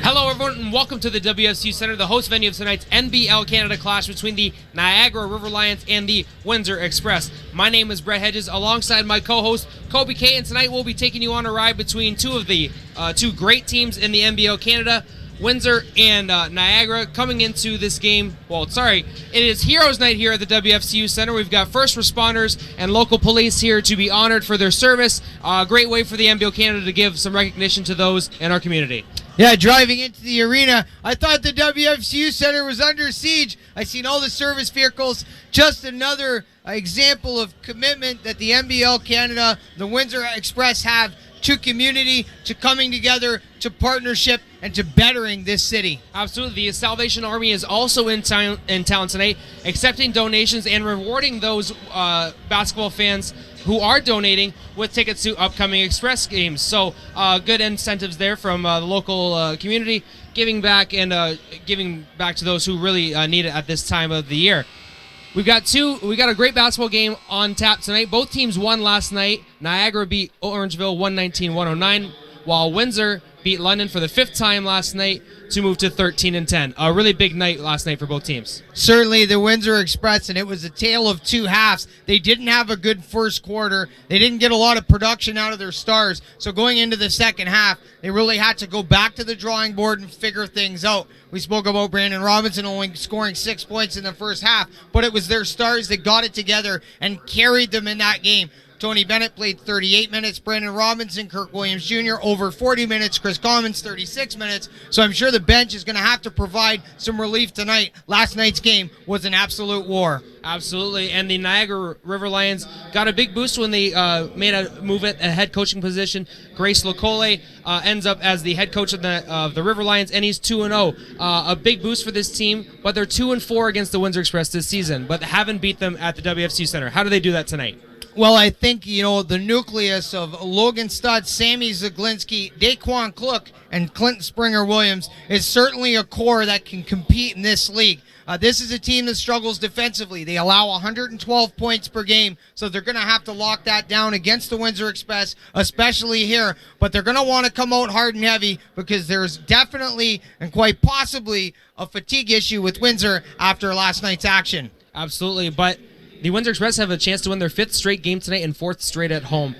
Hello, everyone, and welcome to the WFCU Center, the host venue of tonight's NBL Canada clash between the Niagara River Lions and the Windsor Express. My name is Brett Hedges, alongside my co-host, Kobe K, and tonight we'll be taking you on a ride between two great teams in the NBL Canada, Windsor and Niagara. Coming into this game, it is Heroes Night here at the WFCU Center. We've got first responders and local police here to be honored for their service. A great way for the NBL Canada to give some recognition to those in our community. Yeah, driving into the arena, I thought the WFCU Center was under siege. I seen all the service vehicles. Just another example of commitment that the NBL Canada, the Windsor Express have to community, to coming together, to partnership, and to bettering this city. Absolutely. The Salvation Army is also in town tonight, accepting donations and rewarding those basketball fans who are donating with tickets to upcoming Express games. So good incentives there from the local community, giving back to those who really need it at this time of the year. We got a great basketball game on tap tonight. Both teams won last night. Niagara beat Orangeville 119-109, while Windsor beat London for the fifth time last night to move to 13-10. A really big night last night for both teams. Certainly the Windsor Express, and it was a tale of two halves. They didn't have a good first quarter. They didn't get a lot of production out of their stars. So going into the second half, they really had to go back to the drawing board and figure things out. We spoke about Brandon Robinson only scoring 6 points in the first half, but it was their stars that got it together and carried them in that game. Tony Bennett played 38 minutes, Brandon Robinson, Kirk Williams Jr. over 40 minutes, Chris Commons 36 minutes. So I'm sure the bench is going to have to provide some relief tonight. Last night's game was an absolute war. Absolutely, and the Niagara River Lions got a big boost when they made a move at a head coaching position. Grace Locole ends up as the head coach of the River Lions, and he's 2-0. A big boost for this team, but they're 2-4 against the Windsor Express this season, but haven't beat them at the WFCU Center. How do they do that tonight? Well, I think, the nucleus of Logan Studd, Sammy Zaglinski, Daquan Klook, and Clinton Springer-Williams is certainly a core that can compete in this league. This is a team that struggles defensively. They allow 112 points per game, so they're going to have to lock that down against the Windsor Express, especially here. But they're going to want to come out hard and heavy because there's definitely and quite possibly a fatigue issue with Windsor after last night's action. Absolutely, but the Windsor Express have a chance to win their fifth straight game tonight and fourth straight at home.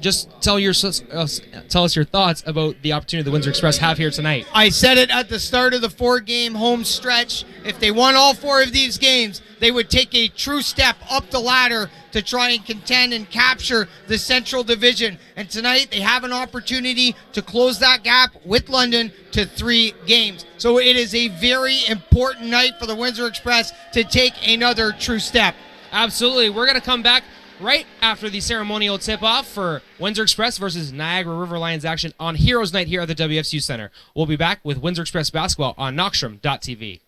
Just tell us your thoughts about the opportunity the Windsor Express have here tonight. I said it at the start of the four-game home stretch. If they won all four of these games, they would take a true step up the ladder to try and contend and capture the Central Division. And tonight they have an opportunity to close that gap with London to 3 games. So it is a very important night for the Windsor Express to take another true step. Absolutely. We're going to come back right after the ceremonial tip-off for Windsor Express versus Niagara River Lions action on Heroes Night here at the WFCU Center. We'll be back with Windsor Express basketball on Knockstrom.tv.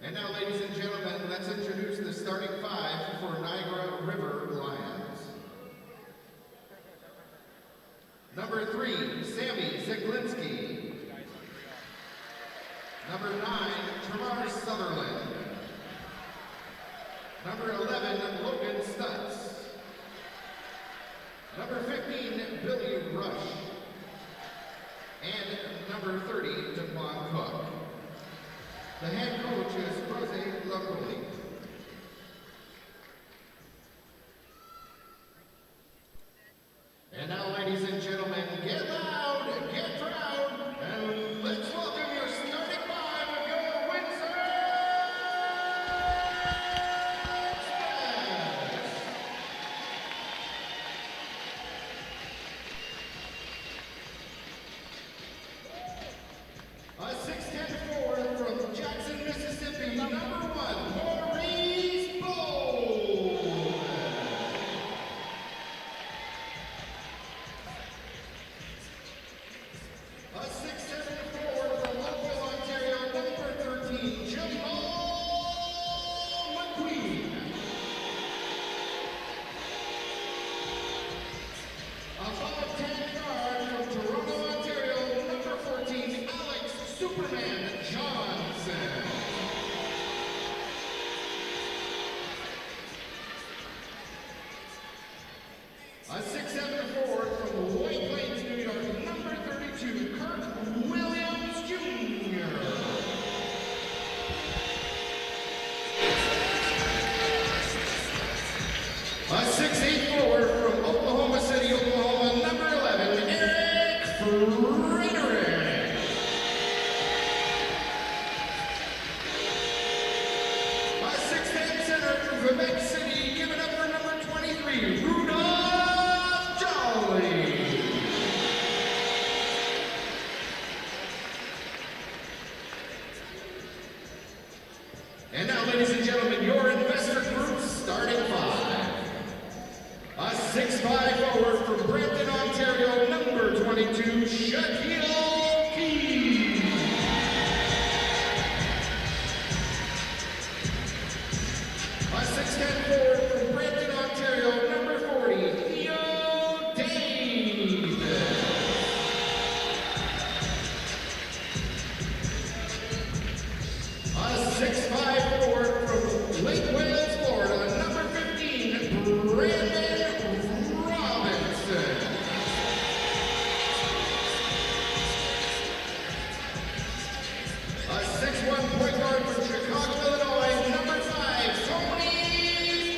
And now, ladies and gentlemen, let's introduce the starting five for Niagara River Lions. Number 3, Sammy Zeglinski. Number 9, Tamar Sutherland. Number 11, Logan Stutz. Number 15, Billy Rush. And number 30, Devon Cook. The head coach is Jose Locoli. And now, ladies and gentlemen, get loud, get proud, and let's welcome your starting five of your Windsor A 6'10" forward from Jackson, Mississippi, number 1, Maurice Bowles. A 6'7" forward from Oakville, Ontario, number 13, Jamal McQueen. A 5'10" guard from Toronto, Ontario, number 14, Alex Superman Johnson. A 6'7" forward from White Plains, New York, number 32, Kirk Williams Jr. A 6'8" forward from Oklahoma City, Oklahoma, number 11, Eric Frederick. A 6'10" center from Quebec City, give it up for number 23, Rudolph Jolly. And now, ladies and gentlemen, your investor group starting five. A 6'5" forward from Brampton, Ontario, number 22, Shaquille Key. A 6'10" forward from Brampton, Ontario, number 40, Theo Davis. A 6'5" forward from Lake Wales, Florida, number 15, Brandon Robinson. A 6'1" point guard from Chicago, Illinois, number 5, Tony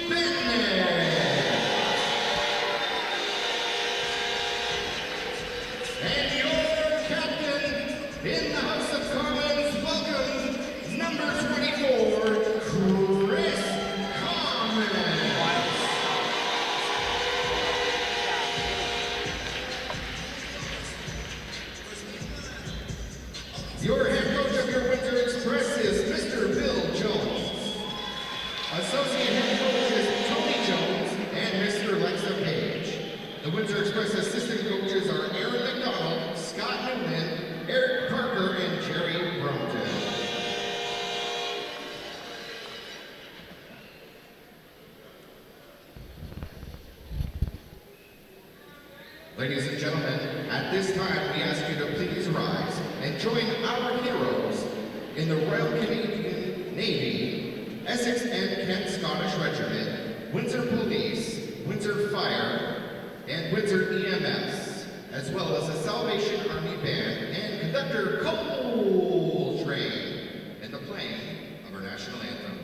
Bennett. And your captain in the House of Commons, welcome number 24, Chris Common. Your head coach of your Windsor Express is Mr. Bill Jones. Associate head coach is Tony Jones and Mr. Lexa Page. The Windsor Express assistant coaches are Aaron McDonald, Scott Newman, Eric Parker, and Jerry Brompton. Ladies and gentlemen, at this time we ask you to please rise and join our heroes in the Royal Canadian Navy, Essex and Kent Scottish Regiment, Windsor Police, Windsor Fire, and Windsor EMS, as well as the Salvation Army Band and conductor Coltrane in the playing of our national anthem.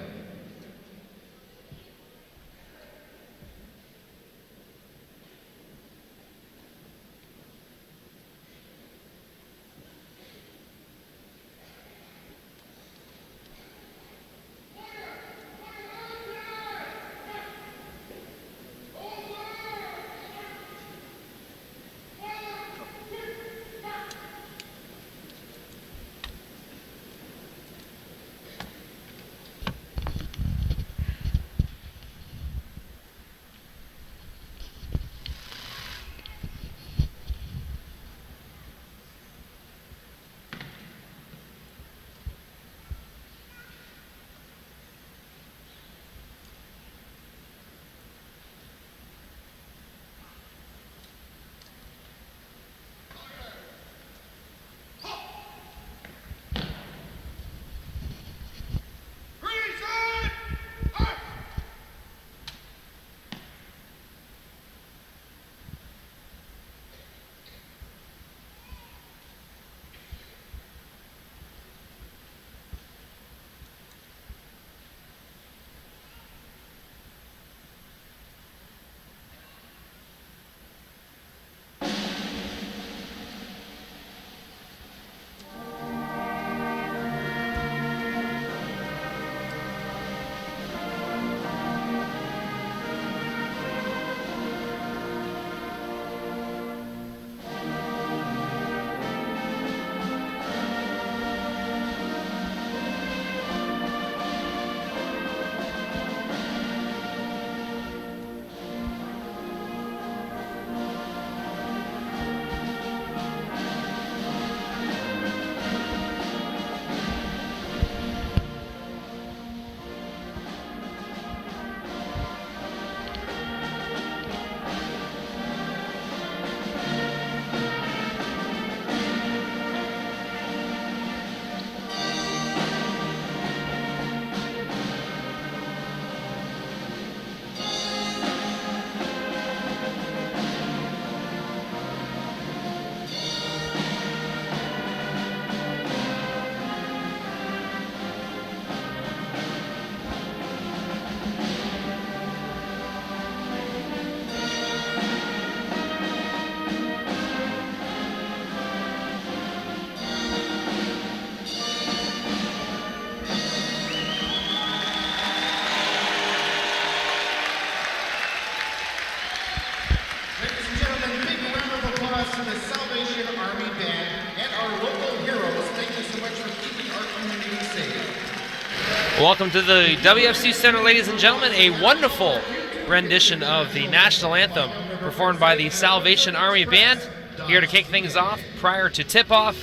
Welcome to the WFCU Center, ladies and gentlemen. A wonderful rendition of the national anthem performed by the Salvation Army Band, here to kick things off prior to tip-off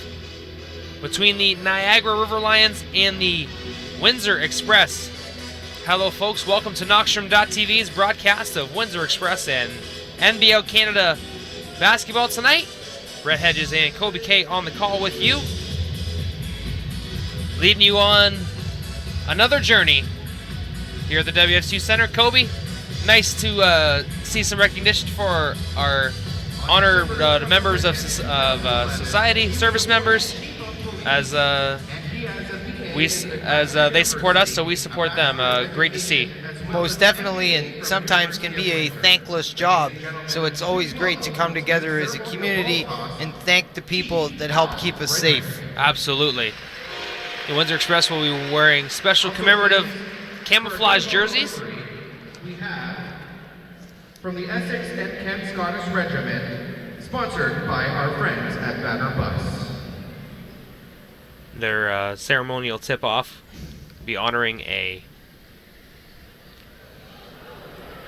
between the Niagara River Lions and the Windsor Express. Hello, folks. Welcome to Knockstrom.tv's broadcast of Windsor Express and NBL Canada basketball tonight. Brett Hedges and Kobe K on the call with you, leading you on another journey here at the WFCU Center. Kobe, nice to see some recognition for our honored members of society, service members, as they support us, so we support them. Great to see. Most definitely, and sometimes can be a thankless job. So it's always great to come together as a community and thank the people that help keep us safe. Absolutely. The Windsor Express will be wearing special commemorative camouflage jerseys. We have from the Essex and Kent Scottish Regiment, sponsored by our friends at Banner Bus. Their ceremonial tip-off will be honoring a...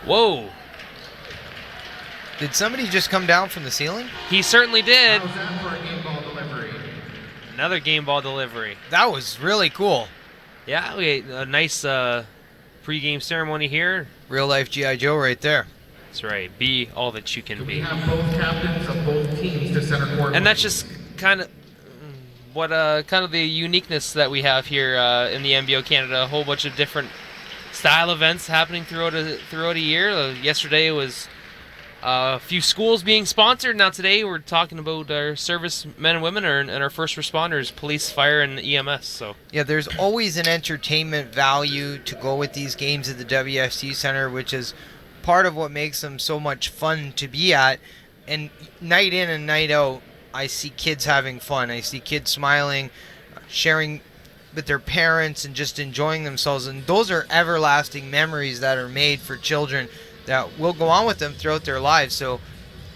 Whoa! Did somebody just come down from the ceiling? He certainly did. How's that for a game ball delivery? Another game ball delivery. That was really cool. Yeah, we had a nice pre-game ceremony here. Real life G.I. Joe right there. That's right. Be all that you can We be. have both captains of both teams to center court. And that's just kind of what kind of the uniqueness that we have here in the NBO Canada. A whole bunch of different style events happening throughout a year. Yesterday was a few schools being sponsored. Now today we're talking about our service men and women and our first responders, police, fire, and EMS. So Yeah, there's always an entertainment value to go with these games at the WFC Center, which is part of what makes them so much fun to be at. And night in and night out, I see kids having fun. I see kids smiling, sharing with their parents, and just enjoying themselves. And those are everlasting memories that are made for children that will go on with them throughout their lives. So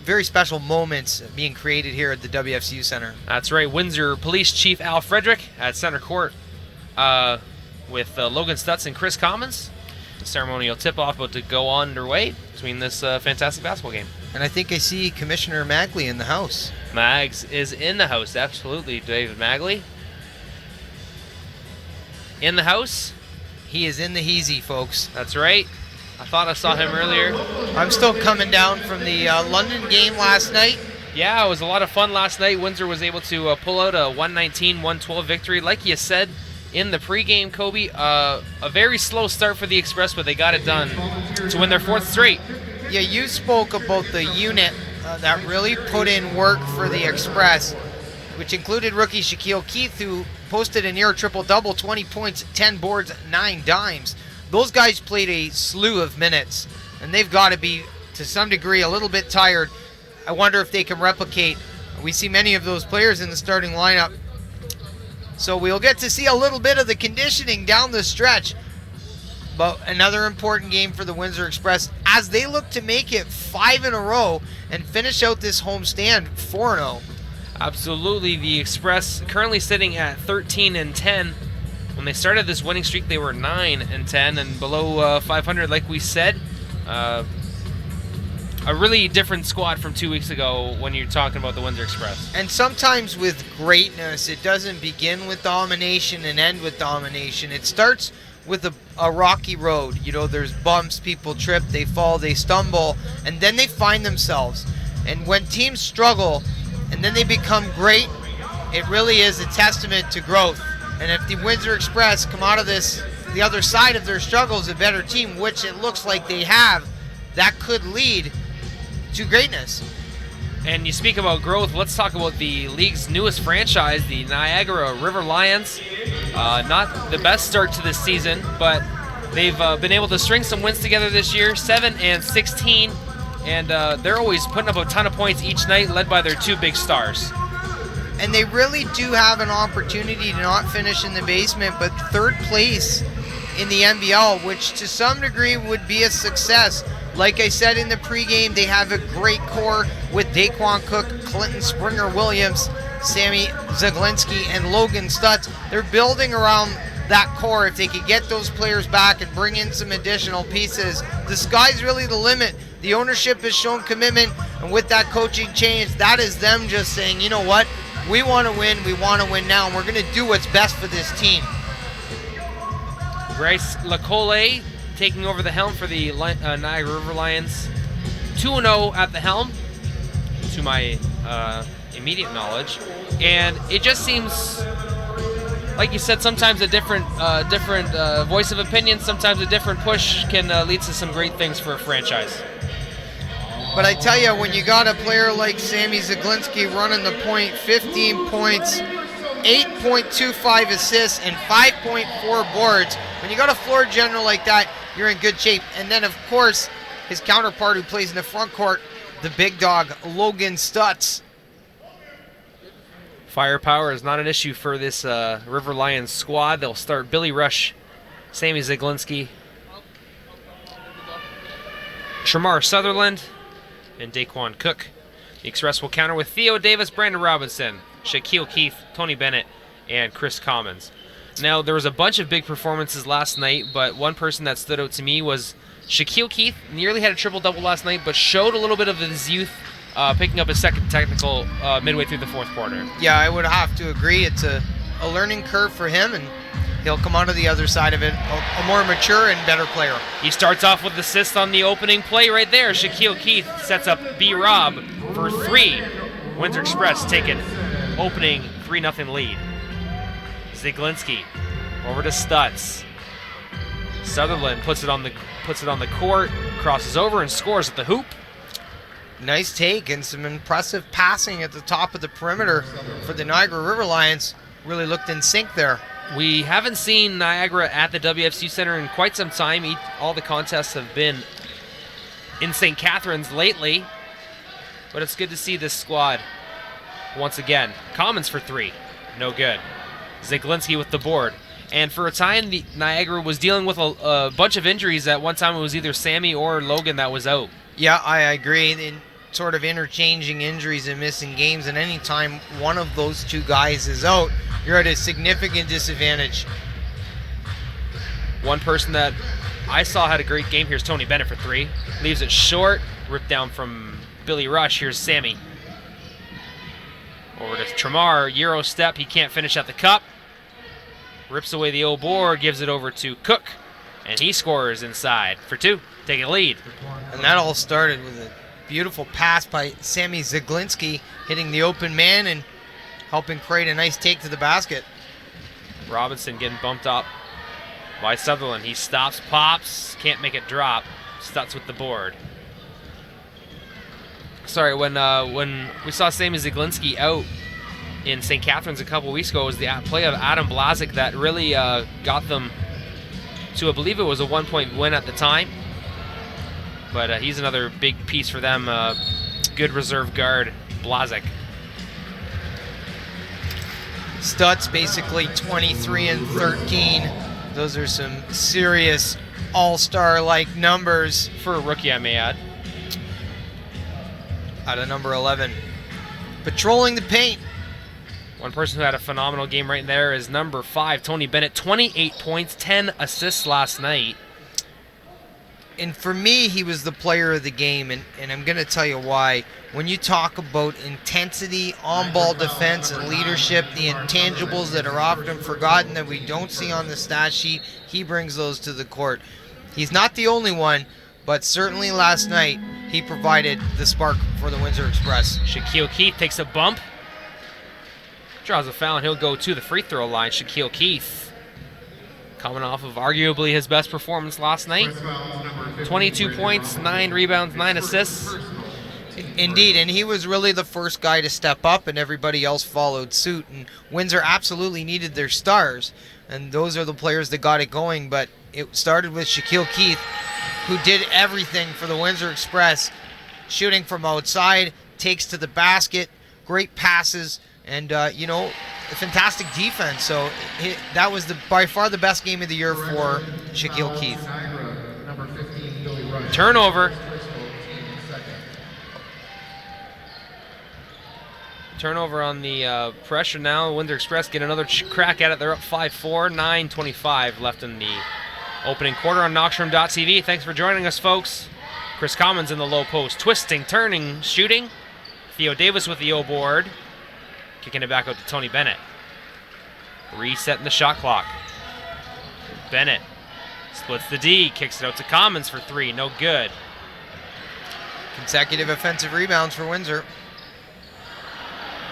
very special moments being created here at the WFCU Center. that's right. Windsor Police Chief Al Frederick at center court with Logan Stutz and Chris Commons. The ceremonial tip-off about to go underway between this fantastic basketball game. And I think I see Commissioner Magley in the house. Mags is in the house, absolutely. David Magley in the house. He is in the heezy, folks. That's right. I thought I saw him earlier. I'm still coming down from the London game last night. Yeah, it was a lot of fun last night. Windsor was able to pull out a 119-112 victory. Like you said in the pregame, Kobe, a very slow start for the Express, but they got it done to win their fourth straight. Yeah, you spoke about the unit that really put in work for the Express, which included rookie Shaquille Keith, who posted a near triple-double, 20 points, 10 boards, 9 dimes. Those guys played a slew of minutes, and they've got to be, to some degree, a little bit tired. I wonder if they can replicate. We see many of those players in the starting lineup. So we'll get to see a little bit of the conditioning down the stretch. But another important game for the Windsor Express as they look to make it 5 in a row and finish out this homestand 4-0. Absolutely. The Express currently sitting at 13-10. When they started this winning streak, they were 9-10 and below 500, like we said. A really different squad from 2 weeks ago when you're talking about the Windsor Express. And sometimes with greatness, it doesn't begin with domination and end with domination. It starts with a rocky road. You know, there's bumps, people trip, they fall, they stumble, and then they find themselves. And when teams struggle and then they become great, it really is a testament to growth. And if the Windsor Express come out of this, the other side of their struggles, a better team, which it looks like they have, that could lead to greatness. And you speak about growth, let's talk about the league's newest franchise, the Niagara River Lions. Not the best start to this season, but they've been able to string some wins together this year, 7-16, and they're always putting up a ton of points each night, led by their two big stars. And they really do have an opportunity to not finish in the basement, but third place in the NBL, which to some degree would be a success. Like I said in the pregame, they have a great core with Daquan Cook, Clinton Springer-Williams, Sammy Zaglinski, and Logan Stutz. They're building around that core, if they could get those players back and bring in some additional pieces, the sky's really the limit. The ownership has shown commitment, and with that coaching change, that is them just saying, you know what, we want to win now, and we're going to do what's best for this team. Bryce Lacole taking over the helm for the Niagara River Lions. 2-0 at the helm, to my immediate knowledge. And it just seems, like you said, sometimes a different voice of opinion, sometimes a different push can lead to some great things for a franchise. But I tell you, when you got a player like Sammy Zaglinski running the point, 15 points, 8.25 assists, and 5.4 boards, when you got a floor general like that, you're in good shape. And then, of course, his counterpart who plays in the front court, the big dog, Logan Stutz. Firepower is not an issue for this River Lions squad. They'll start Billy Rush, Sammy Zaglinski, Tremar Sutherland, and Daquan Cook. The Express will counter with Theo Davis, Brandon Robinson, Shaquille Keith, Tony Bennett, and Chris Commons. Now, there was a bunch of big performances last night, but one person that stood out to me was Shaquille Keith. Nearly had a triple-double last night, but showed a little bit of his youth, picking up his second technical midway through the fourth quarter. Yeah, I would have to agree. It's a learning curve for him, and he'll come onto the other side of it a more mature and better player. He starts off with assist on the opening play right there. Shaquille Keith sets up B-Rob for 3. Windsor Express take an opening 3-0 lead. Zaglinski over to Stutz. Sutherland puts it on the court, crosses over and scores at the hoop. Nice take and some impressive passing at the top of the perimeter for the Niagara River Lions. Really looked in sync there. We haven't seen Niagara at the WFCU Center in quite some time. All the contests have been in St. Catharines lately, but it's good to see this squad once again. Commons for 3, no good. Zaglinski with the board. And for a time, Niagara was dealing with a bunch of injuries. At one time, it was either Sammy or Logan that was out. Yeah, I agree. In sort of interchanging injuries and missing games, and any time one of those two guys is out, you're at a significant disadvantage. One person that I saw had a great game here is Tony Bennett for 3. Leaves it short, ripped down from Billy Rush. Here's Sammy. Over to Tremar, Euro step, he can't finish at the cup. Rips away the old board, gives it over to Cook, and he scores inside for 2, taking a lead. And that all started with a beautiful pass by Sammy Zaglinski, hitting the open man and helping create a nice take to the basket. Robinson getting bumped up by Sutherland. He stops, pops, can't make it drop. Stutz with the board. Sorry, when we saw Sammy Zaglinski out in St. Catharines a couple weeks ago, it was the play of Adam Blazik that really got them to, I believe it was a 1-point win at the time. But he's another big piece for them. Good reserve guard, Blazik. Stutz basically 23 and 13. Those are some serious all-star-like numbers. For a rookie, I may add. Out of number 11. Patrolling the paint. One person who had a phenomenal game right there is number 5, Tony Bennett. 28 points, 10 assists last night. And for me, he was the player of the game, and I'm going to tell you why. When you talk about intensity, on-ball defense, and leadership, the intangibles that are often forgotten that we don't see on the stat sheet, he brings those to the court. He's not the only one, but certainly last night, he provided the spark for the Windsor Express. Shaquille Keith takes a bump. Draws a foul, and he'll go to the free throw line. Shaquille Keith, coming off of arguably his best performance last night. 22 points, 9 rebounds, 9 assists. Indeed, and he was really the first guy to step up, and everybody else followed suit. And Windsor absolutely needed their stars, and those are the players that got it going. But it started with Shaquille Keith, who did everything for the Windsor Express, shooting from outside, takes to the basket, great passes, and fantastic defense. So that was by far the best game of the year for Shaquille Keith. Turnover. Turnover on the pressure now. Windsor Express get another crack at it. They're up 5-4, 9:25 left in the opening quarter on Knoxroom.tv. Thanks for joining us, folks. Chris Commons in the low post. Twisting, turning, shooting. Theo Davis with the O board. Kicking it back out to Tony Bennett. Resetting the shot clock. Bennett splits the D. Kicks it out to Commons for 3. No good. Consecutive offensive rebounds for Windsor.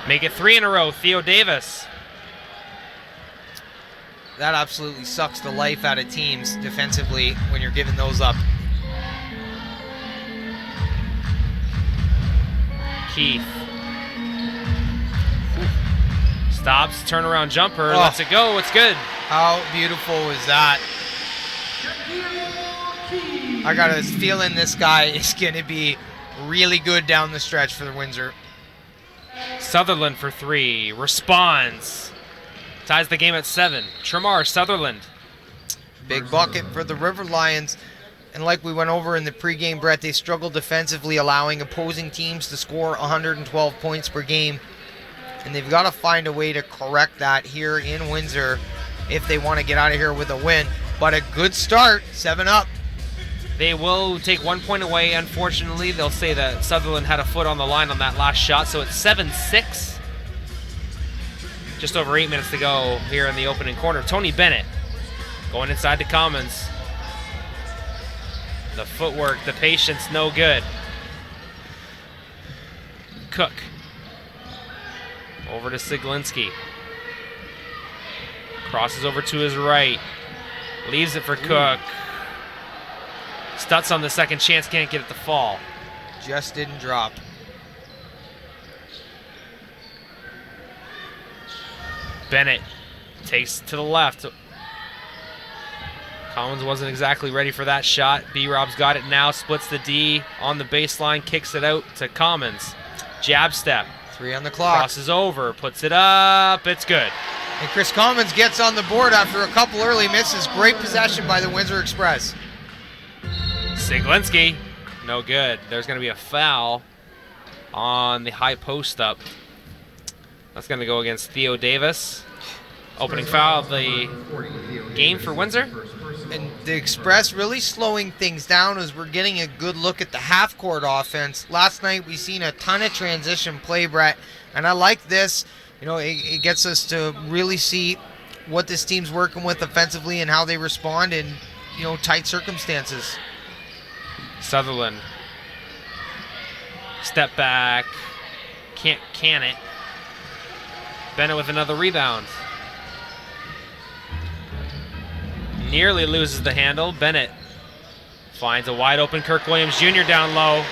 Make it 3 in a row. Theo Davis. That absolutely sucks the life out of teams defensively when you're giving those up. Keith. Stops, turnaround jumper, lets it go, it's good. How beautiful was that? I got a feeling this guy is going to be really good down the stretch for the Windsor. Sutherland for 3, responds. Ties the game at 7. Tremar, Sutherland. Big bucket for the River Lions. And like we went over in the pregame, Brett, they struggled defensively, allowing opposing teams to score 112 points per game. And they've got to find a way to correct that here in Windsor if they want to get out of here with a win. But a good start, 7 up. They will take 1 point away, unfortunately. They'll say that Sutherland had a foot on the line on that last shot, so it's 7-6. Just over 8 minutes to go here in the opening corner. Tony Bennett going inside to Commons. The footwork, the patience, no good. Cook. Over to Siglinski. Crosses over to his right. Leaves it for Cook. Stutz on the second chance, can't get it to fall. Just didn't drop. Bennett takes to the left. Collins wasn't exactly ready for that shot. B-Rob's got it now, splits the D on the baseline, kicks it out to Commons. Jab step. 3 on the clock. Crosses over, puts it up, it's good. And Chris Commons gets on the board after a couple early misses. Great possession by the Windsor Express. Siglinski, no good. There's going to be a foul on the high post up. That's going to go against Theo Davis. Opening foul of the game for Windsor. And the Express really slowing things down as we're getting a good look at the half-court offense. Last night we seen a ton of transition play, Brett, and I like this. You know, it gets us to really see what this team's working with offensively and how they respond in, you know, tight circumstances. Sutherland. Step back. Can't can it. Bennett with another rebound. Nearly loses the handle. Bennett finds a wide open Kirk Williams Jr. down low.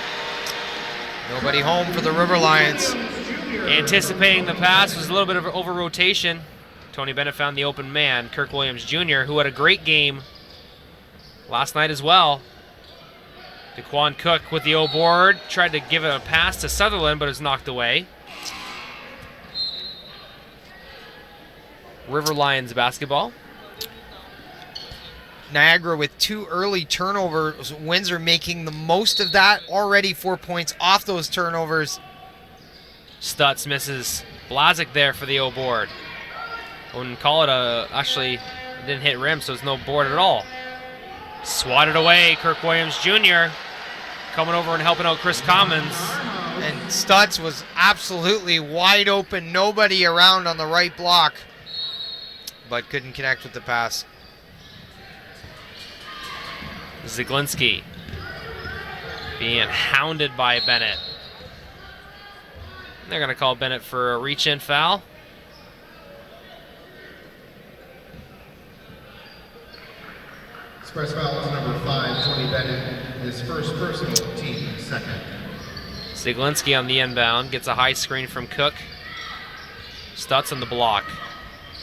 Nobody home for the River Lions. Anticipating the pass was a little bit of an over rotation. Tony Bennett found the open man, Kirk Williams Jr., who had a great game last night as well. DeQuan Cook with the O board, tried to give it a pass to Sutherland, but it was knocked away. River Lions basketball. Niagara with 2 early turnovers. Windsor making the most of that. Already 4 points off those turnovers. Stutz misses Blazik there for the O board. Wouldn't call it actually, it didn't hit rim, so it's no board at all. Swatted away, Kirk Williams Jr. coming over and helping out Chris Commons. And Stutz was absolutely wide open. Nobody around on the right block, but couldn't connect with the pass. Ziglinski being hounded by Bennett. They're going to call Bennett for a reach-in foul. Express foul is number 5, Tony Bennett, his first personal, team second. Ziglinski on the inbound, gets a high screen from Cook. Stutz on the block.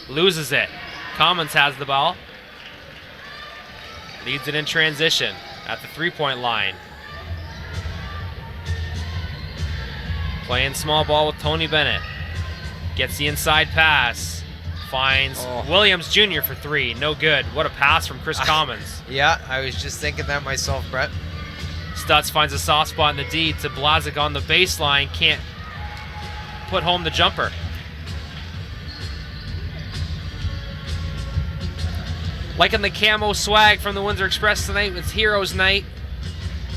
Loses it. Commons has the ball. Leads it in transition at the three-point line. Playing small ball with Tony Bennett. Gets the inside pass. Finds Williams Jr. for 3. No good. What a pass from Chris Commons. Yeah, I was just thinking that myself, Brett. Stutz finds a soft spot in the D to Blazik on the baseline. Can't put home the jumper. Liking the camo swag from the Windsor Express tonight. It's Heroes Night.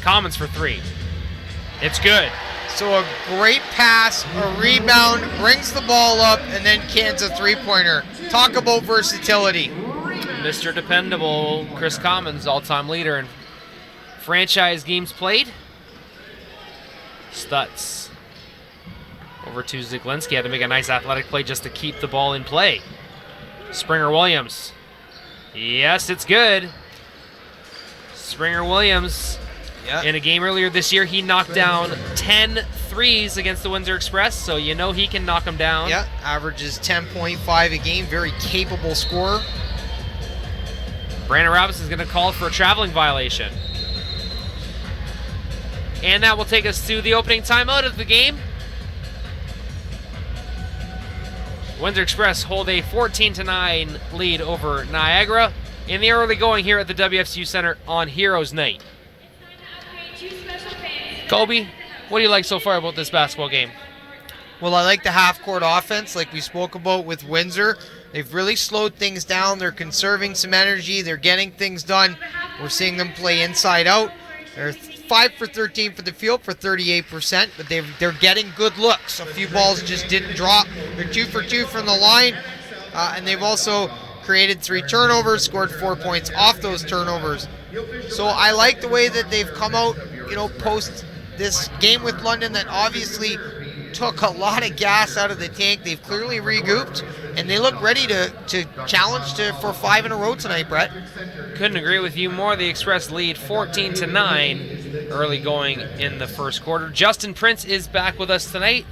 Commons for 3. It's good. So a great pass, a rebound, brings the ball up, and then cans a three-pointer. Talk about versatility. Mr. Dependable, Chris Commons, all-time leader in franchise games played. Stutz over to Ziglinski. Had to make a nice athletic play just to keep the ball in play. Springer Williams. Yes, it's good. Springer Williams. Yep. In a game earlier this year, he knocked down 10 threes against the Windsor Express, so you know he can knock them down. Yeah, averages 10.5 a game. Very capable scorer. Brandon Robinson's going to call for a traveling violation. And that will take us to the opening timeout of the game. Windsor Express hold a 14-9 lead over Niagara in the early going here at the WFCU Center on Heroes Night. Kobe, what do you like so far about this basketball game? Well, I like the half-court offense like we spoke about with Windsor. They've really slowed things down. They're conserving some energy. They're getting things done. We're seeing them play inside out. They're 5 for 13 for the field for 38%, but they're getting good looks. A few balls just didn't drop. They're 2 for 2 from the line, and they've also created 3 turnovers, scored 4 points off those turnovers. So I like the way that they've come out, post this game with London that obviously took a lot of gas out of the tank. They've clearly regrouped, and they look ready to challenge for 5 in a row tonight, Brett. Couldn't agree with you more. The Express lead 14-9 early going in the first quarter. Justin Prince is back with us tonight.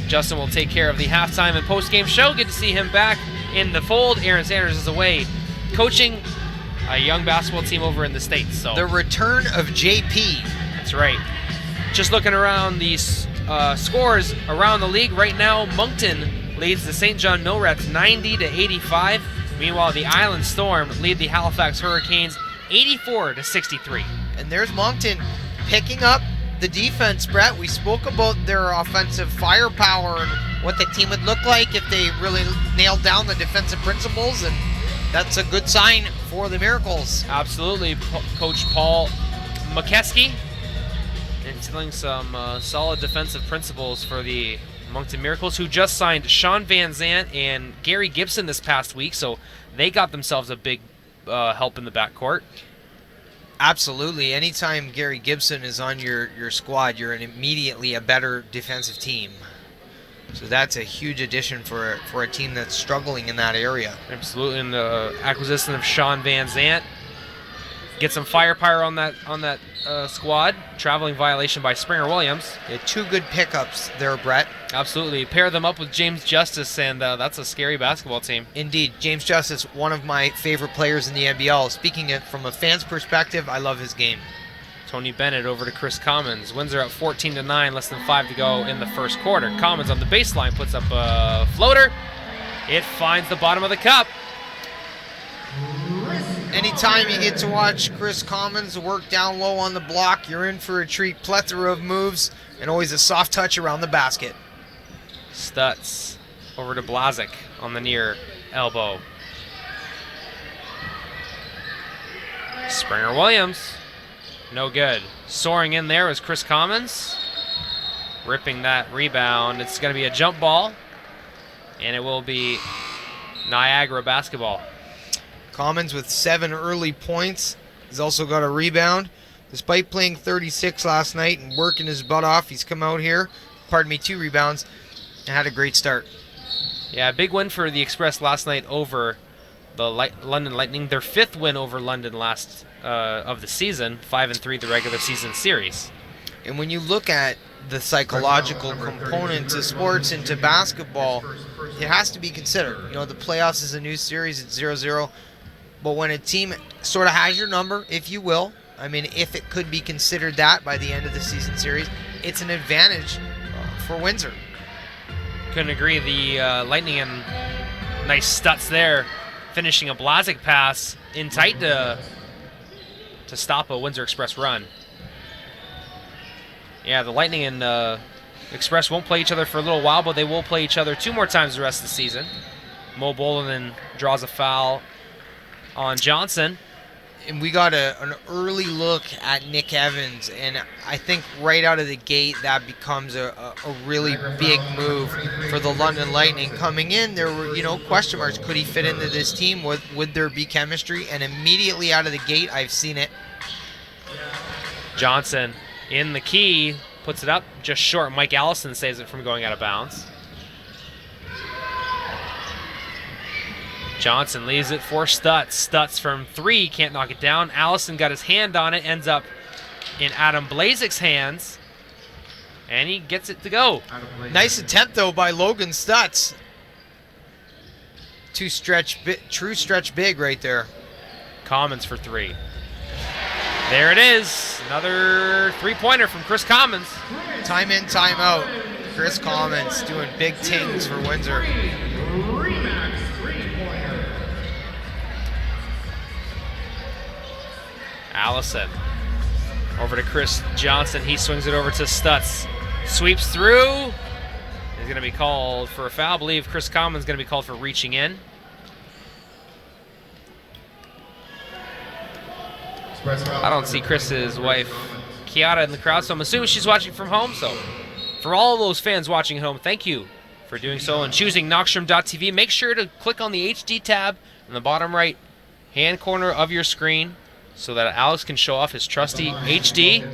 Justin will take care of the halftime and post-game show. Good to see him back in the fold. Aaron Sanders is away coaching a young basketball team over in the States. So the return of JP. That's right. Just looking around these scores around the league right now, Moncton leads the St. John Millrats 90-85. Meanwhile, the Island Storm lead the Halifax Hurricanes 84-63. And there's Moncton picking up the defense, Brett. We spoke about their offensive firepower and what the team would look like if they really nailed down the defensive principles, and that's a good sign for the Miracles. Absolutely. Coach Paul McKeskey instilling some solid defensive principles for the Moncton Miracles, who just signed Sean Van Zandt and Gary Gibson this past week, so they got themselves a big help in the backcourt. Absolutely. Anytime Gary Gibson is on your squad, you're immediately a better defensive team. So that's a huge addition for a team that's struggling in that area. Absolutely. And the acquisition of Sean Van Zandt, get some firepower on that squad. Traveling violation by Springer Williams. Yeah, 2 good pickups there, Brett. Absolutely. Pair them up with James Justice, and that's a scary basketball team. Indeed. James Justice, one of my favorite players in the NBL. Speaking it from a fan's perspective, I love his game. Tony Bennett over to Chris Commons. Windsor at 14-9, less than 5 to go in the first quarter. Commons on the baseline puts up a floater. It finds the bottom of the cup. Anytime you get to watch Chris Commons work down low on the block, you're in for a treat. Plethora of moves and always a soft touch around the basket. Stutz over to Blazik on the near elbow. Springer Williams. No good. Soaring in there is Chris Commons. Ripping that rebound. It's going to be a jump ball. And it will be Niagara basketball. Commons with 7 early points. He's also got a rebound. Despite playing 36 last night and working his butt off, he's come out here, 2 rebounds, and had a great start. Yeah, big win for the Express last night over the London Lightning. Their 5th win over London last of the season, 5-3 the regular season series. And when you look at the psychological component to sports and to basketball, it has to be considered. The playoffs is a new series, it's 0-0. But when a team sort of has your number, if you will, if it could be considered that by the end of the season series, it's an advantage for Windsor. Couldn't agree. The Lightning and nice Stutz there, finishing a Blazik pass in tight to stop a Windsor Express run. Yeah, the Lightning and Express won't play each other for a little while, but they will play each other 2 more times the rest of the season. Mo Bolden then draws a foul on Johnson. And we got an early look at Nick Evans, and I think right out of the gate that becomes a really big move for the London Lightning. Coming in, there were question marks. Could he fit into this team? Would there be chemistry? And immediately out of the gate, I've seen it. Johnson in the key, puts it up just short. Mike Allison saves it from going out of bounds. Johnson leaves it for Stutz. Stutz from 3, can't knock it down. Allison got his hand on it, ends up in Adam Blazek's hands, and he gets it to go. Nice attempt, though, by Logan Stutz. True stretch big right there. Commons for 3. There it is. Another 3-pointer from Chris Commons. Time in, time out. Chris Commons doing big things for Windsor. Allison over to Chris Johnson. He swings it over to Stutz. Sweeps through. He's going to be called for a foul. I believe Chris Commons is going to be called for reaching in. I don't see Chris's wife, Kiara, in the crowd, so I'm assuming she's watching from home. So for all those fans watching at home, thank you for doing so and choosing Knockstrom.tv. Make sure to click on the HD tab in the bottom right hand corner of your screen, so that Alex can show off his trusty HD.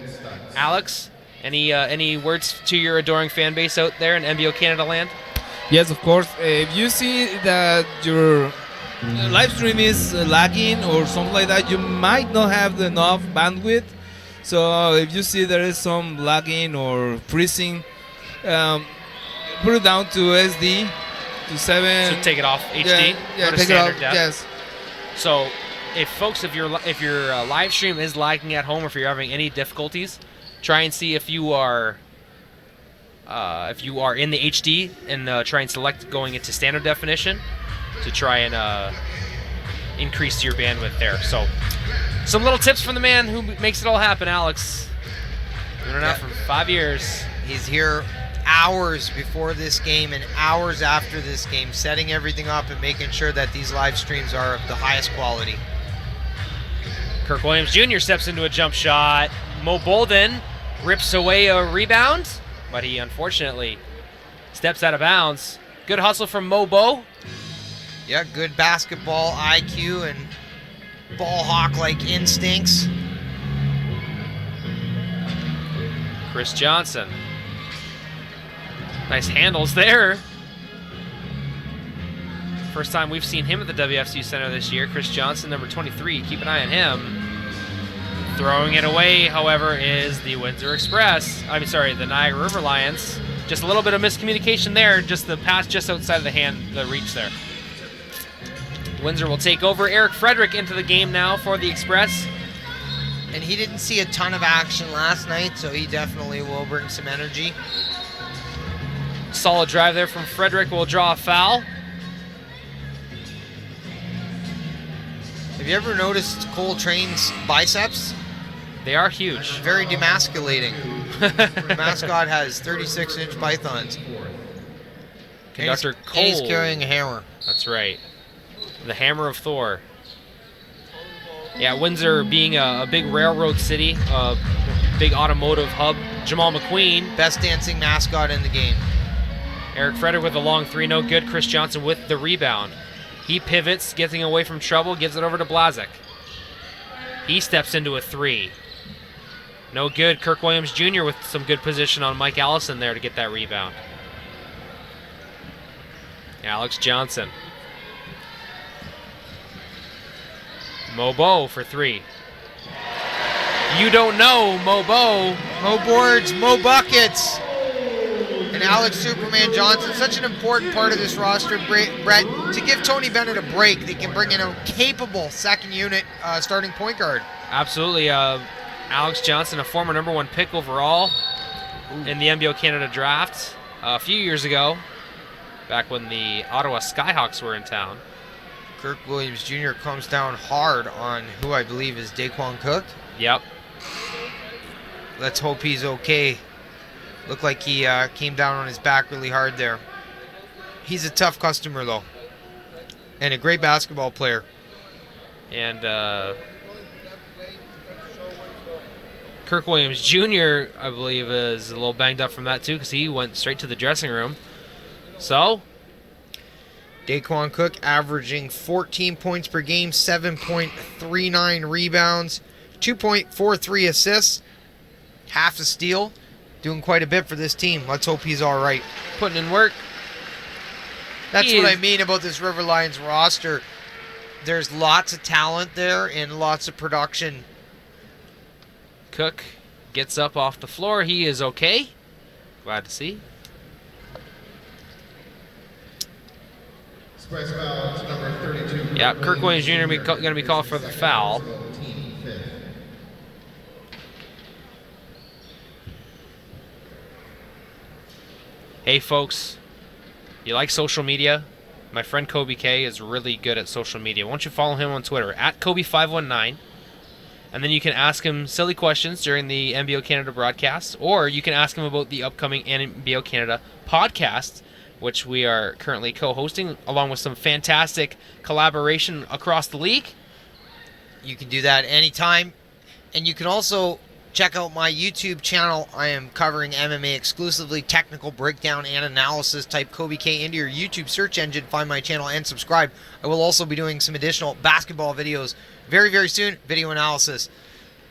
Alex, any words to your adoring fan base out there in NBO Canada land? Yes, of course. If you see that your live stream is lagging or something like that, you might not have enough bandwidth. So if you see there is some lagging or freezing, put it down to SD, to 7. So take it off HD? Yeah, go to take it off, standard depth. yes. So if your live stream is lagging at home, or if you're having any difficulties, try and see if you are in the HD, and try and select going into standard definition to try and increase your bandwidth there. So some little tips from the man who makes it all happen, Alex. Doing it now for 5 years. He's here hours before this game and hours after this game, setting everything up and making sure that these live streams are of the highest quality. Kirk Williams Jr. steps into a jump shot. Mo Bolden rips away a rebound, but he unfortunately steps out of bounds. Good hustle from Mo Bo. Yeah, good basketball IQ and ball hawk-like instincts. Chris Johnson. Nice handles there. First time we've seen him at the WFCU Center this year. Chris Johnson, number 23. Keep an eye on him. Throwing it away, however, is the Windsor Express. I'm sorry, the Niagara River Lions. Just a little bit of miscommunication there. Just the pass just outside of the hand, the reach there. Windsor will take over. Eric Frederick into the game now for the Express. And he didn't see a ton of action last night, so he definitely will bring some energy. Solid drive there from Frederick. Will draw a foul. Have you ever noticed Cole Train's biceps? They are huge. Very demasculating. The mascot has 36-inch pythons. Conductor Cole. And he's carrying a hammer. That's right. The Hammer of Thor. Yeah, Windsor being a big railroad city, a big automotive hub. Jamal McQueen. Best dancing mascot in the game. Eric Frederick with a long 3, no good. Chris Johnson with the rebound. He pivots, getting away from trouble, gives it over to Blazek. He steps into a 3. No good. Kirk Williams Jr. with some good position on Mike Allison there to get that rebound. Alex Johnson. Mo Bo for 3. You don't know Mo Bo. Mo boards, Mo buckets. And Alex Superman Johnson, such an important part of this roster, Brett. To give Tony Bennett a break, they can bring in a capable second unit starting point guard. Absolutely. Alex Johnson, a former #1 pick overall in the NBO Canada draft a few years ago, back when the Ottawa Skyhawks were in town. Kirk Williams Jr. comes down hard on who I believe is Daquan Cook. Yep. Let's hope he's okay. Looked like he came down on his back really hard there. He's a tough customer, though, and a great basketball player. And Kirk Williams Jr., I believe, is a little banged up from that, too, because he went straight to the dressing room. So, Daquan Cook averaging 14 points per game, 7.39 rebounds, 2.43 assists, half a steal. Doing quite a bit for this team. Let's hope he's all right. putting in work. That's what I mean about this River Lions roster. There's lots of talent there and lots of production. Cook gets up off the floor. He is okay. Glad to see. Express foul to number 32. Yeah, Kirk Williams Jr. going to be called for the foul. Hey, folks, you like social media? My friend Kobe K is really good at social media. Why don't you follow him on Twitter, at Kobe519, and then you can ask him silly questions during the NBO Canada broadcast, or you can ask him about the upcoming NBO Canada podcast, which we are currently co-hosting, along with some fantastic collaboration across the league. You can do that anytime. And you can also check out my YouTube channel. I am covering MMA exclusively, technical breakdown and analysis. Type Kobe K into your YouTube search engine, find my channel, and subscribe. I will also be doing some additional basketball videos very, very soon, video analysis.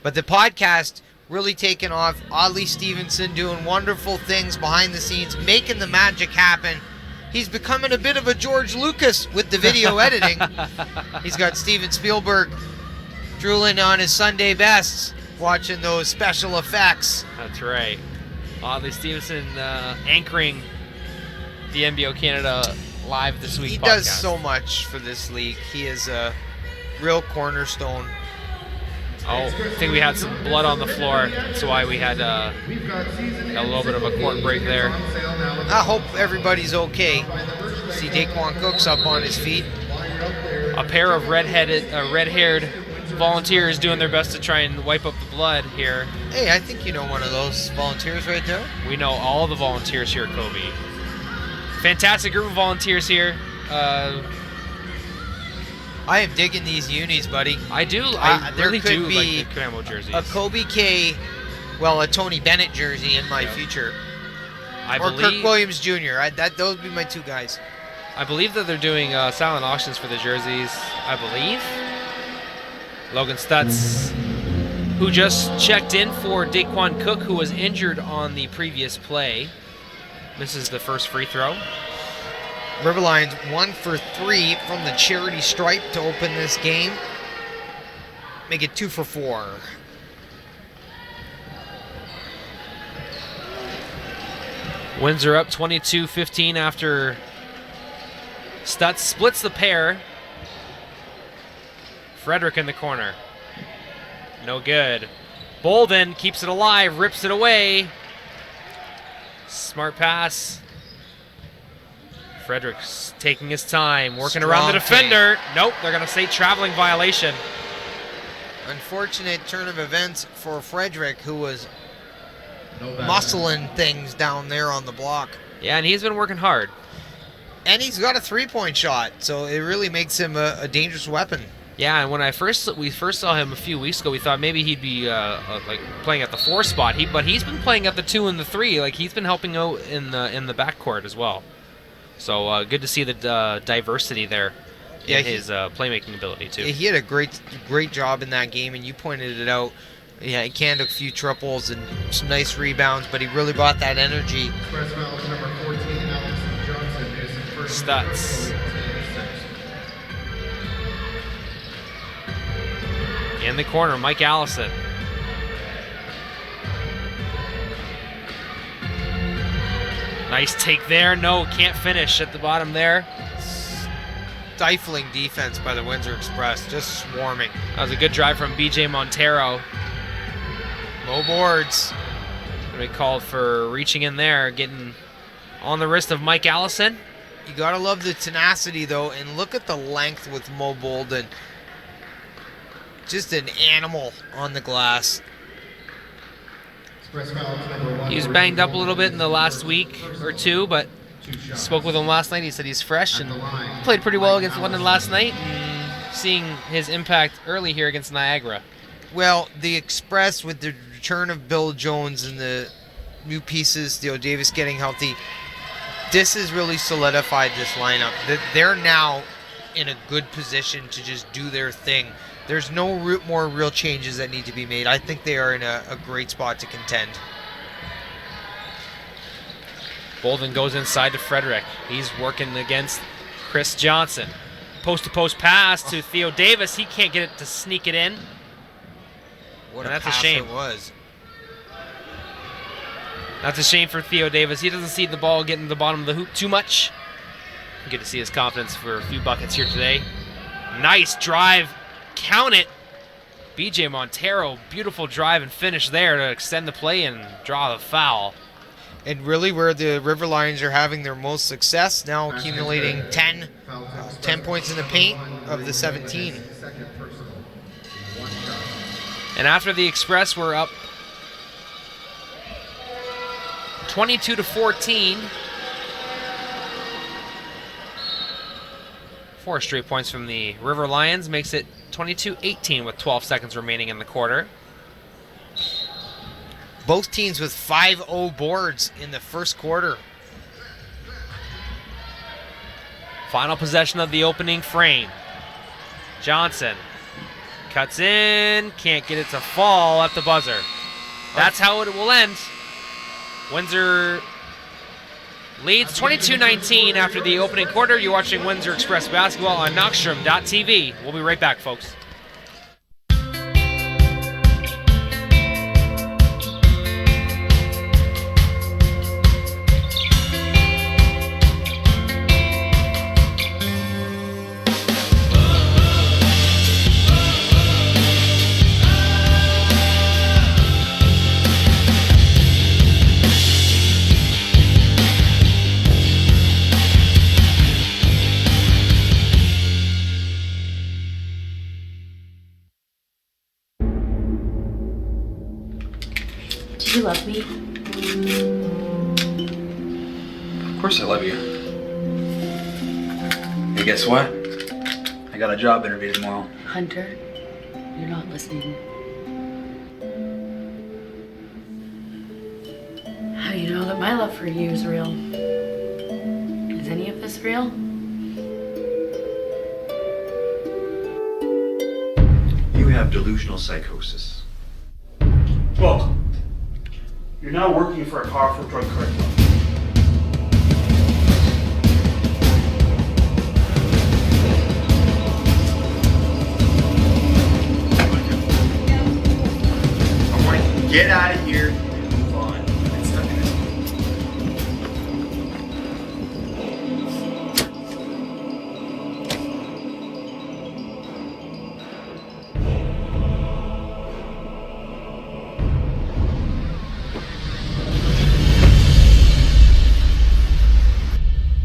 But the podcast really taken off. Audley Stevenson doing wonderful things behind the scenes, making the magic happen. He's becoming a bit of a George Lucas with the video editing. He's got Steven Spielberg drooling on his Sunday bests, watching those special effects. That's right. Audley Stevenson anchoring the NBO Canada Live This Week He podcast. does so much for this league. He is a real cornerstone. Oh, I think we had some blood on the floor. That's why we had a little bit of a court break there. I hope everybody's okay. See Daquan Cook's up on his feet. A pair of red-haired volunteers doing their best to try and wipe up the blood here. Hey, I think you know one of those volunteers right there. We know all the volunteers here, Kobe. Fantastic group of volunteers here. I am digging these unis, buddy. I do. I there really could do be like the camo jerseys. A Kobe K, well, a Tony Bennett jersey in my future. Or Kirk Williams Jr. Those would be my two guys. I believe that they're doing silent auctions for the jerseys. I believe. Logan Stutz, who just checked in for Daquan Cook, who was injured on the previous play, misses the first free throw. River Lions 1 for 3 from the charity stripe to open this game. Make it 2 for 4. Windsor up 22-15 after Stutz splits the pair. Frederick in the corner. No good. Bolden keeps it alive, rips it away. Smart pass. Frederick's taking his time, working around the defender. Nope, they're going to say traveling violation. Unfortunate turn of events for Frederick, who was muscling things down there on the block. Yeah, and he's been working hard. And he's got a three-point shot, so it really makes him a dangerous weapon. Yeah, and when we first saw him a few weeks ago, we thought maybe he'd be like playing at the 4 spot. But he's been playing at the 2 and the 3. Like he's been helping out in the backcourt as well. So good to see the diversity there in his playmaking ability too. Yeah, he had a great job in that game, and you pointed it out. Yeah, he canned a few triples and some nice rebounds, but he really brought that energy. Express foul to number 14, Alex Johnson, is his first Stutz. In the corner, Mike Allison. Nice take there. No, can't finish at the bottom there. Stifling defense by the Windsor Express, just swarming. That was a good drive from BJ Montero. Low boards. Gonna be called for reaching in there, getting on the wrist of Mike Allison. You gotta love the tenacity though, and look at the length with Mo Bolden. Just an animal on the glass. Express foul to number 1, He was banged up a little bit in the last week or two, but spoke with him last night. He said he's fresh and played pretty well against London last night. And seeing his impact early here against Niagara. Well, the Express, with the return of Bill Jones and the new pieces, Theo Davis getting healthy, this has really solidified this lineup. They're now in a good position to just do their thing. There's no more real changes that need to be made. I think they are in a great spot to contend. Bolden goes inside to Frederick. He's working against Chris Johnson. Post-to-post pass to Theo Davis. He can't get it to sneak it in. What and a that's a pass shame. it was. That's a shame for Theo Davis. He doesn't see the ball getting to the bottom of the hoop too much. You get to see his confidence for a few buckets here today. Nice drive. Count it. BJ Montero, beautiful drive and finish there to extend the play and draw the foul. And really where the River Lions are having their most success, now accumulating 10 points in the paint of the 17. And after the Express were up 22-14. 4 straight points from the River Lions makes it 22-18 with 12 seconds remaining in the quarter. Both teams with 5-0 boards in the first quarter. Final possession of the opening frame. Johnson cuts in, can't get it to fall at the buzzer. That's how it will end. Windsor leads 22-19 after the opening quarter. You're watching Windsor Express basketball on Knockstrom.tv. We'll be right back, folks. You love me? Of course I love you. Hey, guess what? I got a job interview tomorrow. Hunter, you're not listening. How do you know that my love for you is real? Is any of this real? You have delusional psychosis. Quote, you're now working for a powerful drug cartel. I want to get out of here and move on. I'm stuck in this.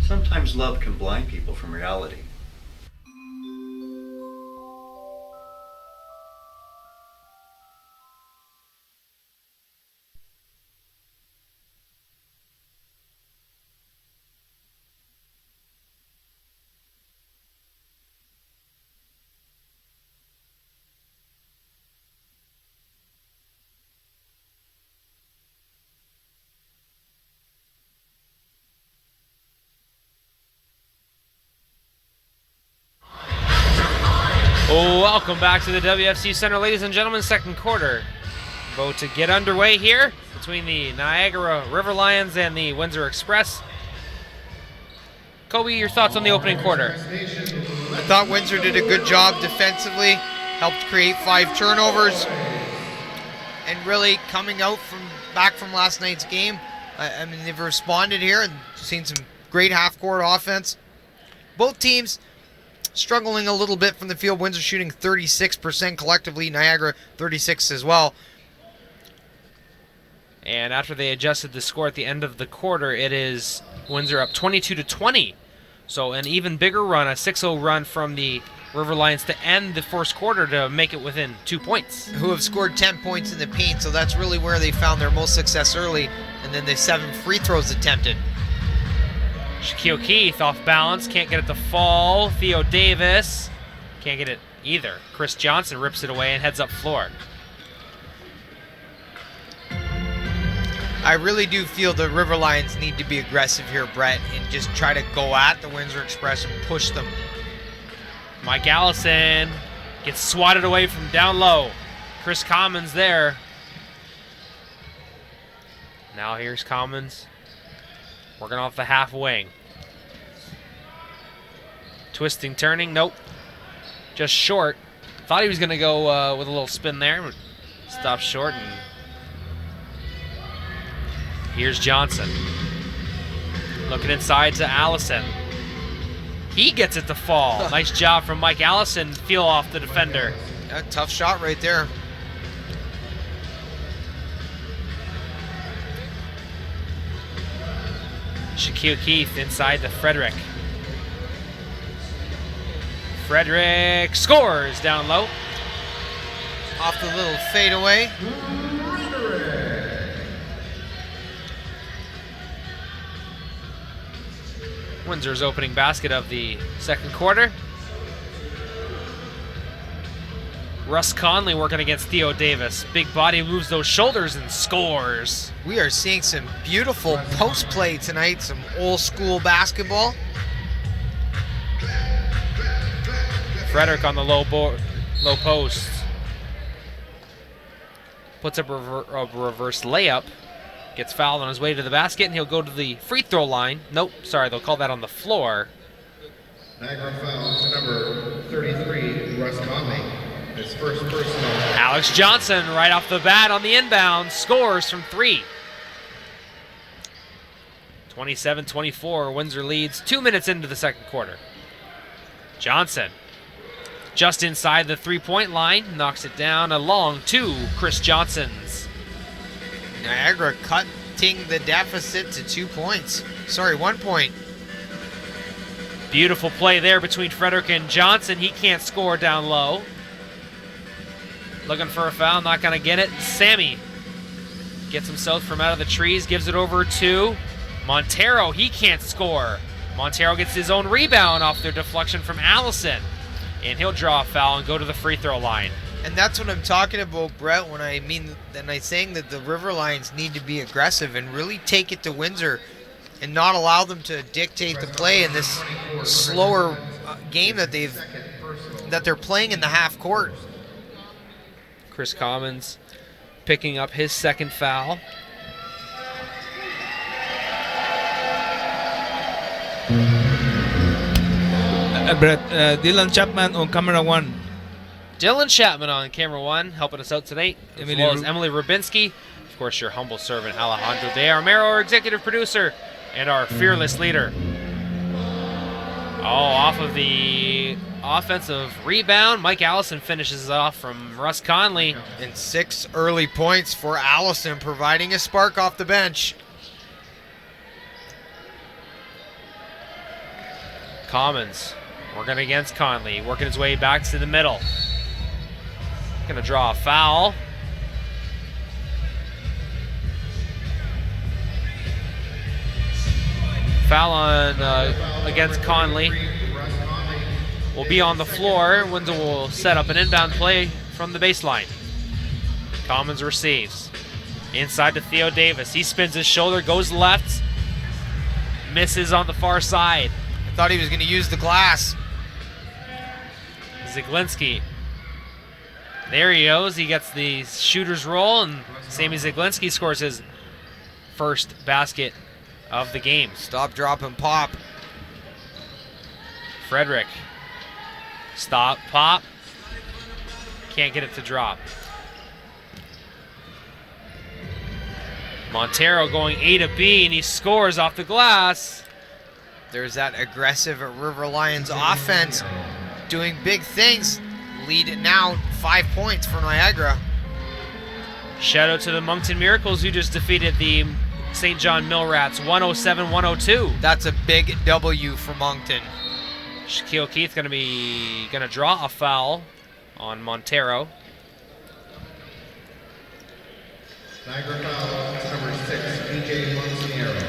Sometimes love can blind people from reality. Welcome back to the WFCU Center, ladies and gentlemen. Second quarter about to get underway here between the Niagara River Lions and the Windsor Express. Kobe, your thoughts on the opening quarter? I thought Windsor did a good job defensively, helped create 5 turnovers, and really coming out back from last night's game. I mean, they've responded here and seen some great half-court offense. Both teams struggling a little bit from the field. Windsor shooting 36% collectively, Niagara 36 as well. And after they adjusted the score at the end of the quarter, it is Windsor up 22-20 So an even bigger run, a 6-0 run from the River Lions to end the first quarter to make it within 2 points. Who have scored 10 points in the paint, so that's really where they found their most success early, and then the 7 free throws attempted. Shaquille Keith off balance, can't get it to fall. Theo Davis can't get it either. Chris Johnson rips it away and heads up floor. I really do feel the River Lions need to be aggressive here, Brett, and just try to go at the Windsor Express and push them. Mike Allison gets swatted away from down low. Chris Commons there. Now here's Commons working off the half wing. Twisting, turning, nope. Just short. Thought he was going to go with a little spin there, but stopped short. And here's Johnson. Looking inside to Allison. He gets it to fall. Nice job from Mike Allison. Feel off the defender. Yeah, tough shot right there. Shaquille Keith inside to Frederick. Frederick scores down low. Off the little fadeaway. Windsor's opening basket of the second quarter. Russ Conley working against Theo Davis. Big body moves those shoulders and scores. We are seeing some beautiful post play tonight, some old school basketball. Frederick on the low post. Puts up a reverse layup. Gets fouled on his way to the basket, and he'll go to the free throw line. Nope, sorry, they'll call that on the floor. Niagara foul to number 33, Russ Conley. His first personal. Alex Johnson right off the bat on the inbound scores from 3. 27-24, Windsor leads 2 minutes into the second quarter. Johnson just inside the three-point line, knocks it down along to Chris Johnson's. Niagara cutting the deficit to 2 points. Sorry, 1 point. Beautiful play there between Frederick and Johnson. He can't score down low. Looking for a foul, not going to get it. Sammy gets himself from out of the trees, gives it over to Montero. He can't score. Montero gets his own rebound off their deflection from Allison. And he'll draw a foul and go to the free throw line. And that's what I'm talking about, Brett, when I'm saying that the River Lions need to be aggressive and really take it to Windsor and not allow them to dictate the play in this slower game that they're playing in the half court. Chris Commons picking up his second foul. Brett, Dylan Chapman on camera 1. Dylan Chapman on camera 1, helping us out tonight, as well as Emily Rubinski. Of course, your humble servant, Alejandro De Armero, our executive producer, and our fearless leader. Oh, off of the offensive rebound, Mike Allison finishes it off from Russ Conley. And 6 early points for Allison, providing a spark off the bench. Commons working against Conley, working his way back to the middle. Going to draw a foul. Foul on against Conley. Will be on the floor. Windsor will set up an inbound play from the baseline. Commons receives. Inside to Theo Davis. He spins his shoulder, goes left. Misses on the far side. I thought he was going to use the glass. Ziglinski. There he goes. He gets the shooter's roll, and Sammy Ziglinski scores his first basket of the game. Stop, drop, and pop. Frederick. Stop, pop. Can't get it to drop. Montero going A to B, and he scores off the glass. There's that aggressive River Lions offense doing big things. Lead it now, 5 points for Niagara. Shout out to the Moncton Miracles, who just defeated the St. John Millrats 107-102. That's a big W for Moncton. Shaquille Keith gonna draw a foul on Montero. Niagara foul to number 6, BJ Monsignero.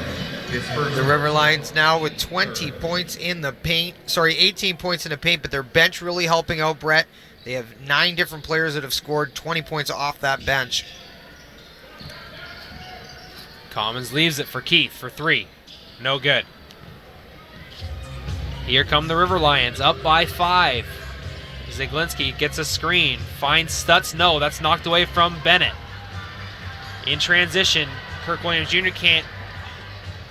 His first. The River Lions now with 20 points in the paint. Sorry, 18 points in the paint, but their bench really helping out, Brett. They have 9 different players that have scored 20 points off that bench. Commons leaves it for Keith for 3. No good. Here come the River Lions, up by 5. Zaglinski gets a screen, finds Stutz. No, that's knocked away from Bennett. In transition, Kirk Williams Jr. can't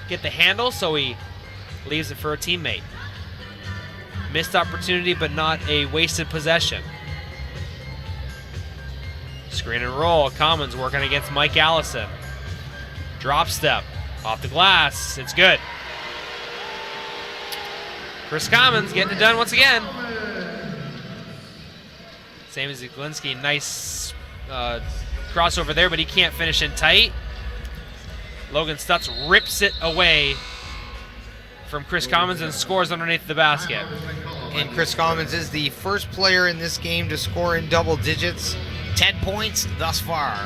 get the handle, so he leaves it for a teammate. Missed opportunity, but not a wasted possession. Screen and roll. Commons working against Mike Allison. Drop step. Off the glass. It's good. Chris Commons getting it done once again. Same as Zaglinski. Nice crossover there, but he can't finish in tight. Logan Stutz rips it away from Chris Commons and scores underneath the basket. And Chris Commons is the first player in this game to score in double digits. 10 points thus far.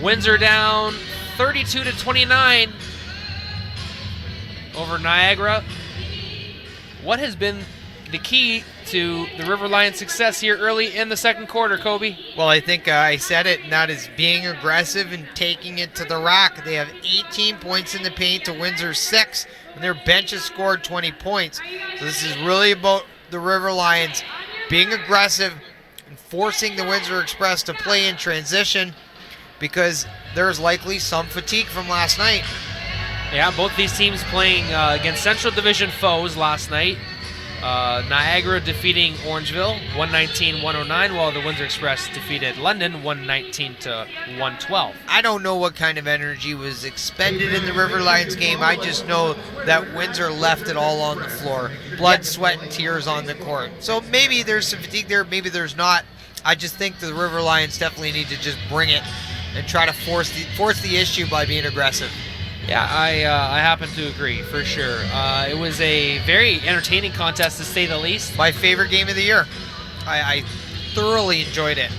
Windsor down 32-29 over Niagara. What has been the key to the River Lions' success here early in the second quarter, Kobe? Well, I think I said it, and that is being aggressive and taking it to the rack. They have 18 points in the paint to Windsor's 6, and their bench has scored 20 points. So this is really about the River Lions being aggressive and forcing the Windsor Express to play in transition, because there's likely some fatigue from last night. Yeah, both these teams playing against Central Division foes last night. Niagara defeating Orangeville 119-109, while the Windsor Express defeated London 119-112. I don't know what kind of energy was expended in the River Lions game. I just know that Windsor left it all on the floor. Blood, sweat, and tears on the court. So maybe there's some fatigue there, maybe there's not. I just think the River Lions definitely need to just bring it and try to force the issue by being aggressive. Yeah, I happen to agree, for sure. It was a very entertaining contest, to say the least. My favorite game of the year. I thoroughly enjoyed it.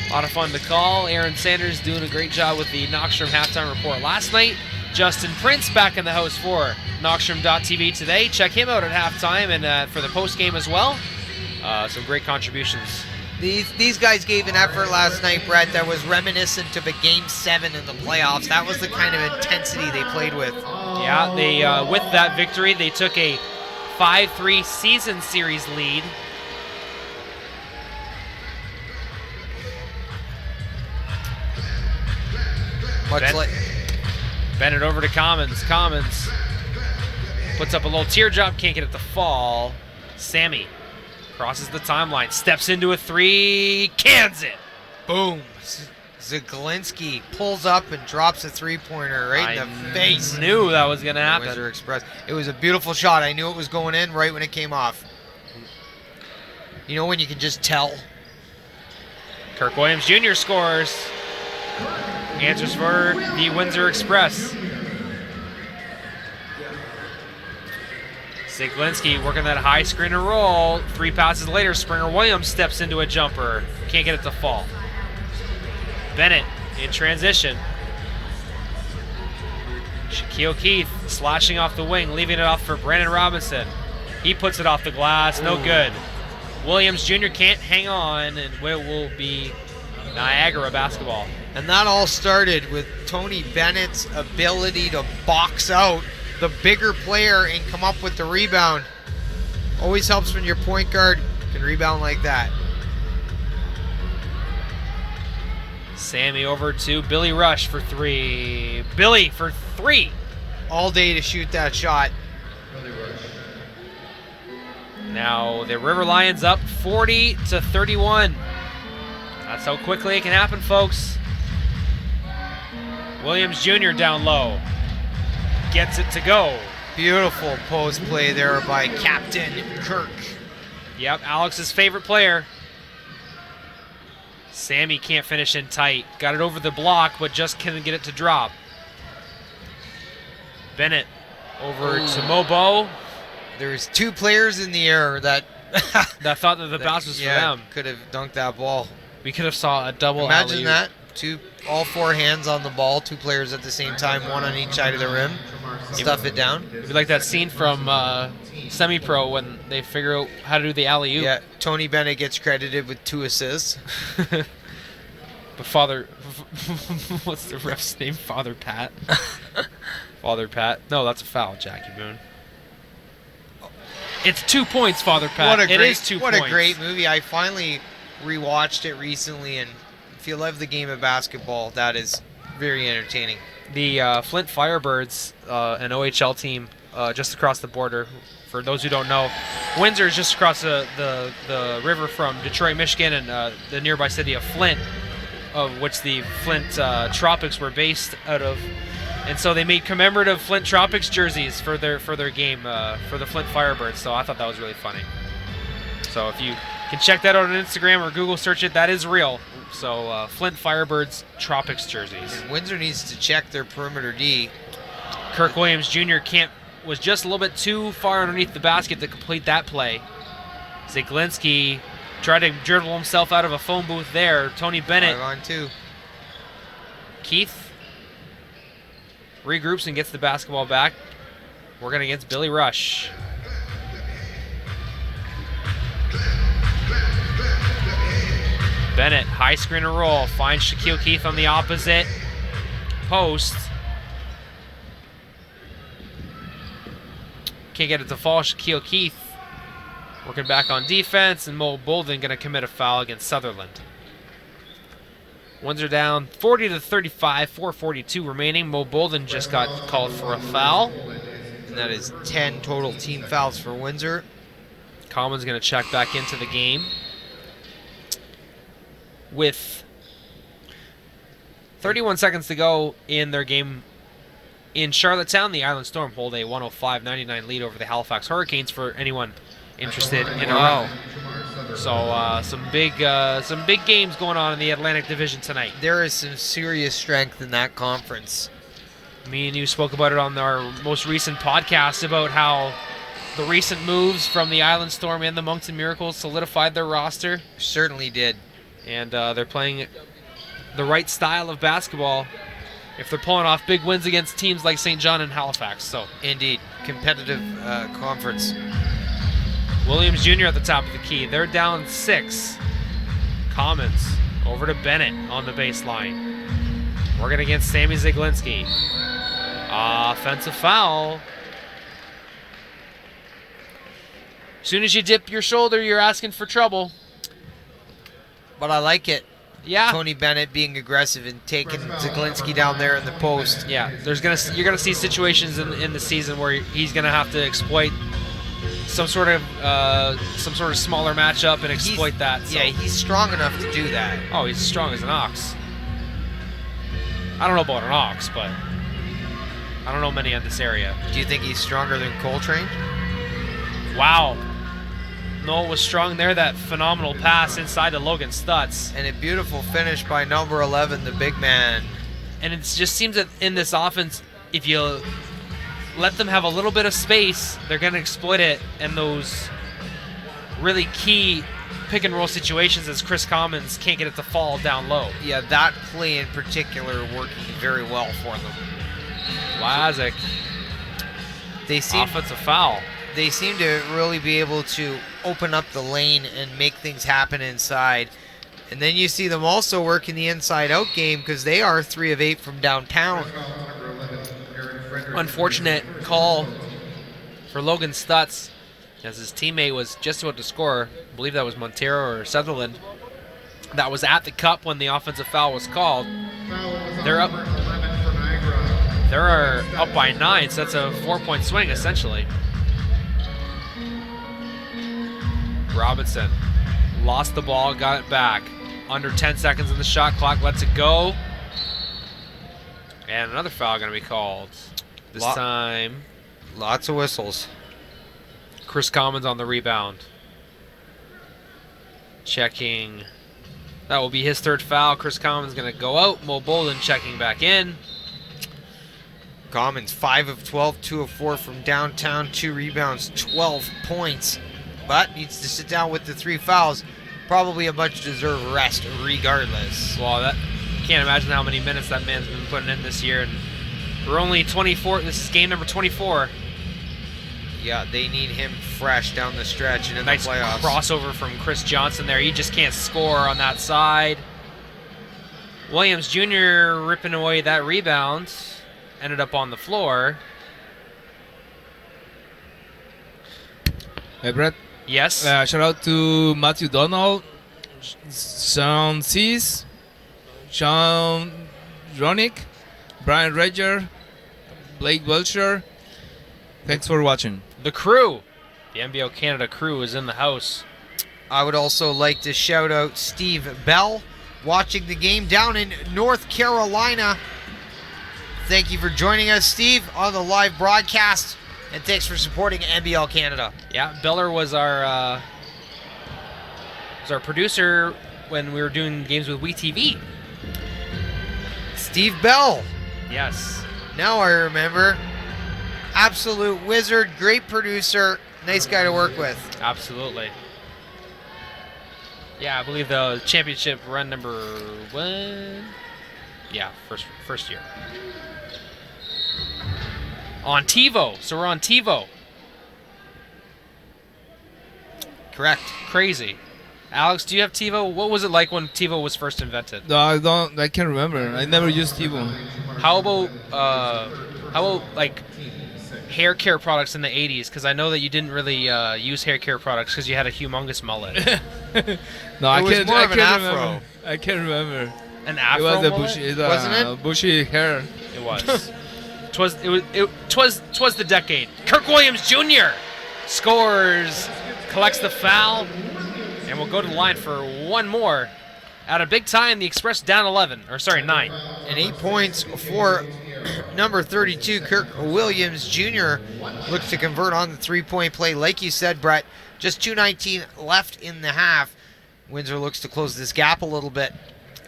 A lot of fun to call. Aaron Sanders doing a great job with the Knoxstrom halftime report last night. Justin Prince back in the house for Knoxstrom.tv today. Check him out at halftime and for the postgame as well. Some great contributions. These guys gave an effort last night, Brett, that was reminiscent of a Game 7 in the playoffs. That was the kind of intensity they played with. Yeah, they with that victory, they took a 5-3 season series lead. Bennett over to Commons. Commons puts up a little teardrop, can't get it to fall. Sammy crosses the timeline, steps into a 3, cans it. Boom. Zaglinski pulls up and drops a three-pointer right in the face. Knew that was going to happen. Windsor Express. It was a beautiful shot. I knew it was going in right when it came off. You know when you can just tell? Kirk Williams Jr. scores. Answers for the Windsor Express. Zaglinski working that high screen and roll. 3 passes later, Springer Williams steps into a jumper. Can't get it to fall. Bennett in transition. Shaquille Keith slashing off the wing, leaving it off for Brandon Robinson. He puts it off the glass, no good. Williams Jr. can't hang on, and it will be Niagara basketball. And that all started with Tony Bennett's ability to box out the bigger player and come up with the rebound. Always helps when your point guard can rebound like that. Sammy over to Billy Rush for 3. Billy for 3. All day to shoot that shot. Now the River Lions up 40-31. That's how quickly it can happen, folks. Williams Jr. down low. Gets it to go. Beautiful post play there by Captain Kirk. Yep, Alex's favorite player. Sammy can't finish in tight. Got it over the block, but just couldn't get it to drop. Bennett over to Mobo. There's 2 players in the air that That thought that the pass was for them. could have dunked that ball. We could have saw a double Imagine alley-oop. that. All 4 hands on the ball, 2 players at the same time, 1 on each side of the rim. Stuff it down. It'd be like that scene from Semi-Pro when they figure out how to do the alley-oop. Yeah, Tony Bennett gets credited with 2 assists. But what's the ref's name? Father Pat. Father Pat. No, that's a foul, Jackie Boone. It's 2 points, Father Pat. It is 2 points. What a great movie. I finally rewatched it recently, and if you love the game of basketball, that is very entertaining. The Flint Firebirds, an OHL team just across the border. For those who don't know, Windsor is just across the river from Detroit, Michigan, and the nearby city of Flint, of which the Flint Tropics were based out of. And so they made commemorative Flint Tropics jerseys for their game for the Flint Firebirds. So I thought that was really funny. So if you can check that out on Instagram or Google search it, that is real. So Flint Firebirds Tropics jerseys. And Windsor needs to check their perimeter D. Kirk Williams Jr. was just a little bit too far underneath the basket to complete that play. Zaglinski tried to dribble himself out of a phone booth there. Tony Bennett. 5 on 2. Keith regroups and gets the basketball back. Working against Billy Rush. Bennett, high screen and roll, finds Shaquille Keith on the opposite post. Can't get it to fall. Shaquille Keith working back on defense, and Mo Bolden going to commit a foul against Sutherland. Windsor down 40-35, 4:42 remaining. Mo Bolden just got called for a foul. And that is 10 total team fouls for Windsor. Common's going to check back into the game. With 31 seconds to go in their game in Charlottetown, the Island Storm hold a 105-99 lead over the Halifax Hurricanes for anyone interested in a So some big games going on in the Atlantic Division tonight. There is some serious strength in that conference. Me and you spoke about it on our most recent podcast about how the recent moves from the Island Storm and the Moncton Miracles solidified their roster. Certainly did. And they're playing the right style of basketball if they're pulling off big wins against teams like St. John and Halifax. So indeed, competitive conference. Williams Jr. at the top of the key. They're down 6. Commons over to Bennett on the baseline. Working against Sammy Zaglinski. Offensive foul. As soon as you dip your shoulder, you're asking for trouble. But I like it. Yeah. Tony Bennett being aggressive and taking Zaglinski down there in the post. Yeah, you're gonna see situations in the season where he's gonna have to exploit some sort of smaller matchup and exploit that. So. Yeah, he's strong enough to do that. Oh, he's strong as an ox. I don't know about an ox, but I don't know many in this area. Do you think he's stronger than Coltrane? Wow. Noel was strong there. That phenomenal pass inside to Logan Stutz. And a beautiful finish by number 11, the big man. And it just seems that in this offense, if you let them have a little bit of space, they're going to exploit it in those really key pick and roll situations as Chris Commons can't get it to fall down low. Yeah, that play in particular working very well for them. Lazic. Offensive foul. They seem to really be able to open up the lane and make things happen inside. And then you see them also working the inside-out game because they are 3 of 8 from downtown. Unfortunate call for Logan Stutz as his teammate was just about to score. I believe that was Montero or Sutherland. That was at the cup when the offensive foul was called. They're up. They're up by 9, so that's a 4-point swing essentially. Robinson lost the ball, got it back. Under 10 seconds in the shot clock, lets it go. And another foul going to be called. This time. Lots of whistles. Chris Commons on the rebound. Checking. That will be his 3rd foul. Chris Commons going to go out. Mo Bolden checking back in. Commons 5 of 12, 2 of 4 from downtown, 2 rebounds, 12 points. But needs to sit down with the 3 fouls. Probably a much deserved rest regardless. Well, that can't imagine how many minutes that man's been putting in this year. And we're only 24. This is game number 24. Yeah, they need him fresh down the stretch and in Nice the playoffs. crossover from Chris Johnson there. He just can't score on that side. Williams Jr. ripping away that rebound. Ended up on the floor. Hey, Brett. Yes. Shout out to Matthew Donald, Sean Cease, Sean Ronick, Brian Redger, Blake Welcher. Thanks for watching. The crew. The NBL Canada crew is in the house. I would also like to shout out Steve Bell, watching the game down in North Carolina. Thank you for joining us, Steve, on the live broadcast, and thanks for supporting NBL Canada. Yeah, Beller was our producer when we were doing games with WeTV. Steve Bell. Yes. Now I remember. Absolute wizard, great producer, nice guy to work with. Absolutely. Yeah, I believe the championship run number 1. Yeah, first year. On TiVo. So we're on TiVo. Correct. Crazy. Alex, do you have TiVo? What was it like when TiVo was first invented? No, I can't remember. I never used TiVo. How about like hair care products in the 80s? Because I know that you didn't really use hair care products because you had a humongous mullet. No, I was can't. more I of an can't afro. remember. I can't remember. An It afro was the mullet? bushy, Wasn't it? bushy hair. It was. Twas the decade. Kirk Williams Jr. scores, collects the foul, and we'll go to the line for one more. At a big time, the Express down 9. And 8 points for number 32, Kirk Williams Jr. looks to convert on the three-point play. Like you said, Brett, just 2:19 left in the half. Windsor looks to close this gap a little bit.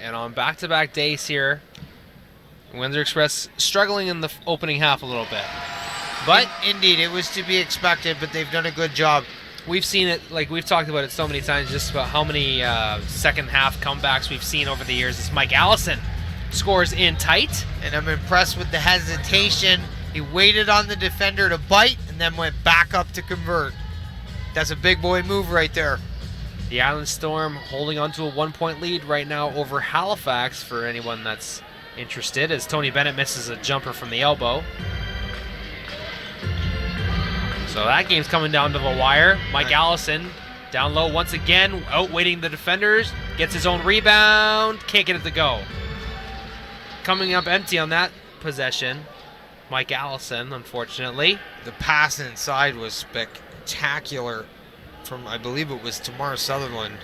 And on back-to-back days here, Windsor Express struggling in the opening half a little bit. But Indeed, it was to be expected, but they've done a good job. we've seen it, like we've talked about it so many times, just about how many second half comebacks we've seen over the years. It's Mike Allison scores in tight. And I'm impressed with the hesitation. He waited on the defender to bite and then went back up to convert. That's a big boy move right there. The Island Storm holding on to a 1-point lead right now over Halifax for anyone that's interested, as Tony Bennett misses a jumper from the elbow. So that game's coming down to the wire. Mike Allison down low once again, outweighting the defenders, gets his own rebound, can't get it to go. Coming up empty on that possession, Mike Allison, unfortunately. The pass inside was spectacular from, I believe it was Tamar Sutherland.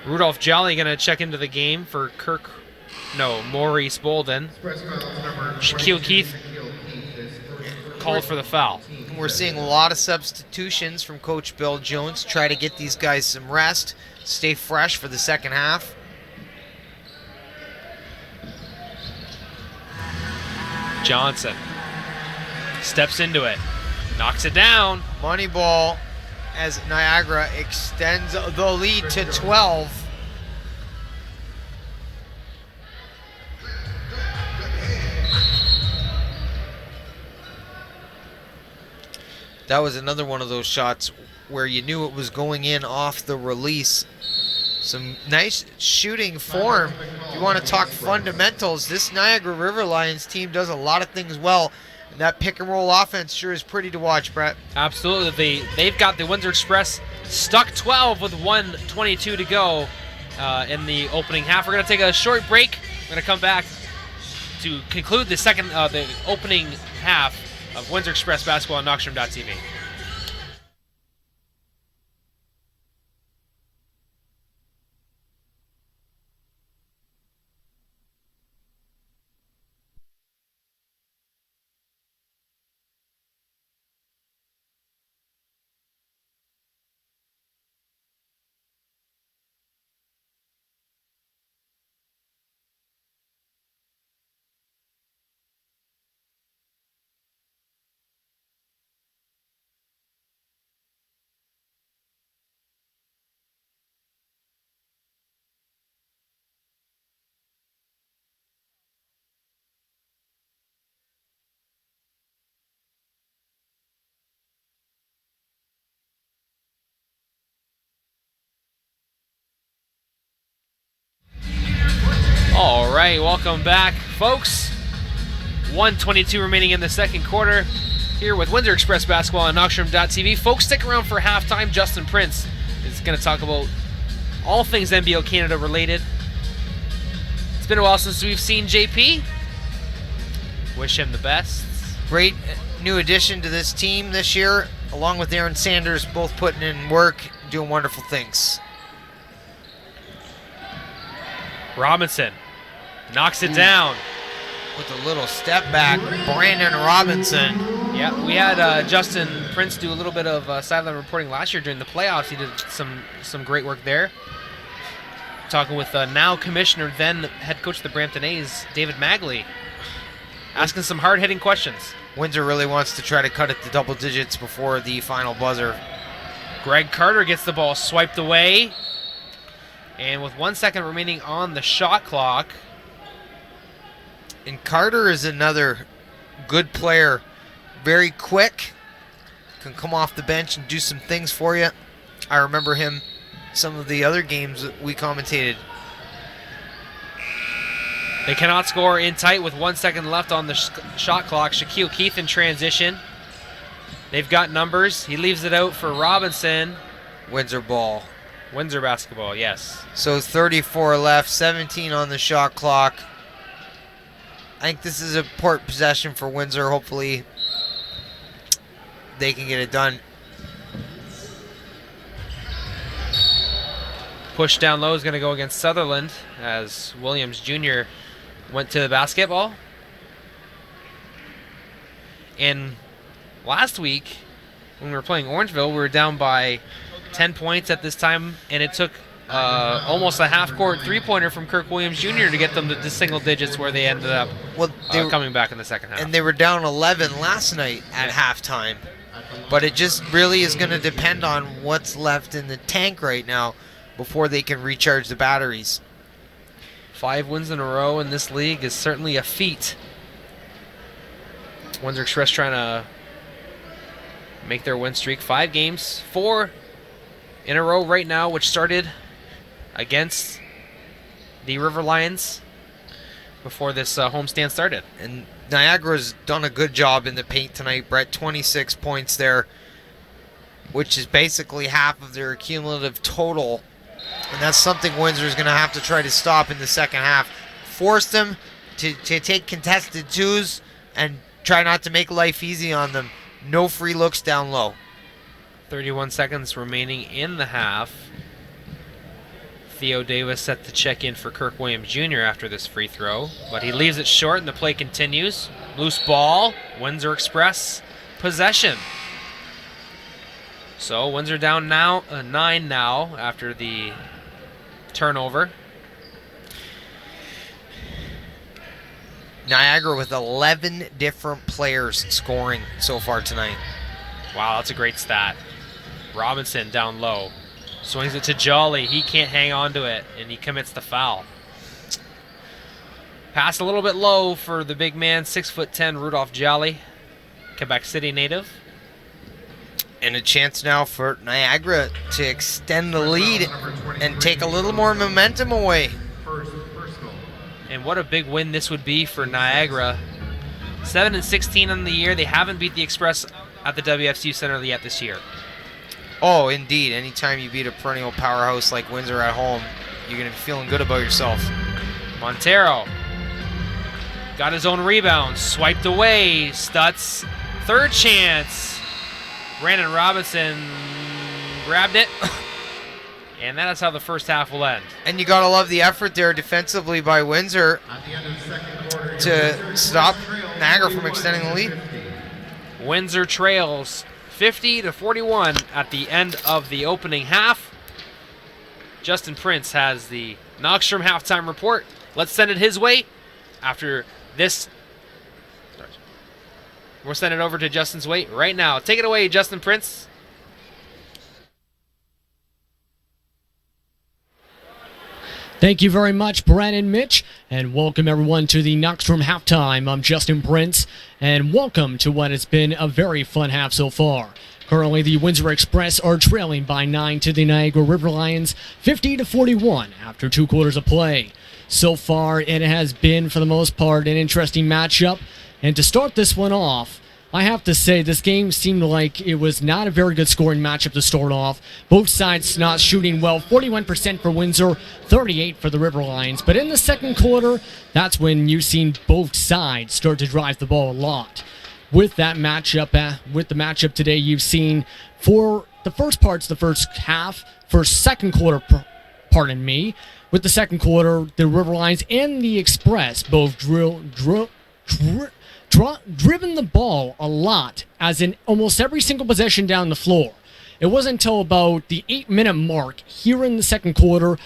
Rudolph Jolly going to check into the game for Maurice Bolden. Shaquille Keith called for the foul. We're seeing a lot of substitutions from Coach Bill Jones. Try to get these guys some rest, stay fresh for the second half. Johnson steps into it, knocks it down. Money ball as Niagara extends the lead to 12. That was another one of those shots where you knew it was going in off the release. Some nice shooting form. If you want to talk fundamentals, this Niagara River Lions team does a lot of things well. And that pick and roll offense sure is pretty to watch, Brett. Absolutely. They've got the Windsor Express stuck 12 with 1:22 to go in the opening half. We're going to take a short break. We're going to come back to conclude the opening half of Windsor Express basketball on Knoxstrom.tv. right, welcome back, folks. 1:22 remaining in the second quarter. Here with Windsor Express Basketball on Knoxroom.tv. Folks, stick around for halftime. Justin Prince is going to talk about all things NBO Canada related. It's been a while since we've seen JP. Wish him the best. Great new addition to this team this year, along with Aaron Sanders, both putting in work, doing wonderful things. Robinson knocks it down. With a little step back, Brandon Robinson. Yeah, we had Justin Prince do a little bit of sideline reporting last year during the playoffs. He did some great work there. Talking with now commissioner, then head coach of the Brampton A's, David Magley. Asking some hard-hitting questions. Windsor really wants to try to cut it to double digits before the final buzzer. Greg Carter gets the ball swiped away. And with 1 second remaining on the shot clock. And Carter is another good player. Very quick. Can come off the bench and do some things for you. I remember him some of the other games that we commentated. They cannot score in tight with 1 second left on the shot clock. Shaquille Keith in transition. They've got numbers. He leaves it out for Robinson. Windsor ball. Windsor basketball, yes. So 34 left, 17 on the shot clock. I think this is a important possession for Windsor. Hopefully they can get it done. Push down low is going to go against Sutherland as Williams Jr. went to the basketball. And last week, when we were playing Orangeville, we were down by 10 points at this time, and it took almost a half-court three-pointer from Kirk Williams Jr. to get them to single digits where they ended up coming back in the second half. And they were down 11 last night at halftime. But it just really is going to depend on what's left in the tank right now before they can recharge the batteries. 5 wins in a row in this league is certainly a feat. Windsor Express trying to make their win streak 5 games, 4 in a row right now, which started against the River Lions before this homestand started. And Niagara's done a good job in the paint tonight, Brett. 26 points there, which is basically half of their cumulative total. And that's something Windsor's going to have to try to stop in the second half. Force them to take contested twos and try not to make life easy on them. No free looks down low. 31 seconds remaining in the half. Theo Davis set to check in for Kirk Williams Jr. after this free throw, but he leaves it short and the play continues. Loose ball, Windsor Express possession. So Windsor down now 9 now after the turnover. Niagara with 11 different players scoring so far tonight. Wow, that's a great stat. Robinson down low. Swings it to Jolly. He can't hang on to it, and he commits the foul. Pass a little bit low for the big man, 6'10", Rudolph Jolly, Quebec City native. And a chance now for Niagara to extend the lead and take a little more momentum away. And what a big win this would be for Niagara. 7-16 on the year. They haven't beat the Express at the WFCU Center yet this year. Oh, indeed. Anytime you beat a perennial powerhouse like Windsor at home, you're going to be feeling good about yourself. Montero got his own rebound. Swiped away. Stutz. Third chance. Brandon Robinson grabbed it. And that is how the first half will end. And you got to love the effort there defensively by Windsor to stop Niagara from extending the lead. Windsor trails 50-41 at the end of the opening half. Justin Prince has the Knoxstrom halftime report. Let's send it his way after this. We'll send it over to Justin's way right now. Take it away, Justin Prince. Thank you very much, Brad and Mitch, and welcome everyone to the Knoxstrom Halftime. I'm Justin Prince, and welcome to what has been a very fun half so far. Currently, the Windsor Express are trailing by 9 to the Niagara River Lions, 50-41 after 2 quarters of play. So far, it has been, for the most part, an interesting matchup. And to start this one off, I have to say this game seemed like it was not a very good scoring matchup to start off. Both sides not shooting well, 41% for Windsor, 38% for the River Lions. But in the second quarter, that's when you've seen both sides start to drive the ball a lot. With that matchup, today, you've seen for the first parts, the first half, for second quarter, with the second quarter, the River Lions and the Express both driven the ball a lot, as in almost every single possession down the floor. It wasn't until about the 8-minute mark here in the second quarter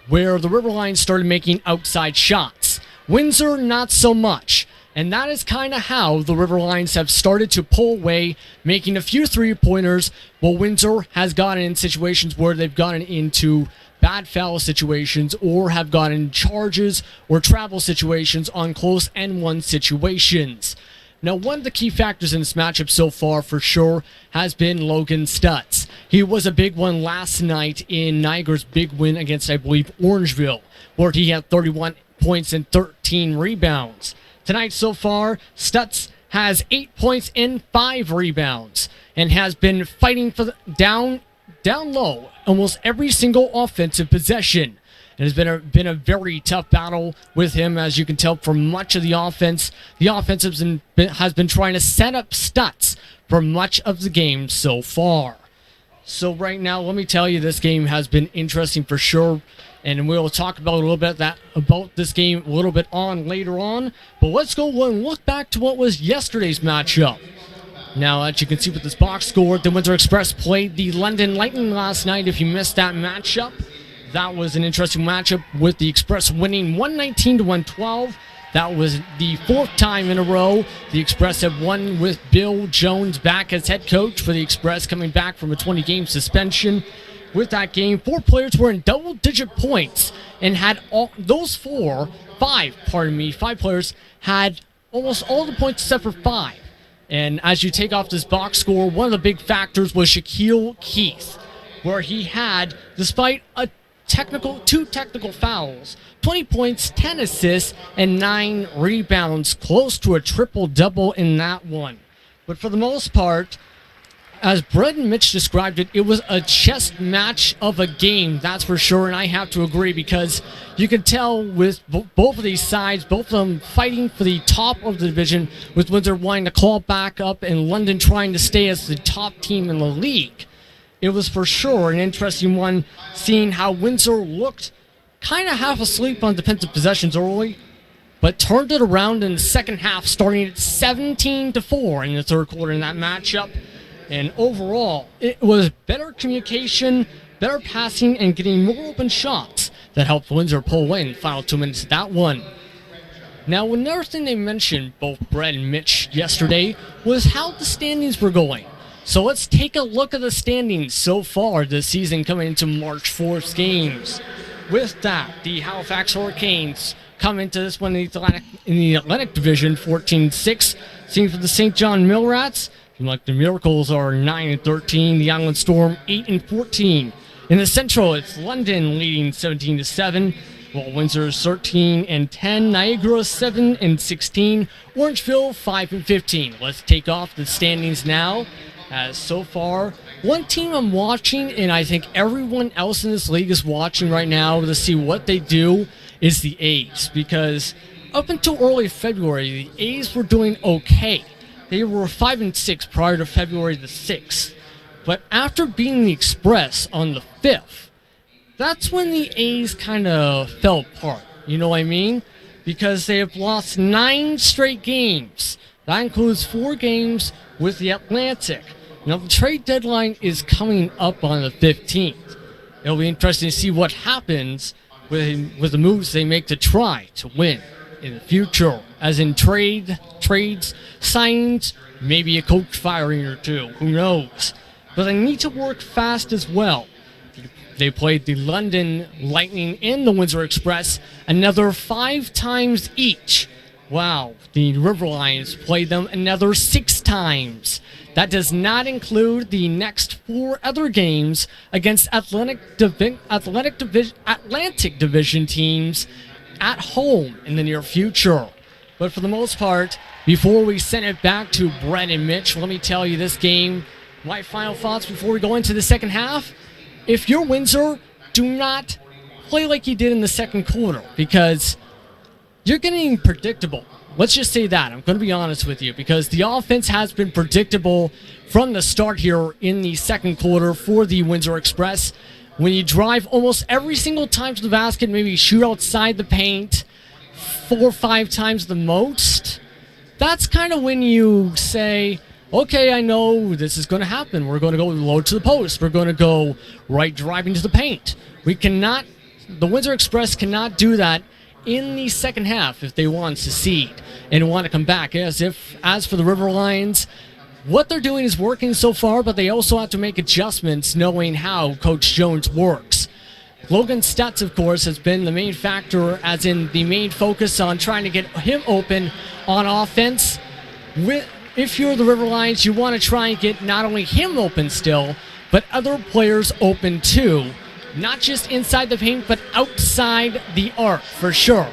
where the River Lions started making outside shots. Windsor, not so much. And that is kind of how the River Lions have started to pull away, making a few three-pointers, while Windsor has gotten in situations where they've gotten into bad foul situations or have gotten charges or travel situations on close N1 situations. Now, one of the key factors in this matchup so far, for sure, has been Logan Stutz. He was a big one last night in Niagara's big win against, I believe, Orangeville, where he had 31 points and 13 rebounds. Tonight so far, Stutz has 8 points and 5 rebounds and has been fighting for down low almost every single offensive possession. It has been a very tough battle with him, as you can tell from much of the offense. The offense has been trying to set up Stutz for much of the game so far. So right now, let me tell you, this game has been interesting for sure. And we'll talk about a little bit about this game a little bit later on. But let's go and look back to what was yesterday's matchup. Now, as you can see with this box score, the Windsor Express played the London Lightning last night. If you missed that matchup, that was an interesting matchup with the Express winning 119-112. That was the 4th time in a row the Express have won, with Bill Jones back as head coach for the Express, coming back from a 20-game suspension. With that game, 4 players were in double-digit points and had five players had almost all the points except for 5. And as you take off this box score, one of the big factors was Shaquille Keith, where he had, despite two technical fouls, 20 points, 10 assists, and 9 rebounds, close to a triple-double in that one. But for the most part, as Brett and Mitch described it, it was a chess match of a game, that's for sure, and I have to agree, because you can tell with both of these sides, both of them fighting for the top of the division, with Windsor wanting to claw back up and London trying to stay as the top team in the league. It was for sure an interesting one, seeing how Windsor looked kind of half asleep on defensive possessions early, but turned it around in the second half, starting at 17-4 in the third quarter in that matchup. And overall, it was better communication, better passing, and getting more open shots that helped Windsor pull away in the final 2 minutes of that one. Now, another thing they mentioned, both Brett and Mitch, yesterday, was how the standings were going. So let's take a look at the standings so far this season coming into March 4th games. With that, the Halifax Hurricanes come into this one in the Atlantic Division, 14-6. Same for the St. John Millrats. Like the Miracles are 9-13, the Island Storm 8-14. In the Central, it's London leading 17-7, while Windsor is 13-10, Niagara 7-16, Orangeville 5-15. Let's take off the standings now. As so far, one team I'm watching, and I think everyone else in this league is watching right now to see what they do, is the A's, because up until early February, the A's were doing okay. They were 5-6 prior to February the 6th. But after beating the Express on the 5th, that's when the A's kind of fell apart. You know what I mean? Because they have lost 9 straight games. That includes 4 games with the Atlantic. Now, the trade deadline is coming up on the 15th. It'll be interesting to see what happens with the moves they make to try to win in the future, as in trades, signings, maybe a coach firing or 2, who knows. But they need to work fast as well. They played the London Lightning and the Windsor Express another 5 times each. Wow, the River Lions played them another 6 times. That does not include the next 4 other games against Atlantic Division teams at home in the near future. But for the most part, before we send it back to Brett and Mitch, let me tell you this game, my final thoughts before we go into the second half. If you're Windsor, do not play like you did in the second quarter, because you're getting predictable. Let's just say that. I'm going to be honest with you, because the offense has been predictable from the start here in the second quarter for the Windsor Express. When you drive almost every single time to the basket, maybe shoot outside the paint 4 or 5 times the most, that's kind of when you say, okay, I know this is going to happen. We're going to go low to the post. We're going to go right driving to the paint. The Windsor Express cannot do that in the second half if they want to succeed and want to come back. As for the River Lions, what they're doing is working so far, but they also have to make adjustments knowing how Coach Jones works. Logan Stutz, of course, has been the main factor, as in the main focus on trying to get him open on offense. If you're the River Lions, you want to try and get not only him open still, but other players open too. Not just inside the paint, but outside the arc, for sure.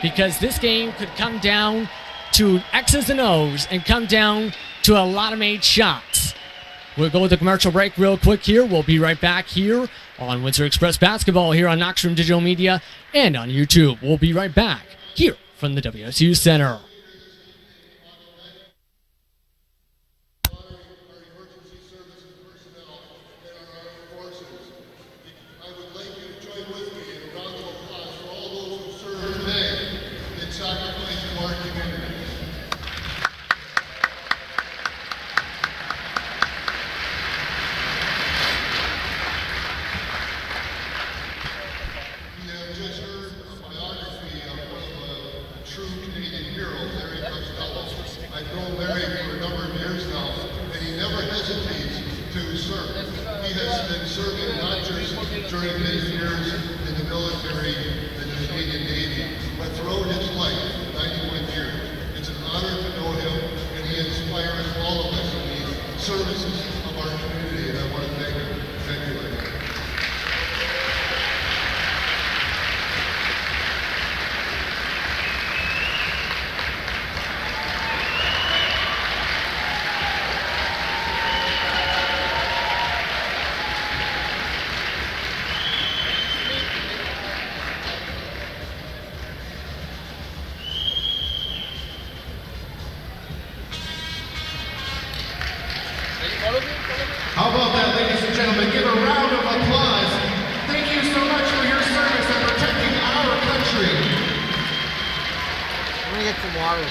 Because this game could come down to X's and O's and come down to a lot of made shots. We'll go with the commercial break real quick here. We'll be right back here on Windsor Express Basketball here on Knoxroom Digital Media and on YouTube. We'll be right back here from the WSU Center. How about that, ladies and gentlemen? Give a round of applause. Thank you so much for your service and protecting our country. I'm gonna get some water.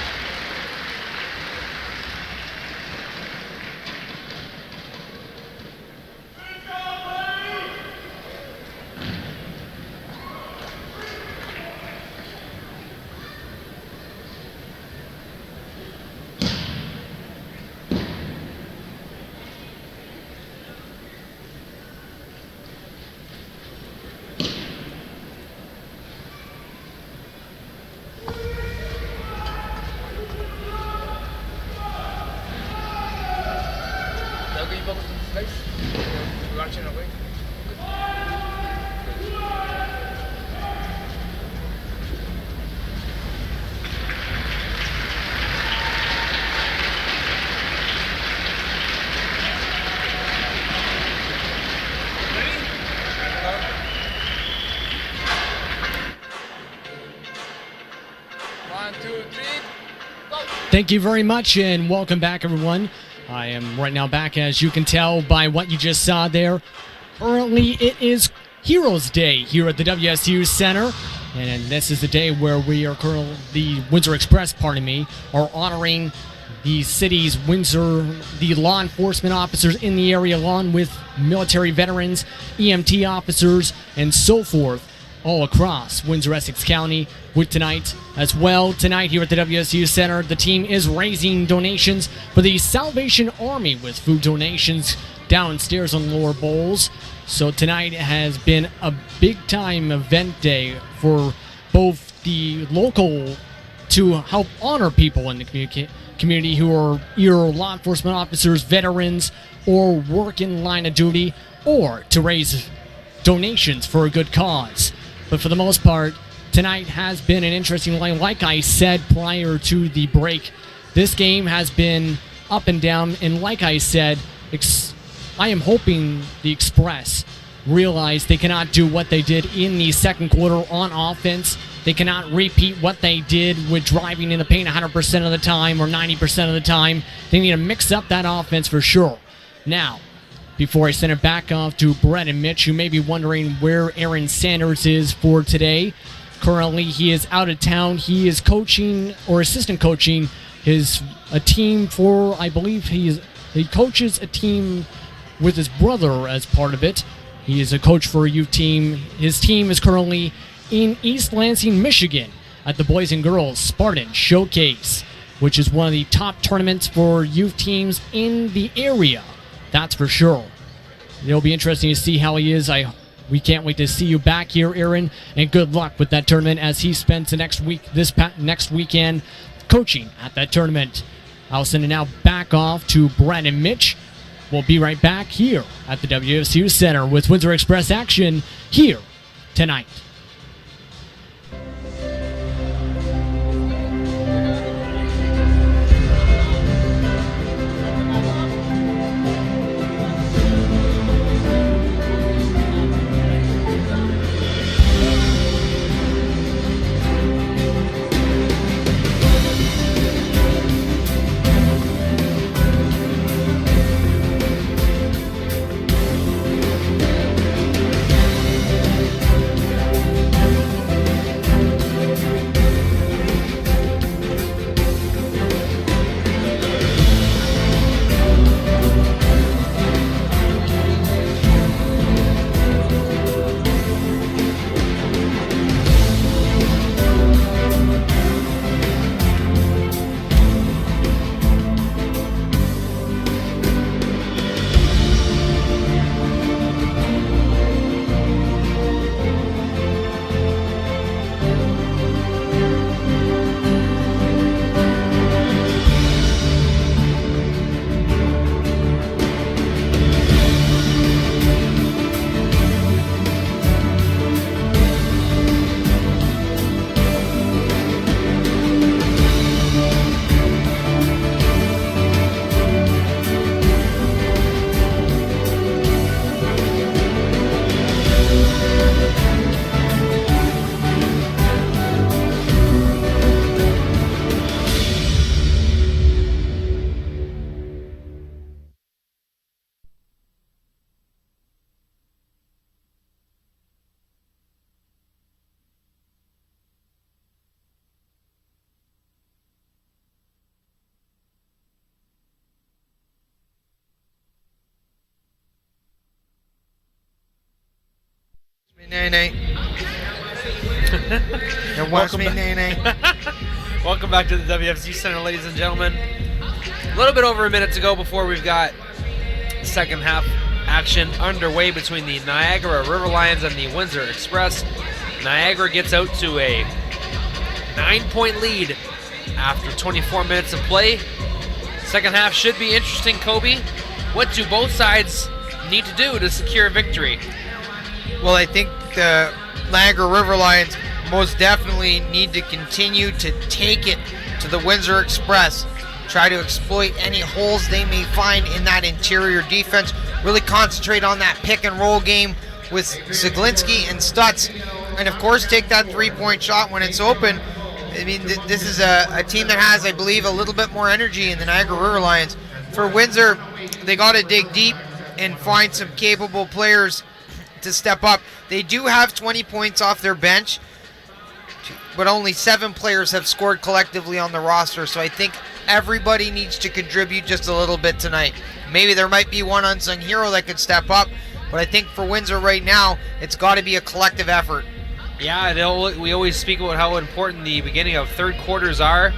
Thank you very much, and welcome back, everyone. I am right now back, as you can tell by what you just saw there. Currently, it is Heroes Day here at the WSU Center, and this is the day where we are currently, the Windsor Express, are honoring the city's Windsor, the law enforcement officers in the area, along with military veterans, EMT officers, and so forth, all across Windsor-Essex County. With tonight as well. Tonight here at the WSU Center, the team is raising donations for the Salvation Army with food donations downstairs on lower bowls. So tonight has been a big time event day for both the local to help honor people in the community who are either law enforcement officers, veterans, or work in line of duty, or to raise donations for a good cause. But for the most part, tonight has been an interesting line. Like I said prior to the break, this game has been up and down, and like I said, I am hoping the Express realize they cannot do what they did in the second quarter on offense. They cannot repeat what they did with driving in the paint 100% of the time or 90% of the time. They need to mix up that offense for sure. Now, before I send it back off to Brett and Mitch, you may be wondering where Aaron Sanders is for today. Currently, he is out of town. He is coaching or assistant coaching a team for, I believe he coaches a team with his brother as part of it. He is a coach for a youth team. His team is currently in East Lansing, Michigan at the Boys and Girls Spartan Showcase, which is one of the top tournaments for youth teams in the area. That's for sure. It'll be interesting to see how he is. We can't wait to see you back here, Aaron, and good luck with that tournament as he spends the next weekend coaching at that tournament. I'll send it now back off to Brett and Mitch. We'll be right back here at the WFCU Center with Windsor Express action here tonight. Nay-nay. And watch me, nay-nay. Welcome back to the WFC Center, ladies and gentlemen. A little bit over a minute to go before we've got second half action underway between the Niagara River Lions and the Windsor Express. Niagara gets out to a 9-point lead after 24 minutes of play. Second half should be interesting, Kobe. What do both sides need to do to secure a victory? Well, I think the Niagara River Lions most definitely need to continue to take it to the Windsor Express, try to exploit any holes they may find in that interior defense, really concentrate on that pick and roll game with Zaglinski and Stutz, and of course take that three-point shot when it's open. I mean, this is a team that has, I believe, a little bit more energy in the Niagara River Lions. For Windsor, they got to dig deep and find some capable players to step up. They do have 20 points off their bench, but only 7 players have scored collectively on the roster, so I think everybody needs to contribute just a little bit tonight. Maybe there might be one unsung hero that could step up, but I think for Windsor right now, it's got to be a collective effort. Yeah, we always speak about how important the beginning of third quarters are.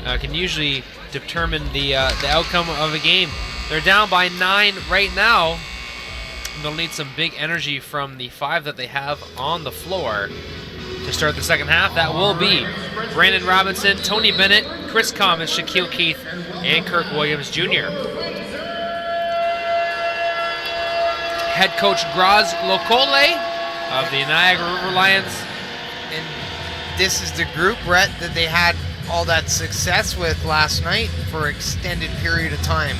Can usually determine the outcome of a game. They're down by 9 right now. They'll need some big energy from the 5 that they have on the floor to start the second half. That will be Brandon Robinson, Tony Bennett, Chris Commons, Shaquille Keith, and Kirk Williams Jr. Head coach Graz Lokole of the Niagara River Lions. And this is the group, Brett, that they had all that success with last night for an extended period of time,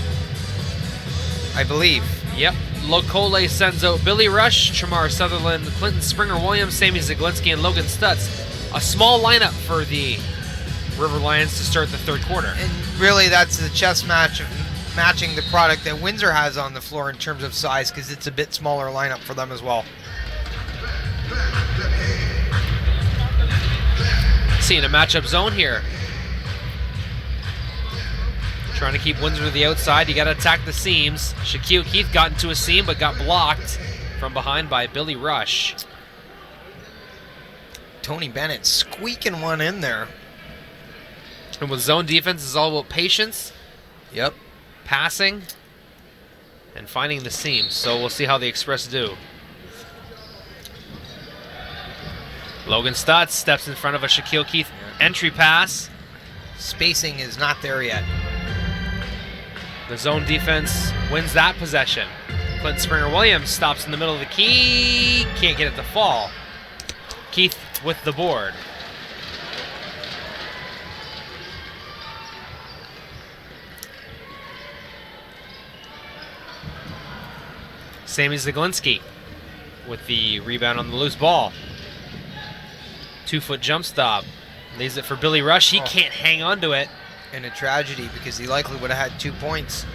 I believe. Yep. Lokole sends out Billy Rush, Chamar Sutherland, Clinton Springer-Williams, Sammy Zaglinski, and Logan Stutz. A small lineup for the River Lions to start the third quarter. And really, that's the chess match of matching the product that Windsor has on the floor in terms of size, because it's a bit smaller lineup for them as well. Seeing a matchup zone here. Trying to keep Windsor to the outside. You got to attack the seams. Shaquille Keith got into a seam but got blocked from behind by Billy Rush. Tony Bennett squeaking one in there. And with zone defense, it's all about patience. Yep. Passing. And finding the seams. So we'll see how the Express do. Logan Stutz steps in front of a Shaquille Keith entry pass. Spacing is not there yet. The zone defense wins that possession. Clinton Springer-Williams stops in the middle of the key. Can't get it to fall. Keith with the board. Sammy Zaglinski with the rebound on the loose ball. 2-foot jump stop. Leaves it for Billy Rush. He can't hang on to it. And a tragedy, because he likely would have had 2 points.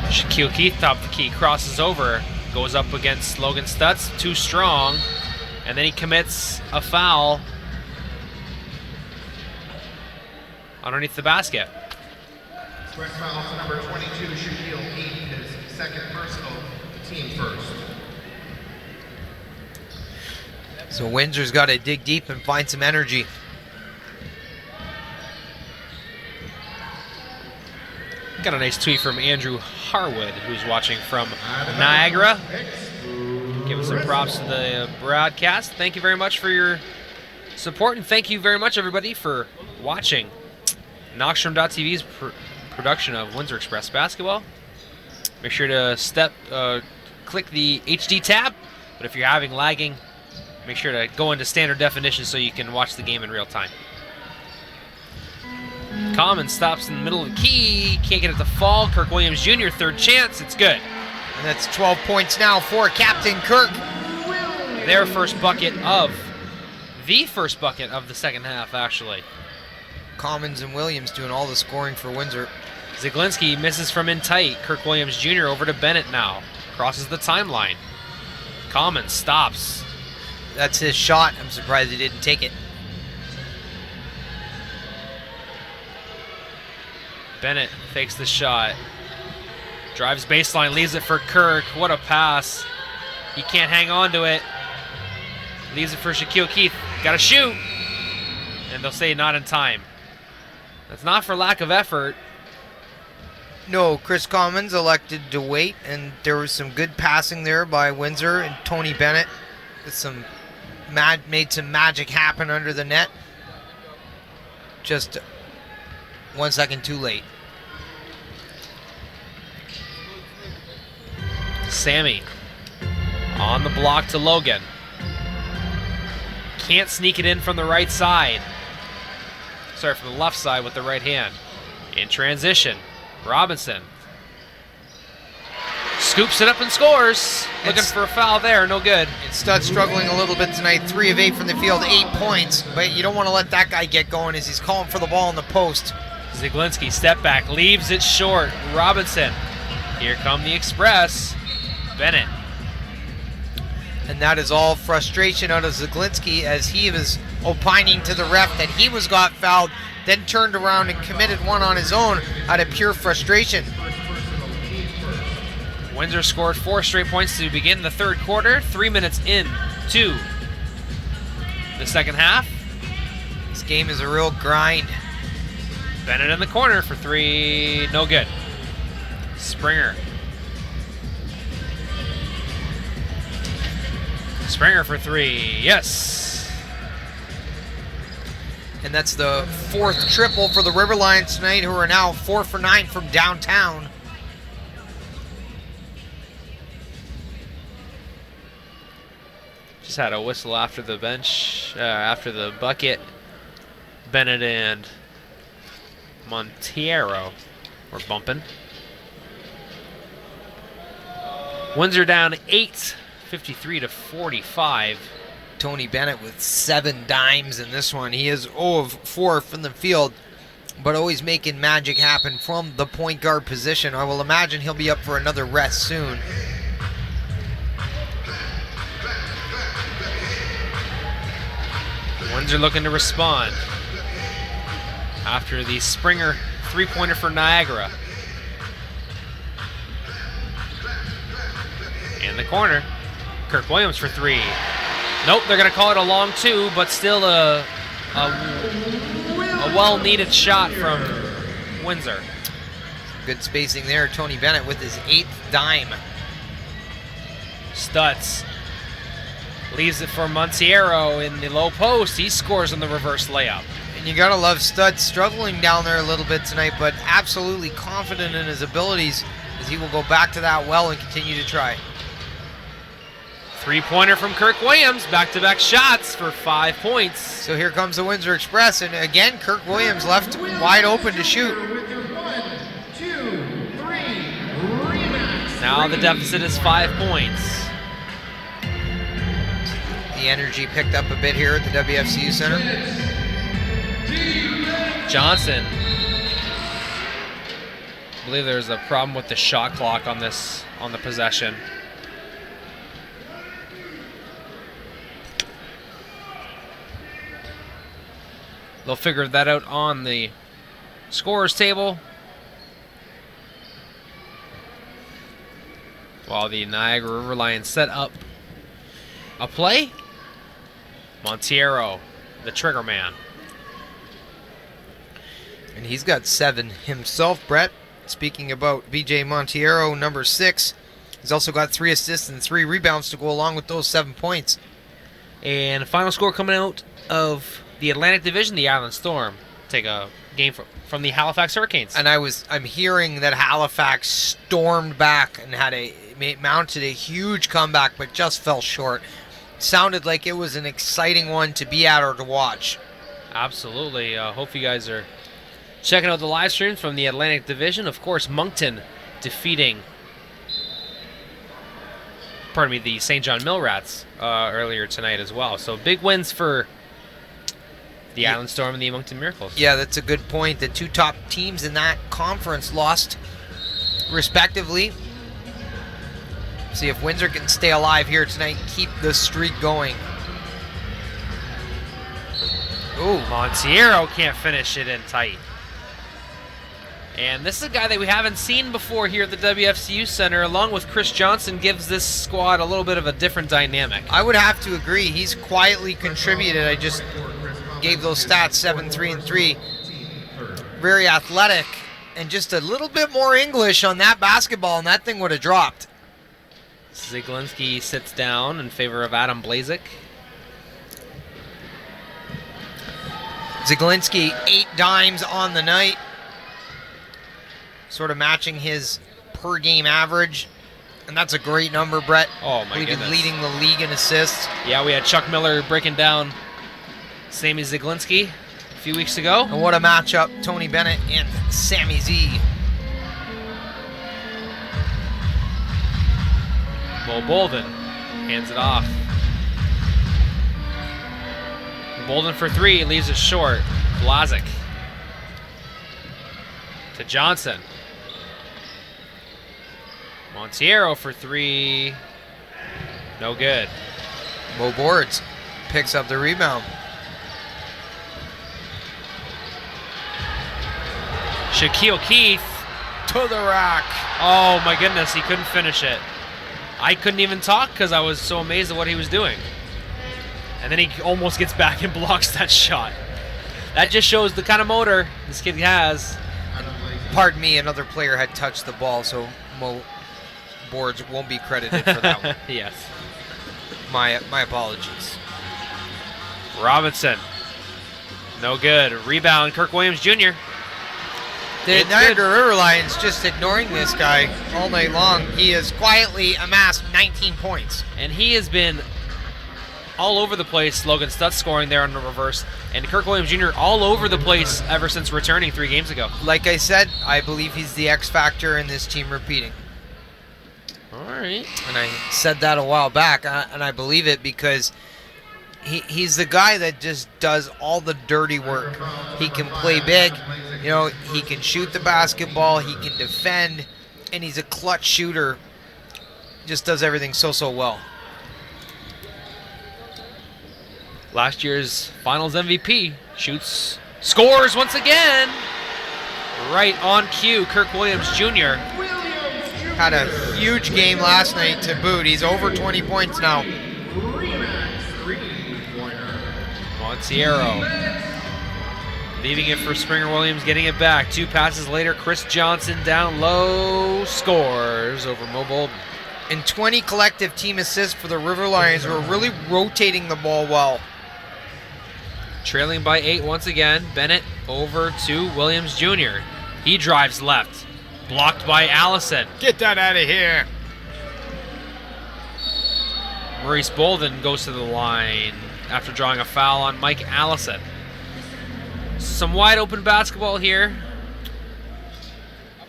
Shaquille Keith, top of the key, crosses over, goes up against Logan Stutz, too strong, and then he commits a foul underneath the basket. Express foul to number 22, Shaquille Keith, his second personal, team first. So Windsor's got to dig deep and find some energy. Got a nice tweet from Andrew Harwood, who's watching from Niagara. Giving some props to the broadcast. Thank you very much for your support, and thank you very much, everybody, for watching Knockstrom.tv's production of Windsor Express basketball. Make sure to click the HD tab, but if you're having lagging, make sure to go into standard definition so you can watch the game in real time. Common stops in the middle of the key, can't get it to fall. Kirk Williams Jr., third chance, it's good. And that's 12 points now for Captain Kirk. The first bucket of the second half, actually. Commons and Williams doing all the scoring for Windsor. Zaglinski misses from in tight. Kirk Williams Jr. over to Bennett now. Crosses the timeline. Commons stops. That's his shot. I'm surprised he didn't take it. Bennett fakes the shot. Drives baseline, leaves it for Kirk. What a pass. He can't hang on to it. Leaves it for Shaquille Keith. Got to shoot. And they'll say not in time. That's not for lack of effort. No, Chris Commons elected to wait, and there was some good passing there by Windsor and Tony Bennett. Made some magic happen under the net. Just 1 second too late. Sammy on the block to Logan. Can't sneak it in from the right side. Sorry, from the left side with the right hand. In transition, Robinson scoops it up and scores. Looking for a foul there, no good. And Stud's struggling a little bit tonight. 3 of 8 from the field, 8 points. But you don't want to let that guy get going as he's calling for the ball in the post. Zaglinski, step back, leaves it short. Robinson. Here come the Express. Bennett. And that is all frustration out of Zaglinski as he was opining to the ref that he got fouled, then turned around and committed one on his own out of pure frustration. Windsor scored 4 straight points to begin the third quarter. 3 minutes into the second half. This game is a real grind. Bennett in the corner for 3. No good. Springer. Springer for 3. Yes. And that's the 4th triple for the River Lions tonight, who are now 4 for 9 from downtown. Just had a whistle after the bench, after the bucket. Bennett and Monteiro were bumping. Windsor down 8, 53-45. Tony Bennett with 7 dimes in this one. He is 0 of 4 from the field, but always making magic happen from the point guard position. I will imagine he'll be up for another rest soon. Windsor looking to respond after the Springer 3-pointer for Niagara. In the corner, Kirk Williams for 3. Nope, they're going to call it a long 2, but still a well-needed shot from Windsor. Good spacing there. Tony Bennett with his 8th dime. Stutz leaves it for Monteiro in the low post. He scores on the reverse layup. And you gotta love Stutz, struggling down there a little bit tonight, but absolutely confident in his abilities as he will go back to that well and continue to try. 3-pointer from Kirk Williams. Back-to-back shots for 5 points. So here comes the Windsor Express, and again, Kirk Williams left wide open to shoot. Now the deficit is 5 points. The energy picked up a bit here at the WFCU Center. Johnson. I believe there's a problem with the shot clock on the possession. They'll figure that out on the scorer's table. While the Niagara River Lions set up a play. Monteiro, the trigger man. And he's got 7 himself, Brett. Speaking about BJ Monteiro, number 6. He's also got 3 assists and 3 rebounds to go along with those 7 points. And final score coming out of the Atlantic Division, the Island Storm take a game from the Halifax Hurricanes. And I'm hearing that Halifax stormed back and mounted a huge comeback, but just fell short. Sounded like it was an exciting one to be at or to watch. Absolutely. Hope you guys are checking out the live streams from the Atlantic Division. Of course, Moncton defeating, the St. John Millrats earlier tonight as well. So big wins for the Island Storm and the Moncton Miracles. Yeah, that's a good point. The 2 top teams in that conference lost respectively. See if Windsor can stay alive here tonight, keep the streak going. Ooh, Monteiro can't finish it in tight. And this is a guy that we haven't seen before here at the WFCU Center, along with Chris Johnson, gives this squad a little bit of a different dynamic. I would have to agree. He's quietly contributed. I just gave those stats, 7, 3, and 3. Very athletic, and just a little bit more English on that basketball, and that thing would have dropped. Ziglinski sits down in favor of Adam Blazik. Ziglinski, 8 dimes on the night. Sort of matching his per-game average. And that's a great number, Brett. Oh, my goodness. Leading the league in assists. Yeah, we had Chuck Miller breaking down Sammy Ziglinski a few weeks ago. And what a matchup, Tony Bennett and Sammy Z. Mo Bolden hands it off. Bolden for 3, leaves it short. Blazik to Johnson. Monteiro for 3. No good. Mo Boards picks up the rebound. Shaquille Keith to the rack. Oh my goodness, he couldn't finish it. I couldn't even talk because I was so amazed at what he was doing. And then he almost gets back and blocks that shot. That just shows the kind of motor this kid has. Pardon me, another player had touched the ball, so Mo Boards won't be credited for that one. Yes. My apologies. Robinson. No good. Rebound, Kirk Williams Jr. The Niagara River Lions just ignoring this guy all night long. He has quietly amassed 19 points. And he has been all over the place. Logan Stutz scoring there on the reverse. And Kirk Williams Jr. all over the place ever since returning 3 games ago. Like I said, I believe he's the X factor in this team repeating. All right. And I said that a while back, and I believe it because he's the guy that just does all the dirty work. He can play big, he can shoot the basketball, he can defend, and he's a clutch shooter. Just does everything so well. Last year's finals MVP scores once again. Right on cue, Kirk Williams Jr. Had a huge game last night to boot. He's over 20 points now. Montiero leaving it for Springer Williams, getting it back. 2 passes later, Chris Johnson down low, scores over Mo Bolden. And 20 collective team assists for the River Lions, who are really rotating the ball well. Trailing by 8 once again. Bennett over to Williams Jr. He drives left. Blocked by Allison. Get that out of here. Maurice Bolden goes to the line after drawing a foul on Mike Allison. Some wide open basketball here.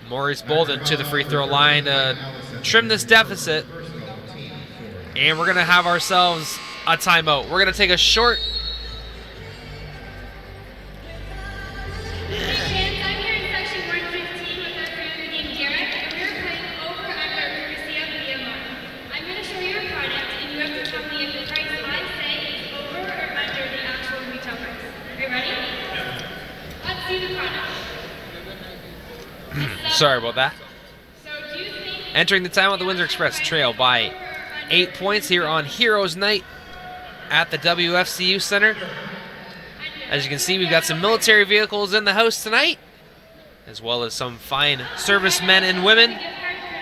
Maurice Bolden to the free throw line to trim this deficit. And we're going to have ourselves a timeout. We're going to take a short Sorry about that. Entering the timeout, the Windsor Express trail by 8 points here on Heroes Night at the WFCU Center. As you can see, we've got some military vehicles in the house tonight, as well as some fine servicemen and women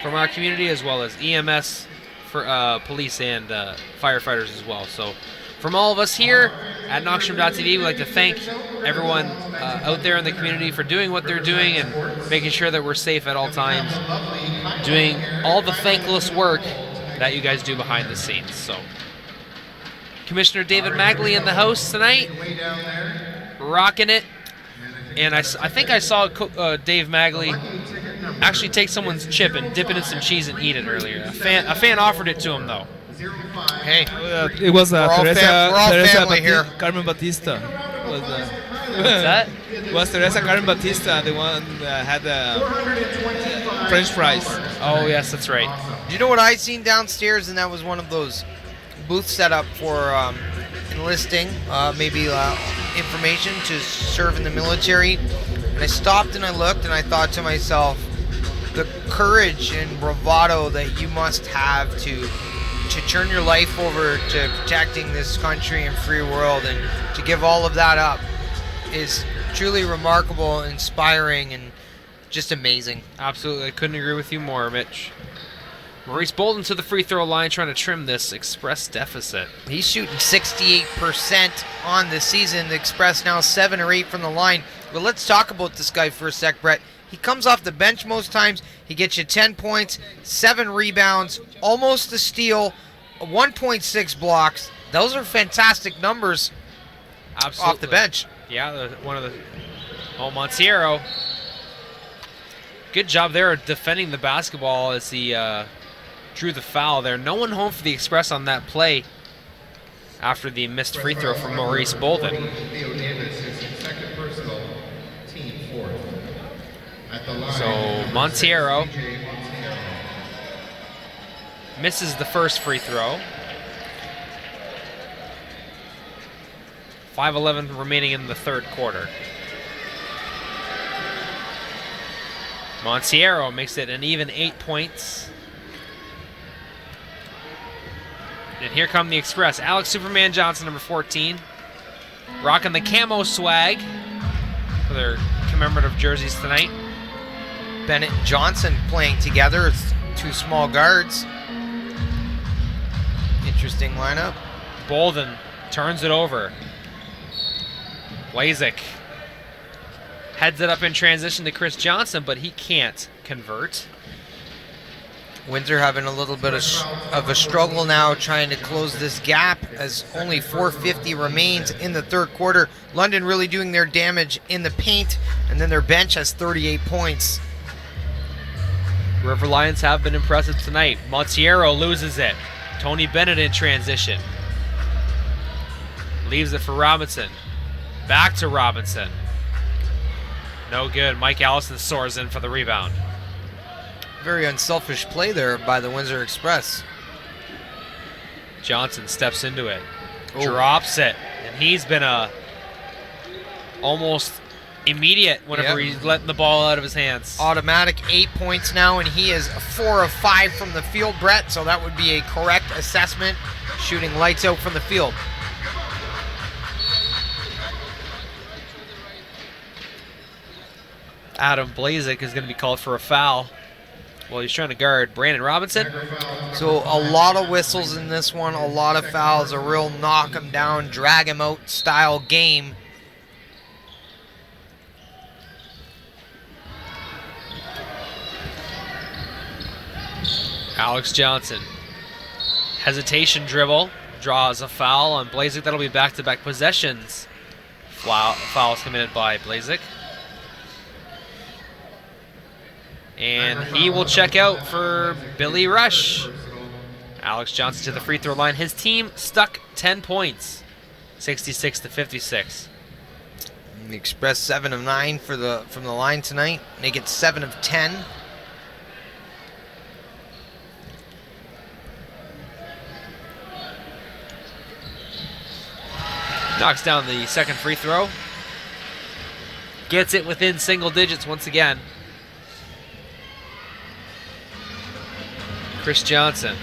from our community, as well as EMS, for police and firefighters as well. So from all of us here at Knockstrom.tv, we'd like to thank everyone out there in the community for doing what they're doing and making sure that we're safe at all times, doing all the thankless work that you guys do behind the scenes. So Commissioner David Magley in the house tonight, rocking it. And I think I saw Dave Magley actually take someone's chip and dip it in some cheese and eat it earlier. A fan offered it to him, though. Hey, it was Teresa here. Carmen Batista. What's that? It was Teresa Carmen Batista, the one that had the French fries. Oh, yes, that's right. Do you know what I seen downstairs? And that was one of those booths set up for enlisting, maybe information to serve in the military. And I stopped and I looked and I thought to myself, the courage and bravado that you must have to turn your life over to protecting this country and free world, and to give all of that up is truly remarkable, inspiring, and just amazing. Absolutely. I couldn't agree with you more, Mitch. Maurice Bolden to the free throw line, trying to trim this Express deficit. He's shooting 68% on the season. The Express now 7 or 8 from the line. But let's talk about this guy for a sec, Brett. He comes off the bench most times. He gets you 10 points, 7 rebounds, almost a steal, 1.6 blocks. Those are fantastic numbers. Absolutely. Off the bench. Yeah, Montiero. Good job there defending the basketball as he drew the foul there. No one home for the Express on that play after the missed free throw from Maurice Bolden. So Montiero misses the first free throw. 5:11 remaining in the third quarter. Montiero makes it an even 8 points. And here come the Express. Alex Superman Johnson, number 14. Rocking the camo swag. for their commemorative jerseys tonight. Bennett and Johnson playing together. It's two small guards. Interesting lineup. Bolden turns it over. Blazek heads it up in transition to Chris Johnson, but he can't convert. Windsor having a little bit of a struggle now trying to close this gap as only 4:50 remains in the third quarter. London really doing their damage in the paint, and then their bench has 38 points. River Lions have been impressive tonight. Montiero loses it. Tony Bennett in transition. Leaves it for Robinson. Back to Robinson. No good. Mike Allison soars in for the rebound. Very unselfish play there by the Windsor Express. Johnson steps into it. Oh. Drops it. And he's been almost immediate whenever he's letting the ball out of his hands. Automatic 8 points now, and he is 4 of 5 from the field, Brett, so that would be a correct assessment. Shooting lights out from the field. Adam Blazek is going to be called for a foul. Well, he's trying to guard Brandon Robinson. So a lot of whistles in this one, a lot of fouls, a real knock him down, drag him out style game. Alex Johnson. Hesitation dribble. Draws a foul on Blazek. That'll be back-to-back possessions. Fouls committed by Blazek. And he will check out for Billy Rush. Alex Johnson to the free throw line. His team stuck 10 points, 66-56. The Express 7 of 9 from the line tonight. They get 7 of 10. Knocks down the second free throw. Gets it within single digits once again. Chris Johnson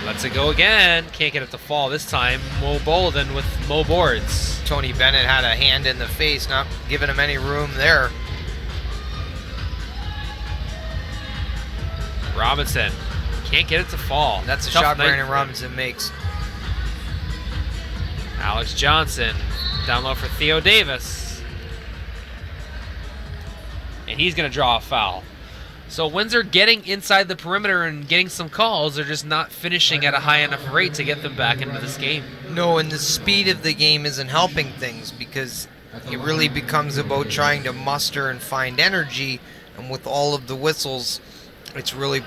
lets it go again. Can't get it to fall this time. Mo Bolden with Mo boards. Tony Bennett had a hand in the face, not giving him any room there. Robinson can't get it to fall. That's a Tough shot night Brandon for Robinson makes. Alex Johnson down low for Theo Davis. And he's going to draw a foul. So Windsor getting inside the perimeter and getting some calls. They're just not finishing at a high enough rate to get them back into this game. No, and the speed of the game isn't helping things because it really becomes about trying to muster and find energy. And with all of the whistles, it's really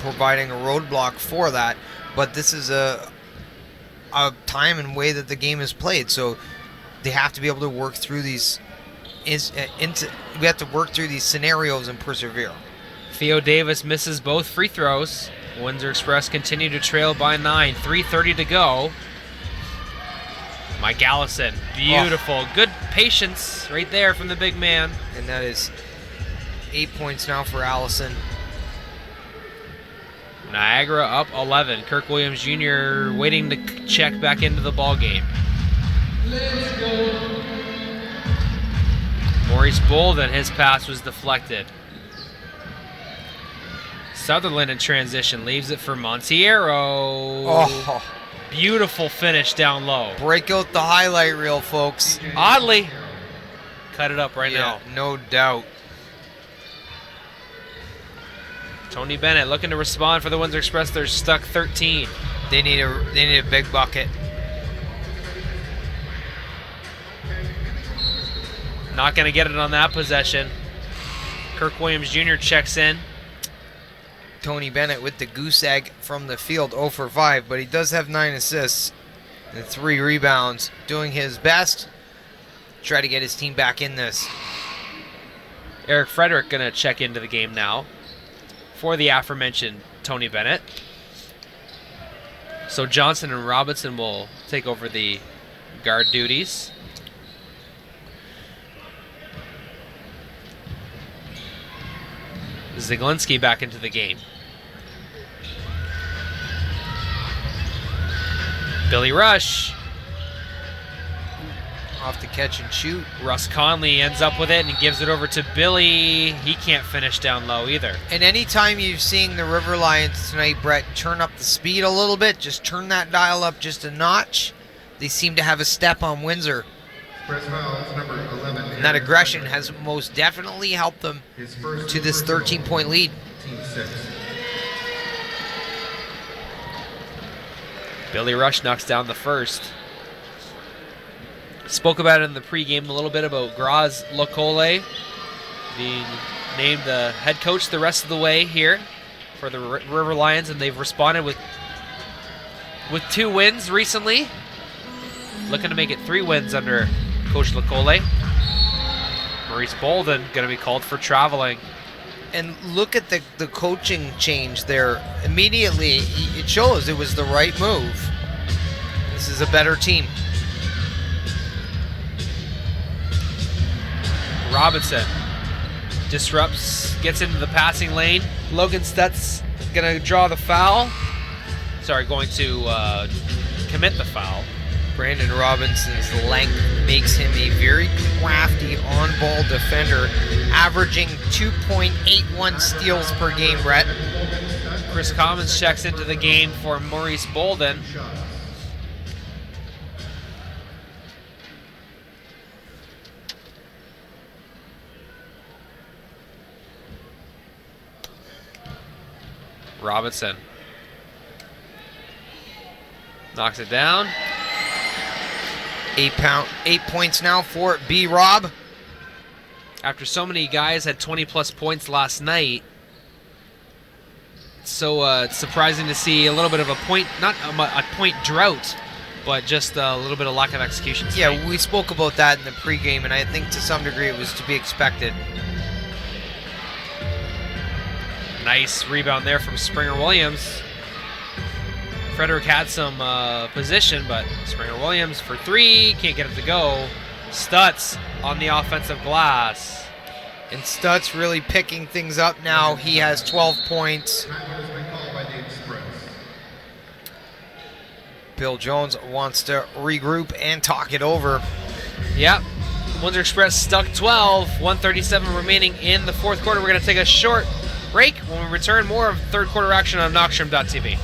providing a roadblock for that. But this is a time and way that the game is played. So they have to be able to work through these. We have to work through these scenarios and persevere. Theo Davis misses both free throws. Windsor Express continue to trail by 9. 3:30 to go. Mike Allison, beautiful. Good patience right there from the big man. And that is 8 points now for Allison. Niagara up 11. Kirk Williams Jr. waiting to check back into the ball game. Maurice Bolden, his pass was deflected. Sutherland in transition, leaves it for Montiero. Oh, beautiful finish down low. Break out the highlight reel, folks. Oddly, cut it up right now. No doubt. Tony Bennett looking to respond for the Windsor Express. They're stuck 13. They need a big bucket. Not going to get it on that possession. Kirk Williams Jr. checks in. Tony Bennett with the goose egg from the field, 0 for 5, but he does have 9 assists and 3 rebounds, doing his best. Try to get his team back in this. Eric Frederick going to check into the game now for the aforementioned Tony Bennett. So Johnson and Robinson will take over the guard duties. Ziglinski back into the game. Billy Rush off the catch and shoot. Russ Conley ends up with it and gives it over to Billy. He can't finish down low either. And anytime you've seen the River Lions tonight, Brett, turn up the speed a little bit, just turn that dial up just a notch, they seem to have a step on Windsor. And that aggression has most definitely helped them to this 13-point lead. Billy Rush knocks down the first. Spoke about it in the pregame a little bit about Graz Lokole being named the head coach the rest of the way here for the River Lions, and they've responded with 2 wins recently. Looking to make it 3 wins under Coach Lokole. Maurice Bolden going to be called for traveling. And look at the coaching change there. Immediately, it shows it was the right move. This is a better team. Robinson disrupts, gets into the passing lane. Logan Stutz going to draw the foul. Sorry, going to commit the foul. Brandon Robinson's length makes him a very crafty on-ball defender, averaging 2.81 steals per game, Brett. Chris Commons checks into the game for Maurice Bolden. Robinson knocks it down. 8 points now for B-Rob. After so many guys had 20-plus points last night, so it's surprising to see a little bit of a point, not a point drought, but just a little bit of lack of execution tonight. Yeah, we spoke about that in the pregame, and I think to some degree it was to be expected. Nice rebound there from Springer Williams. Frederick had some position, but Springer Williams for 3, can't get it to go. Stutz on the offensive glass. And Stutz really picking things up now. He has 12 points. Bill Jones wants to regroup and talk it over. Yep. Windsor Express stuck 12, 1:37 remaining in the fourth quarter. We're going to take a short break. When we return, more of third quarter action on Knockstrom.tv.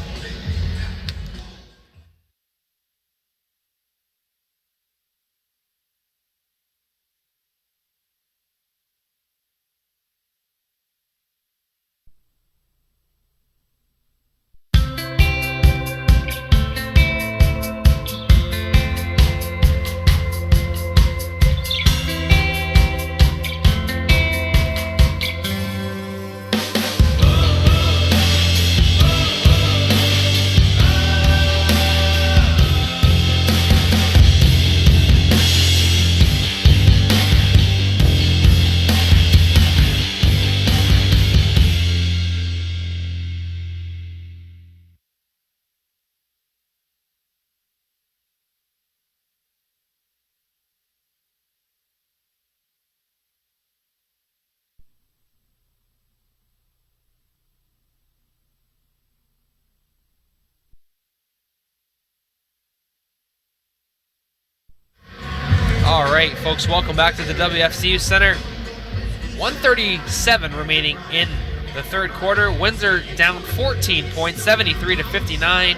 All right, folks, welcome back to the WFCU Center. 1:37 remaining in the third quarter. Windsor down 14 points, 73-59.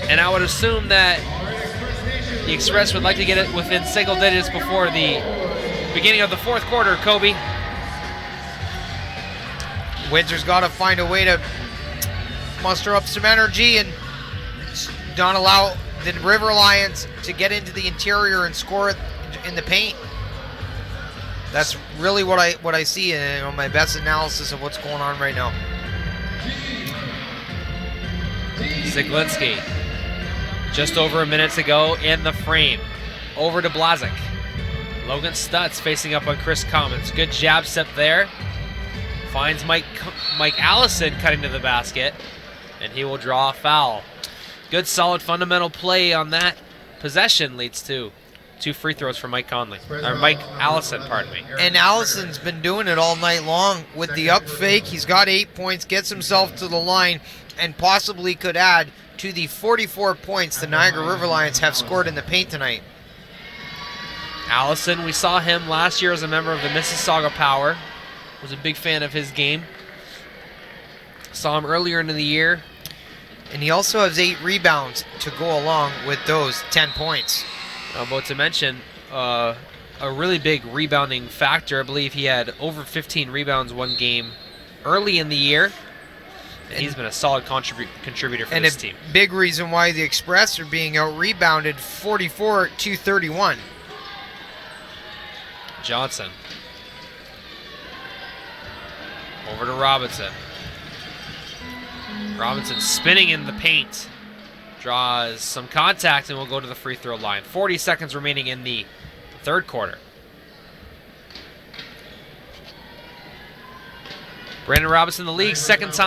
And I would assume that the Express would like to get it within single digits before the beginning of the fourth quarter, Kobe. Windsor's got to find a way to muster up some energy and not allow the River Lions to get into the interior and score it in the paint. That's really what I see in my best analysis of what's going on right now. Ziglinski, just over a minute to go in the frame. Over to Blazik. Logan Stutz facing up on Chris Commons. Good jab step there. Finds Mike Allison cutting to the basket, and he will draw a foul. Good, solid, fundamental play on that possession leads to 2 free throws for Mike Allison, pardon me. And Allison's been doing it all night long with the up fake. He's got 8 points, gets himself to the line, and possibly could add to the 44 points the Niagara River Lions have scored in the paint tonight. Allison, we saw him last year as a member of the Mississauga Power. Was a big fan of his game. Saw him earlier in the year. And he also has 8 rebounds to go along with those 10 points. I'm about to mention a really big rebounding factor. I believe he had over 15 rebounds one game early in the year. And he's been a solid contributor for this team. And a big reason why the Express are being out-rebounded 44-31. Johnson. Over to Robinson. Robinson spinning in the paint. Draws some contact and will go to the free throw line. 40 seconds remaining in the third quarter. Brandon Robinson, the league's second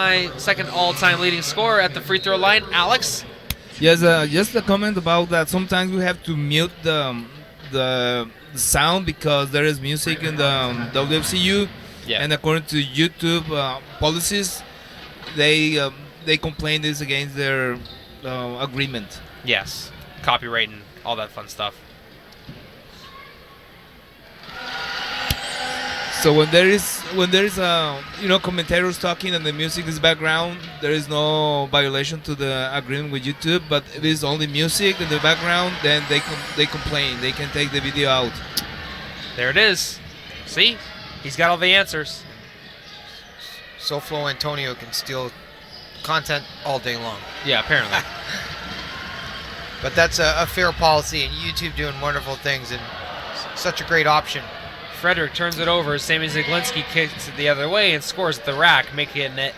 all-time leading scorer at the free throw line. Alex? Yes, just a comment about that. Sometimes we have to mute the sound because there is music in the WFCU. Yeah. And according to YouTube policies, they complain this against their agreement. Yes, copyright and all that fun stuff. So when there is commentators talking and the music is background, there is no violation to the agreement with YouTube. But if it's only music in the background, then they complain. They can take the video out. There it is. See, he's got all the answers. SoFlo Antonio can steal content all day long. Yeah, apparently. But that's a fair policy, and YouTube doing wonderful things, and such a great option. Frederick turns it over. Sammy Zaglinski kicks it the other way and scores at the rack, making it net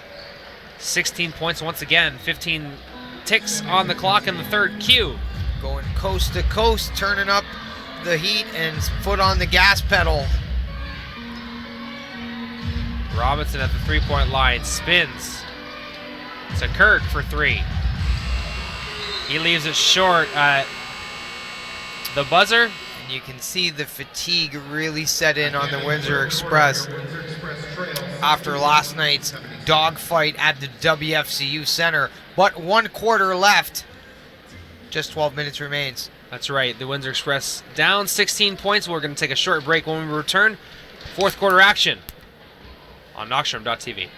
16 points once again. 15 ticks on the clock in the third Q. Going coast to coast, turning up the heat and foot on the gas pedal. Robinson at the three-point line spins to Kirk for 3. He leaves it short at the buzzer. And you can see the fatigue really set in on the Windsor Express after last night's dogfight at the WFCU Center. But 1 quarter left. Just 12 minutes remains. That's right. The Windsor Express down 16 points. We're going to take a short break. When we return, fourth quarter action on Knockstrom.tv.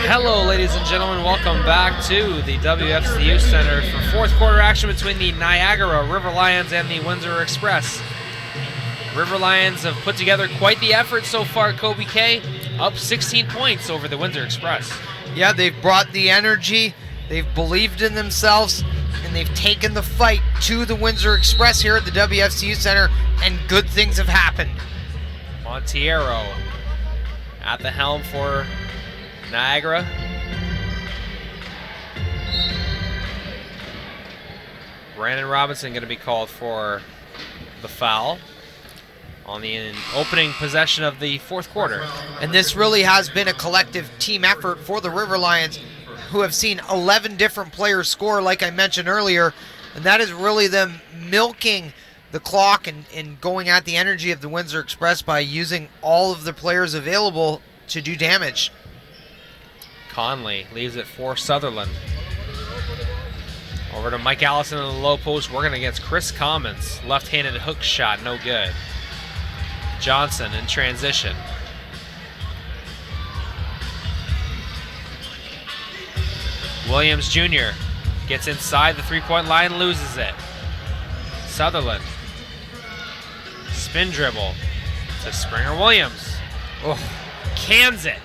Hello, ladies and gentlemen. Welcome back to the WFCU Center for fourth quarter action between the Niagara River Lions and the Windsor Express. River Lions have put together quite the effort so far, Kobe K. Up 16 points over the Windsor Express. Yeah, they've brought the energy, they've believed in themselves, and they've taken the fight to the Windsor Express here at the WFCU Center, and good things have happened. Montiero at the helm for Niagara. Brandon Robinson going to be called for the foul on the opening possession of the fourth quarter. And this really has been a collective team effort for the River Lions, who have seen 11 different players score, like I mentioned earlier, and that is really them milking the clock and going at the energy of the Windsor Express by using all of the players available to do damage. Conley leaves it for Sutherland. Over to Mike Allison in the low post, working against Chris Commons. Left-handed hook shot, no good. Johnson in transition. Williams Jr. gets inside the three-point line, loses it. Sutherland. Spin dribble to Springer Williams. Oh, Cans it.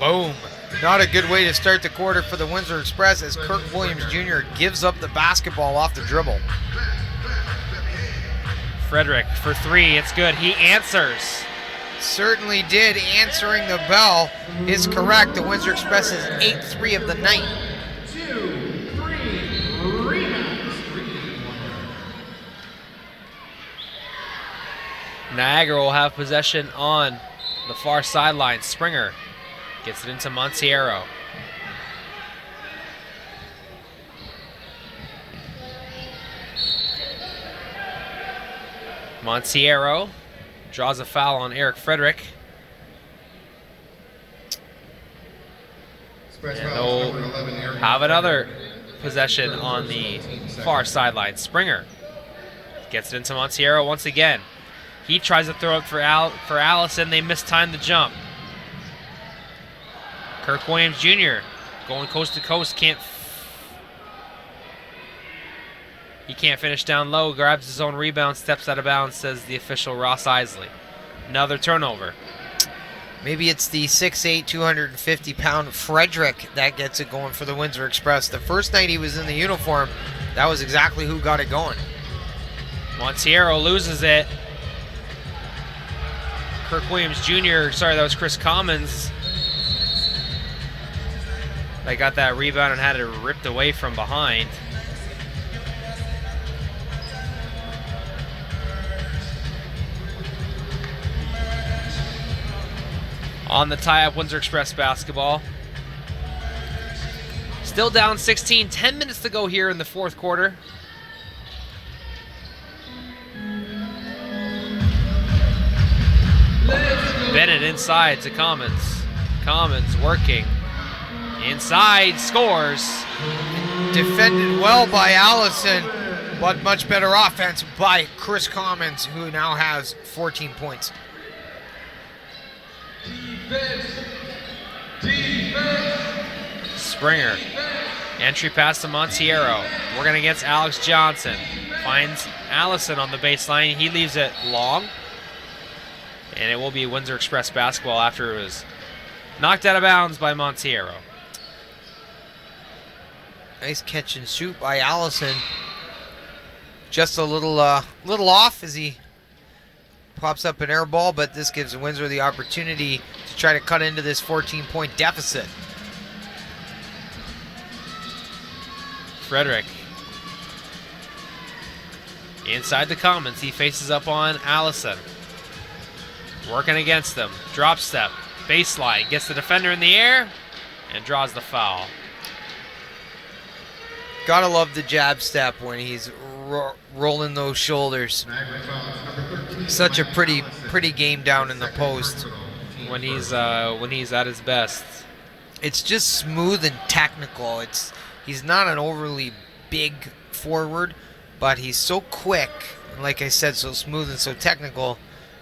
boom. Not a good way to start the quarter for the Windsor Express as Kirk Williams Jr. gives up the basketball off the dribble. Frederick for three, it's good. He answers. Certainly did. Answering the bell is correct. The Windsor Express is 8-3 of the night. 2-3 rebounds. Niagara will have possession on the far sideline. Springer gets it into Montiero. Montiero draws a foul on Eric Frederick. And they'll have another possession on the far sideline. Springer gets it into Montiero once again. He tries to throw it for Allison. They mistime the jump. Kirk Williams Jr. going coast to coast. He can't finish down low. Grabs his own rebound. Steps out of bounds, says the official Ross Isley. Another turnover. Maybe it's the 6'8", 250-pound Frederick that gets it going for the Windsor Express. The first night he was in the uniform, that was exactly who got it going. Montiero loses it. Kirk Williams Jr., sorry, that was Chris Commons. They got that rebound and had it ripped away from behind. On the tie-up, Windsor Express basketball. Still down 16, 10 minutes to go here in the fourth quarter. Bennett inside to Commons. Commons working. Inside, scores. Defended well by Allison, but much better offense by Chris Commons, who now has 14 points. Springer. Entry pass to Montiero. Working against Alex Johnson. Finds Allison on the baseline. He leaves it long. And it will be Windsor Express basketball after it was knocked out of bounds by Montiero. Nice catch and shoot by Allison. Just a little off as he pops up an air ball, but this gives Windsor the opportunity to try to cut into this 14-point deficit. Frederick. Inside the Commons. He faces up on Allison. Working against them. Drop step. Baseline. Gets the defender in the air and draws the foul. Gotta love the jab step when he's rolling those shoulders. Such a pretty game down in the post. When he's at his best. It's just smooth and technical. He's not an overly big forward, but he's so quick, and like I said, so smooth and so technical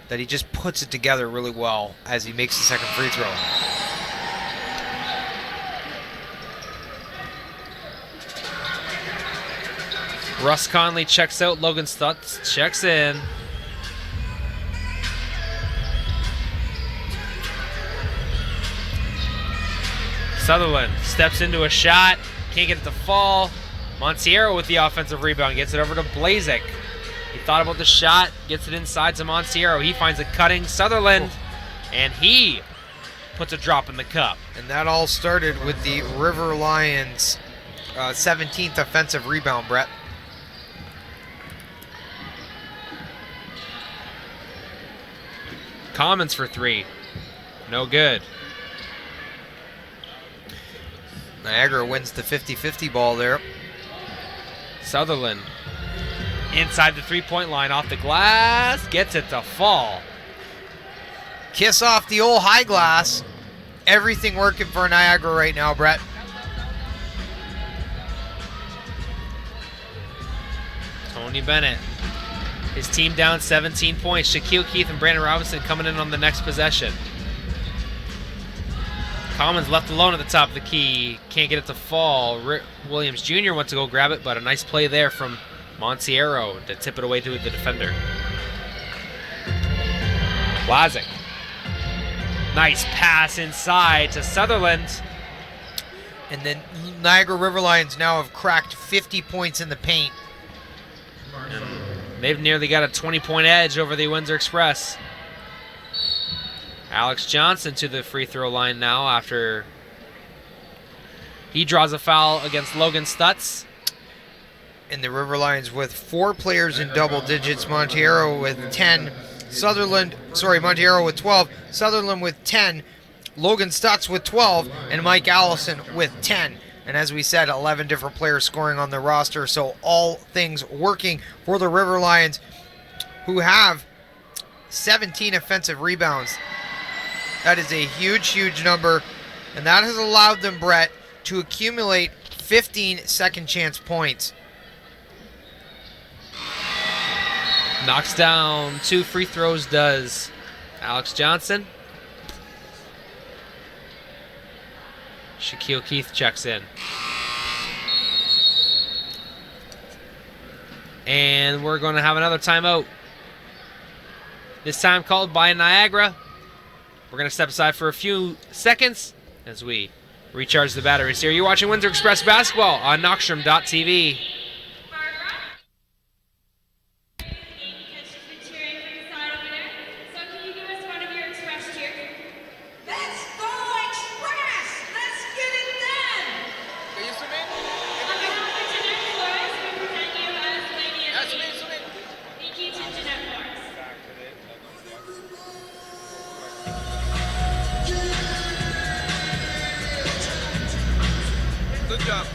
that he just puts it together really well as he makes the second free throw. Russ Conley checks out. Logan Stutz checks in. Sutherland steps into a shot. Can't get it to fall. Montiero with the offensive rebound. Gets it over to Blazek. He thought about the shot. Gets it inside to Montiero. He finds a cutting Sutherland. And he puts a drop in the cup. And that all started with the River Lions 17th offensive rebound, Brett. Commons for 3. No good. Niagara wins the 50-50 ball there. Sutherland inside the three-point line, off the glass, gets it to fall. Kiss off the old high glass. Everything working for Niagara right now, Brett. Tony Bennett. His team down 17 points. Shaquille Keith and Brandon Robinson coming in on the next possession. Commons left alone at the top of the key. Can't get it to fall. Rick Williams Jr. went to go grab it, but a nice play there from Montiero to tip it away to the defender. Blazik. Nice pass inside to Sutherland. And then Niagara River Lions now have cracked 50 points in the paint. And they've nearly got a 20-point edge over the Windsor Express. Alex Johnson to the free throw line now after he draws a foul against Logan Stutz. And the River Lions with 4 players in double digits. Montiero with 10. Montiero with 12. Sutherland with 10. Logan Stutz with 12. And Mike Allison with 10. And as we said, 11 different players scoring on the roster. So all things working for the River Lions, who have 17 offensive rebounds. That is a huge, huge number. And that has allowed them, Brett, to accumulate 15 second chance points. Knocks down 2 free throws, does Alex Johnson. Shaquille Keith checks in. And we're going to have another timeout. This time called by Niagara. We're going to step aside for a few seconds as we recharge the batteries here. You're watching Windsor Express basketball on Knockstrom.tv. Good job.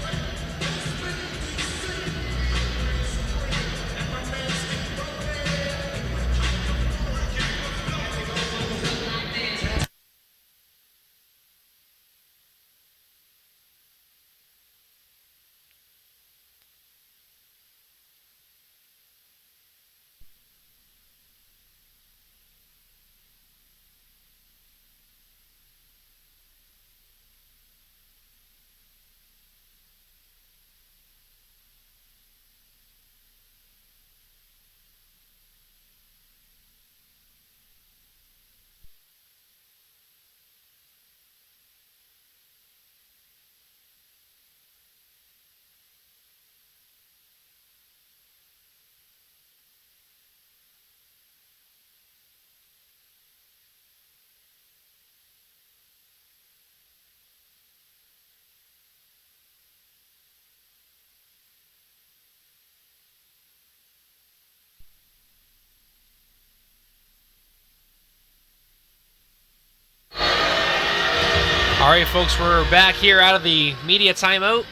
All right, folks, we're back here out of the media timeout.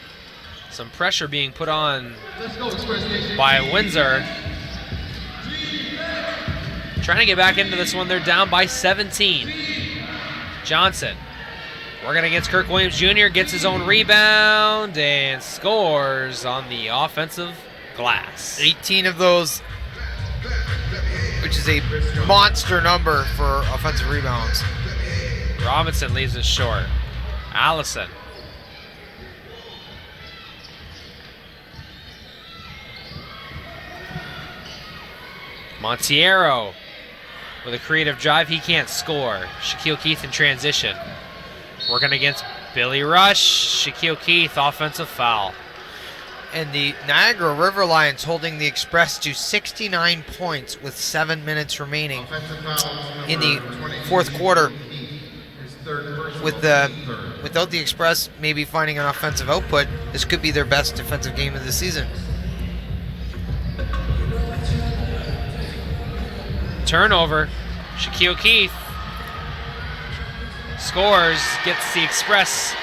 Some pressure being put on by Windsor. Trying to get back into this one. They're down by 17. Johnson working against Kirk Williams Jr. Gets his own rebound and scores on the offensive glass. 18 of those, which is a monster number for offensive rebounds. Robinson leaves it short. Allison. Montiero with a creative drive. He can't score. Shaquille Keith in transition. Working against Billy Rush. Shaquille Keith, offensive foul. And the Niagara River Lions holding the Express to 69 points with 7 minutes remaining in the fourth quarter. Without the Express maybe finding an offensive output, this could be their best defensive game of the season. Turnover. Shaquille Keith scores, gets the Express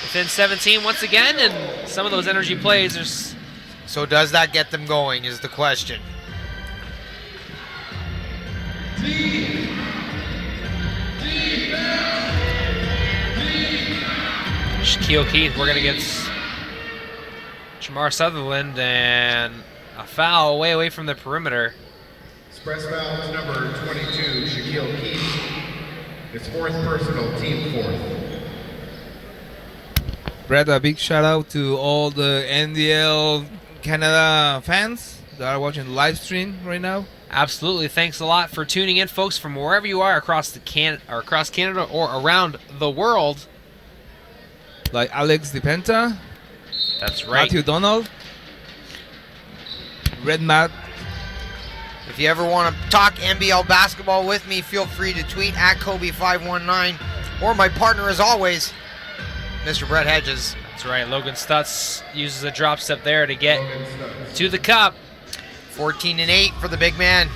within 17 once again, and some of those energy plays are... So does that get them going is the question. Shaquille Keith working against Jamar Sutherland, and a foul way away from the perimeter. Express foul to number 22, Shaquille Keith. His fourth personal, team fourth. Brett, a big shout out to all the NDL Canada fans that are watching the live stream right now. Absolutely. Thanks a lot for tuning in, folks, from wherever you are across Canada or around the world. Like Alex DePenta. That's right. Matthew Donald. Red Matt. If you ever want to talk NBL basketball with me, feel free to tweet at Kobe519 or my partner, as always, Mr. Brett Hedges. That's right. Logan Stutz uses a drop step there to get to the cup. 14-8 for the big man.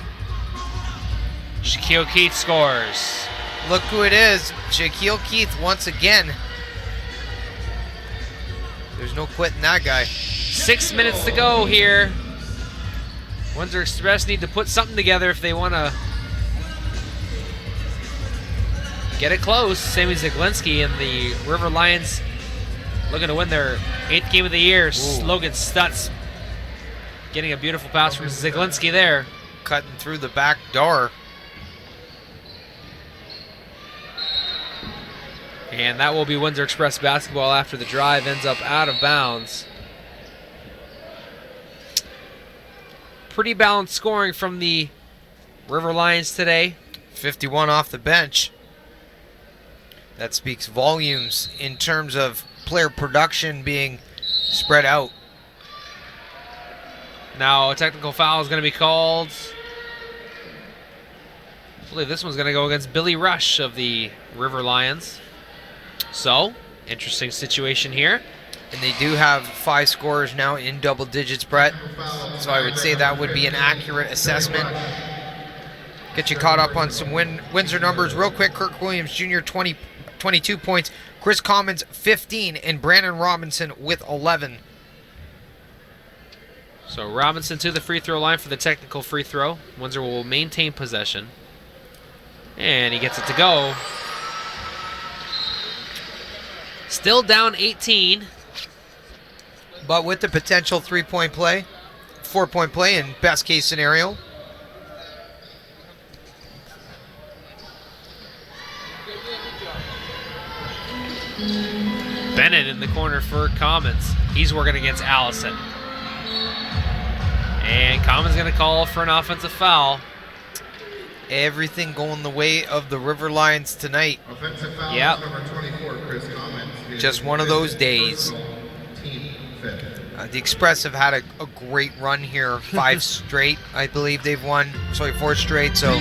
Shaquille Keith scores. Look who it is. Shaquille Keith once again. There's no quitting that guy. 6 minutes to go here. Windsor Express need to put something together if they want to get it close. Sammy Zaglinski and the River Lions looking to win their 8th game of the year. Logan Stutz getting a beautiful pass from Zaglinski there. Cutting through the back door. And that will be Windsor Express basketball after the drive ends up out of bounds. Pretty balanced scoring from the River Lions today. 51 off the bench. That speaks volumes in terms of player production being spread out. Now a technical foul is going to be called. I believe this one's going to go against Billy Rush of the River Lions. So, interesting situation here. And they do have 5 scorers now in double digits, Brett. So I would say that would be an accurate assessment. Get you caught up on some Windsor numbers real quick. Kirk Williams Jr. 22 points. Chris Commons 15, and Brandon Robinson with 11. So Robinson to the free throw line for the technical free throw. Windsor will maintain possession. And he gets it to go. Still down 18. But with the potential 3-point play, 4-point play in best case scenario. Bennett in the corner for Commons. He's working against Allison. And Commons going to call for an offensive foul. Everything going the way of the River Lions tonight. Offensive foul, yep. Number 24, Chris Commons. Just one of those days. The Express have had a great run here. 5 straight, I believe they've won. Sorry, 4 straight. So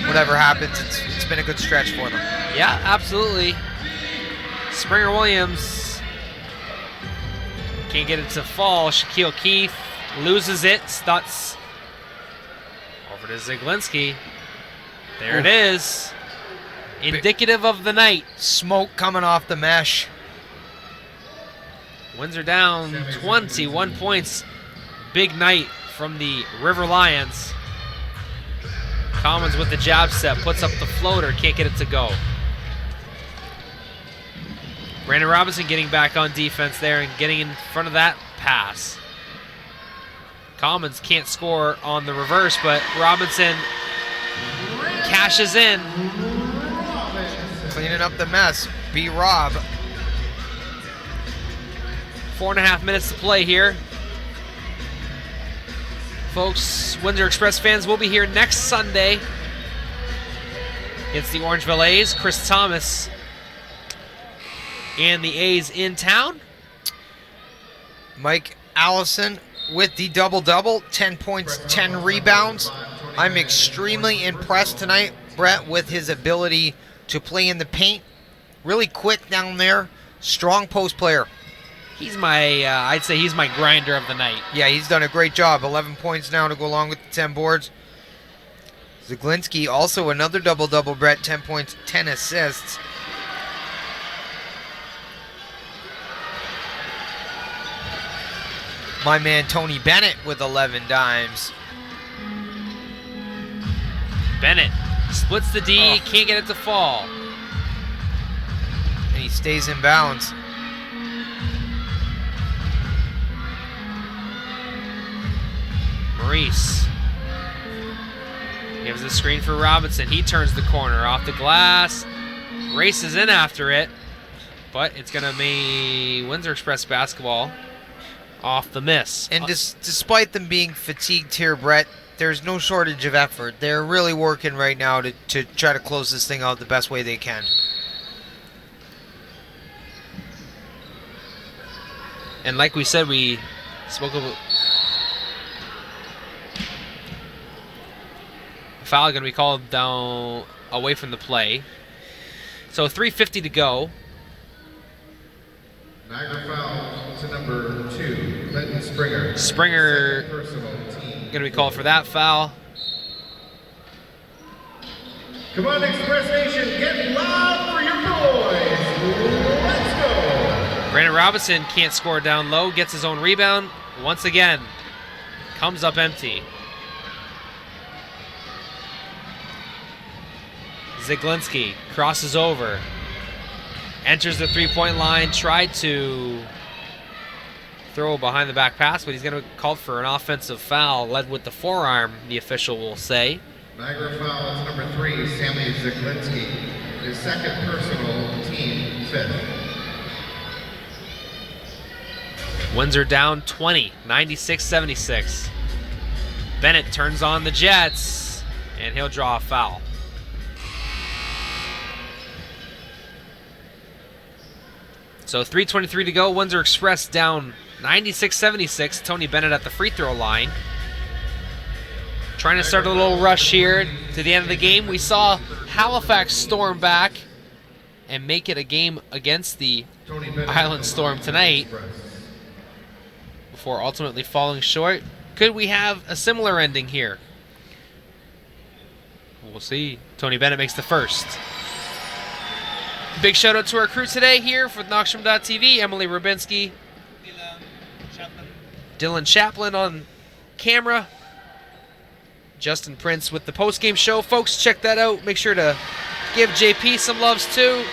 whatever happens, it's been a good stretch for them. Yeah, absolutely. Springer Williams can't get it to fall. Shaquille Keith loses it. Stutz over to Zaglinski. There it is. Indicative of the night. Smoke coming off the mesh. Windsor down 21 points. Big night from the River Lions. Commons with the jab step, puts up the floater, can't get it to go. Brandon Robinson getting back on defense there and getting in front of that pass. Commons can't score on the reverse, but Robinson cashes in. Cleaning up the mess. B-Rob. 4.5 minutes to play here. Folks, Windsor Express fans will be here next Sunday against the Orangeville A's. Chris Thomas and the A's in town. Mike Allison with the double-double, 10 points, 10 rebounds. I'm extremely impressed tonight, Brett, with his ability to play in the paint. Really quick down there, strong post player. He's my, I'd say he's my grinder of the night. Yeah, he's done a great job. 11 points now to go along with the 10 boards. Zaglinski also another double-double, Brett, 10 points, 10 assists. My man Tony Bennett with 11 dimes. Bennett splits the D, can't get it to fall. And he stays in bounds. Maurice gives the screen for Robinson. He turns the corner off the glass, races in after it, but it's going to be Windsor Express basketball off the miss. And despite them being fatigued here, Brett, there's no shortage of effort. They're really working right now to try to close this thing out the best way they can. And like we said, we spoke about foul going to be called down away from the play. So 3:50 to go. Niagara foul to number 2, Clinton Springer. Springer going to be called for that foul. Come on, Express Nation, get loud for your boys. Let's go. Brandon Robinson can't score down low, gets his own rebound. Once again, comes up empty. Zaglinski crosses over, enters the three-point line, tried to throw a behind-the-back pass, but he's going to call for an offensive foul, led with the forearm, the official will say. Niagara foul to number 3, Sammy Zaglinski. His second personal, team 5th. Windsor down 20, 96-76. Bennett turns on the Jets, and he'll draw a foul. So 3:23 to go. Windsor Express down 96-76. Tony Bennett at the free throw line. Trying to start a little rush here to the end of the game. We saw Halifax storm back and make it a game against the Island Storm tonight before ultimately falling short. Could we have a similar ending here? We'll see. Tony Bennett makes the first. Big shout out to our crew today here for Knoxstrom.tv. Emily Rubinski, Dylan Chaplin on camera, Justin Prince with the postgame show. Folks, check that out. Make sure to give JP some loves too.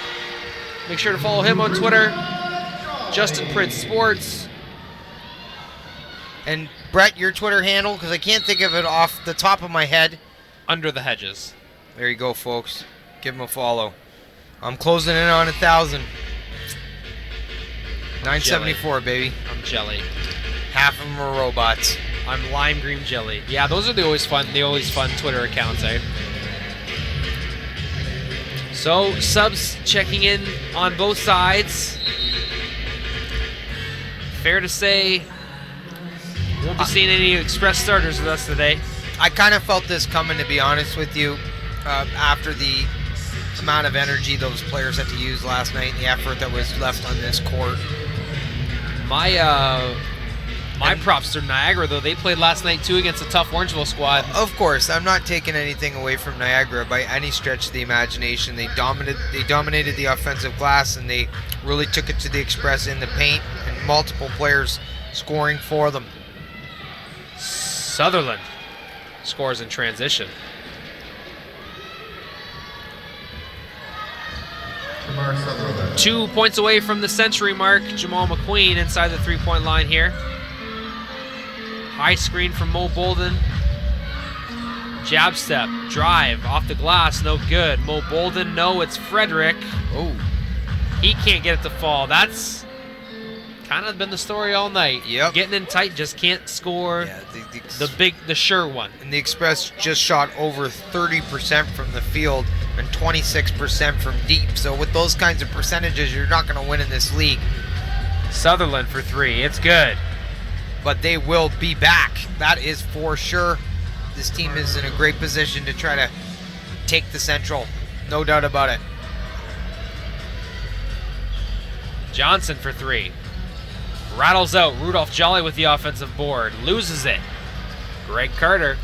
Make sure to follow him on Twitter, Justin Prince Sports. And Brett, your Twitter handle, because I can't think of it off the top of my head. Under the Hedges. There you go, folks. Give him a follow. I'm closing in on 1,000. 974, baby. I'm jelly. Half of them are robots. I'm lime green jelly. Yeah, those are the always fun Twitter accounts, eh? So, subs checking in on both sides. Fair to say, won't be seeing any Express starters with us today. I kind of felt this coming, to be honest with you, after the amount of energy those players had to use last night and the effort that was left on this court. My props to Niagara, though. They played last night, too, against a tough Orangeville squad. Of course, I'm not taking anything away from Niagara by any stretch of the imagination. They dominated the offensive glass, and they really took it to the Express in the paint, and multiple players scoring for them. Sutherland scores in transition. 2 points away from the century mark. Jamal McQueen inside the three-point line here. High screen from Mo Bolden. Jab step, drive, off the glass, no good. Mo Bolden, no, it's Frederick. Oh, he can't get it to fall. That's kind of been the story all night. Yep. Getting in tight, just can't score. Yeah, the sure one. And the Express just shot over 30% from the field and 26% from deep. So with those kinds of percentages, you're not going to win in this league. Sutherland for 3. It's good. But they will be back. That is for sure. This team is in a great position to try to take the Central. No doubt about it. Johnson for 3. Rattles out. Rudolph Jolly with the offensive board. Loses it. Greg Carter.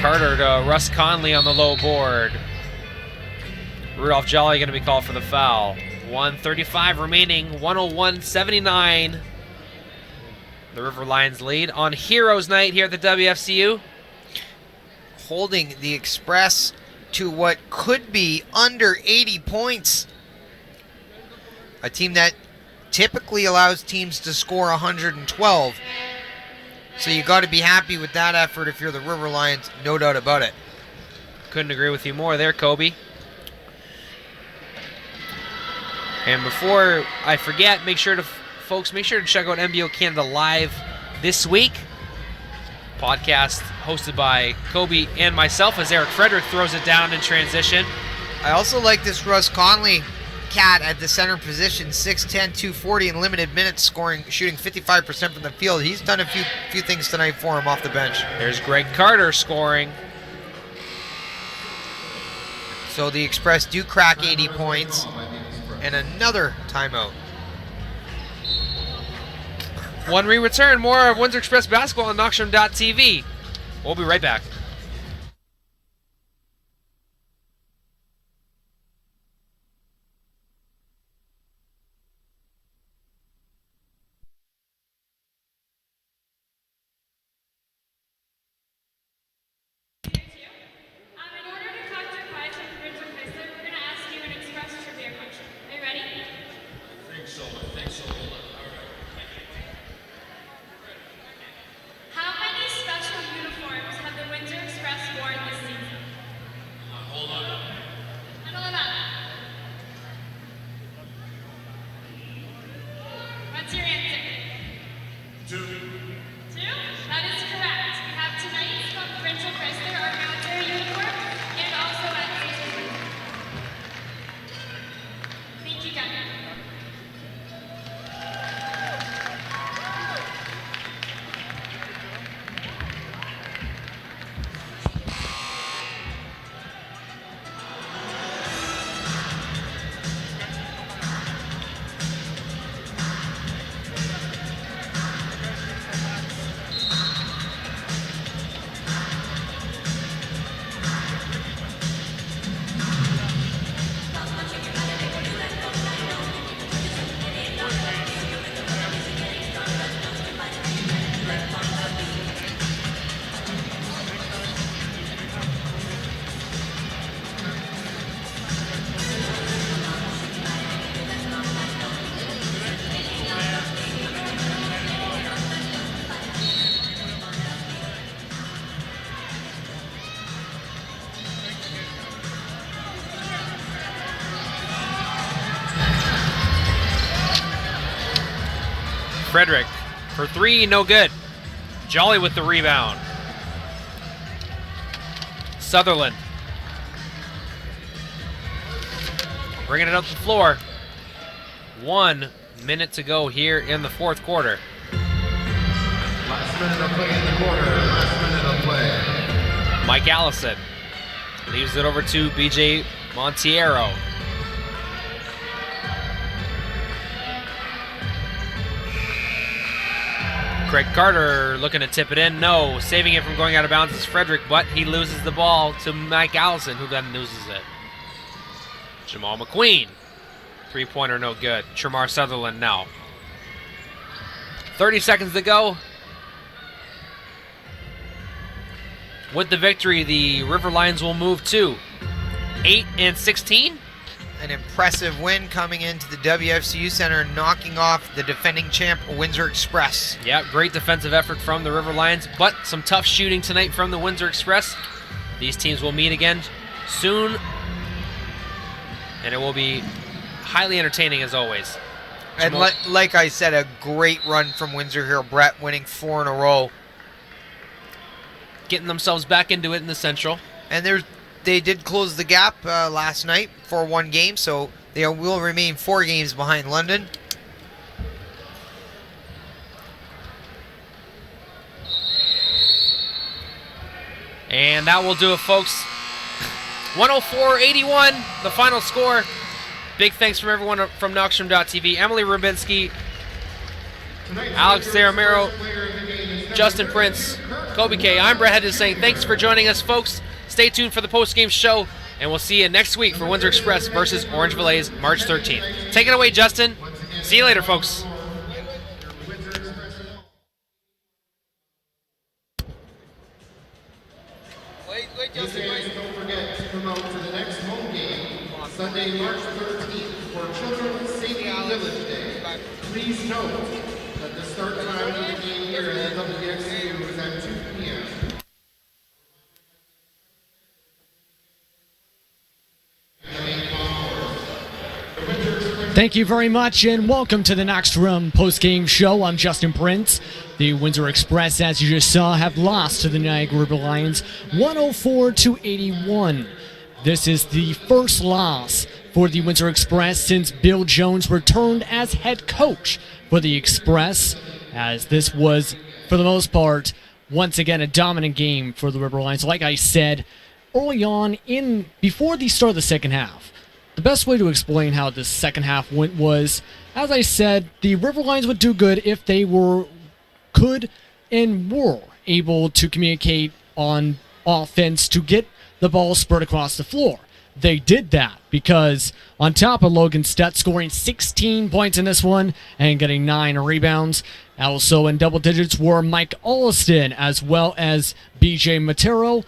Carter to Russ Conley on the low board. Rudolph Jolly going to be called for the foul. 1:35 remaining, 101-79. The River Lions lead on Heroes Night here at the WFCU. Holding the Express to what could be under 80 points. A team that typically allows teams to score 112. So you got to be happy with that effort if you're the River Lions, no doubt about it. Couldn't agree with you more there, Kobe. And before I forget, folks, make sure to check out NBO Canada Live this week. Podcast hosted by Kobe and myself as Eric Frederick throws it down in transition. I also like this Russ Conley cat at the center position, 6'10", 240 in limited minutes, shooting 55% from the field. He's done a few things tonight for him off the bench. There's Greg Carter scoring. So the Express do crack 80 points. And another timeout. When we return, more of Windsor Express basketball on Knoxstrom.tv. We'll be right back. How many special uniforms have the Windsor Express worn this season? Hold on. What's your answer? 2. 2? That is correct. We have tonight's Provincial Chrysler, our military uniform, and also at Station. Thank you, Gunner. Frederick for 3, no good. Jolly with the rebound. Sutherland bringing it up the floor. 1 minute to go here in the fourth quarter. Last minute of play in the quarter. Last minute of play. Mike Allison leaves it over to BJ Montiero. Craig Carter looking to tip it in. No. Saving it from going out of bounds is Frederick, but he loses the ball to Mike Allison, who then loses it. Jamal McQueen. 3-pointer, no good. Tremar Sutherland now. 30 seconds to go. With the victory, the River Lions will move to 8-16. An impressive win coming into the WFCU Center, knocking off the defending champ Windsor Express. Yeah, great defensive effort from the River Lions, but some tough shooting tonight from the Windsor Express. These teams will meet again soon, and it will be highly entertaining as always. And like I said, a great run from Windsor here. Brett winning 4 in a row. Getting themselves back into it in the Central. And they did close the gap last night for 1 game, so they will remain 4 games behind London. And that will do it, folks. 104-81, the final score. Big thanks from everyone from Knoxstrom.tv. Emily Rubinski, Alex Zaramero, Justin Prince, Kobe K. I'm Brett Hedges saying thanks for joining us, folks. Stay tuned for the post-game show, and we'll see you next week for Windsor Express versus Orangeville A's March 13th. Take it away, Justin. See you later, folks. Listeners, don't forget to come out to the next home game on Sunday, March 13th for Children's Safety Village Day. Please note that the start time of the game here at the WFCU is at 2 p.m. Thank you very much, and welcome to the Knoxstrom post-game show. I'm Justin Prince. The Windsor Express, as you just saw, have lost to the Niagara River Lions 104-81. This is the first loss for the Windsor Express since Bill Jones returned as head coach for the Express, as this was, for the most part, once again a dominant game for the River Lions. Like I said early on, before the start of the second half, the best way to explain how the second half went was, as I said, the River Lions would do good if they could and were able to communicate on offense to get the ball spread across the floor. They did that because on top of Logan Stett scoring 16 points in this one and getting 9 rebounds, also in double digits were Mike Olliston as well as BJ Matero,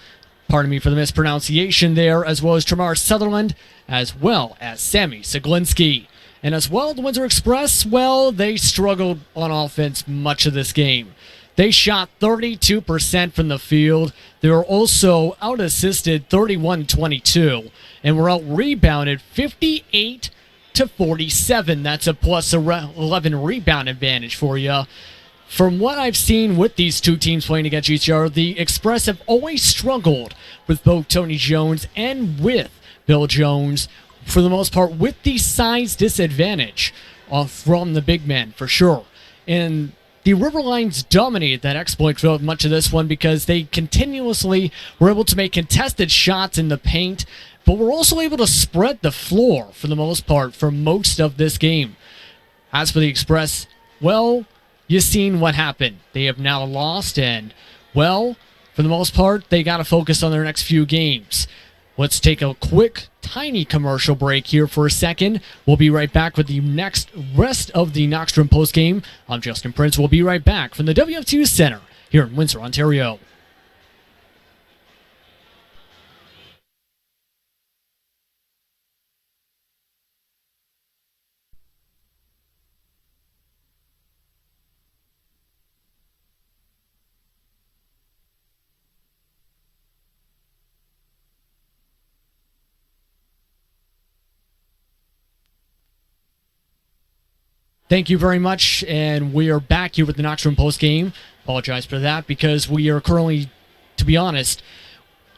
pardon me for the mispronunciation there, as well as Tremar Sutherland, as well as Sammy Siglinski. And as well, the Windsor Express, well, they struggled on offense much of this game. They shot 32% from the field. They were also out-assisted 31-22, and were out-rebounded 58-47. That's a plus 11 rebound advantage for you. From what I've seen with these two teams playing against each other, the Express have always struggled with both Tony Jones and with Bill Jones, for the most part, with the size disadvantage from the big men, for sure. And the River Lions dominated that exploit throughout much of this one because they continuously were able to make contested shots in the paint, but were also able to spread the floor, for the most part, for most of this game. As for the Express, well, you've seen what happened. They have now lost, and, well, for the most part, they got to focus on their next few games. Let's take a quick, tiny commercial break here for a second. We'll be right back with the rest of the Knoxstrom postgame. I'm Justin Prince. We'll be right back from the WFCU Center here in Windsor, Ontario. Thank you very much, and we are back here with the Knoxstrom postgame. Apologize for that, because we are currently, to be honest,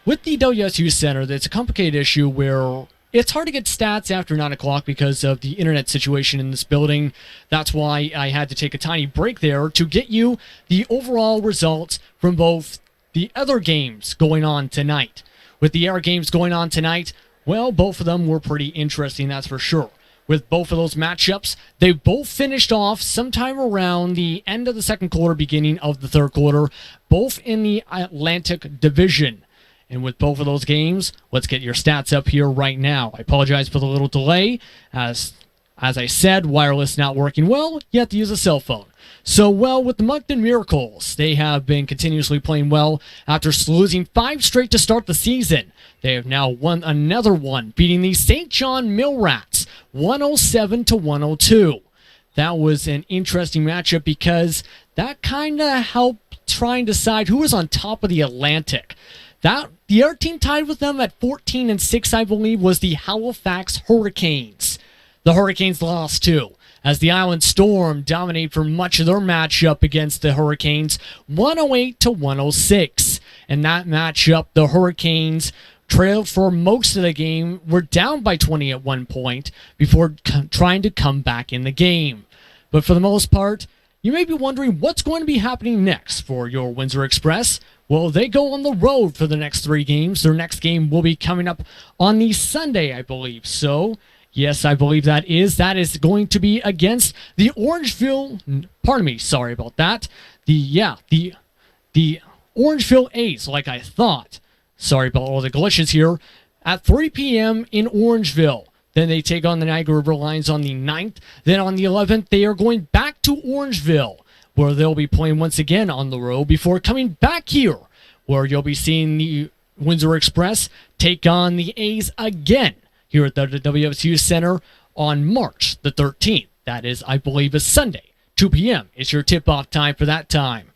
with the WSU Center, it's a complicated issue where it's hard to get stats after 9 o'clock because of the internet situation in this building. That's why I had to take a tiny break there to get you the overall results from both the other games going on tonight. With the air games going on tonight, well, both of them were pretty interesting, that's for sure. With both of those matchups, they both finished off sometime around the end of the second quarter, beginning of the third quarter, both in the Atlantic Division. And with both of those games, let's get your stats up here right now. I apologize for the little delay. As I said, wireless not working well, you have to use a cell phone. So, well, with the Moncton Miracles, they have been continuously playing well after losing 5 straight to start the season. They have now won another one, beating the St. John Millrats 107-102. That was an interesting matchup because that kind of helped try and decide who was on top of the Atlantic. The other team tied with them at 14-6, I believe, was the Halifax Hurricanes. The Hurricanes lost too, as the Island Storm dominated for much of their matchup against the Hurricanes, 108-106. In that matchup, the Hurricanes trailed for most of the game, were down by 20 at one point before trying to come back in the game. But for the most part, you may be wondering what's going to be happening next for your Windsor Express. Well, they go on the road for the next 3 games. Their next game will be coming up on the Sunday, I believe. So, yes, I believe that is going to be against the Orangeville, pardon me, sorry about that. The Orangeville A's, like I thought. Sorry about all the glitches here. At 3 p.m. in Orangeville. Then they take on the Niagara River Lions on the 9th. Then on the 11th, they are going back to Orangeville, where they'll be playing once again on the road before coming back here, where you'll be seeing the Windsor Express take on the A's again here at the WFCU Center on March the 13th. That is, I believe, a Sunday. 2 p.m. is your tip-off time for that time.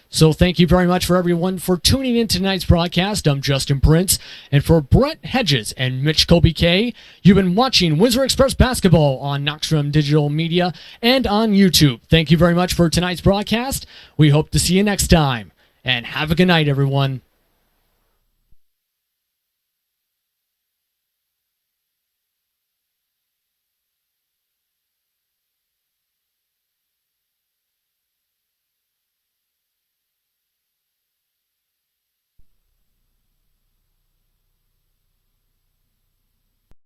So thank you very much for everyone for tuning in to tonight's broadcast. I'm Justin Prince. And for Brett Hedges and Mitch Colby K, you've been watching Windsor Express Basketball on Knoxstrom Digital Media and on YouTube. Thank you very much for tonight's broadcast. We hope to see you next time. And have a good night, everyone.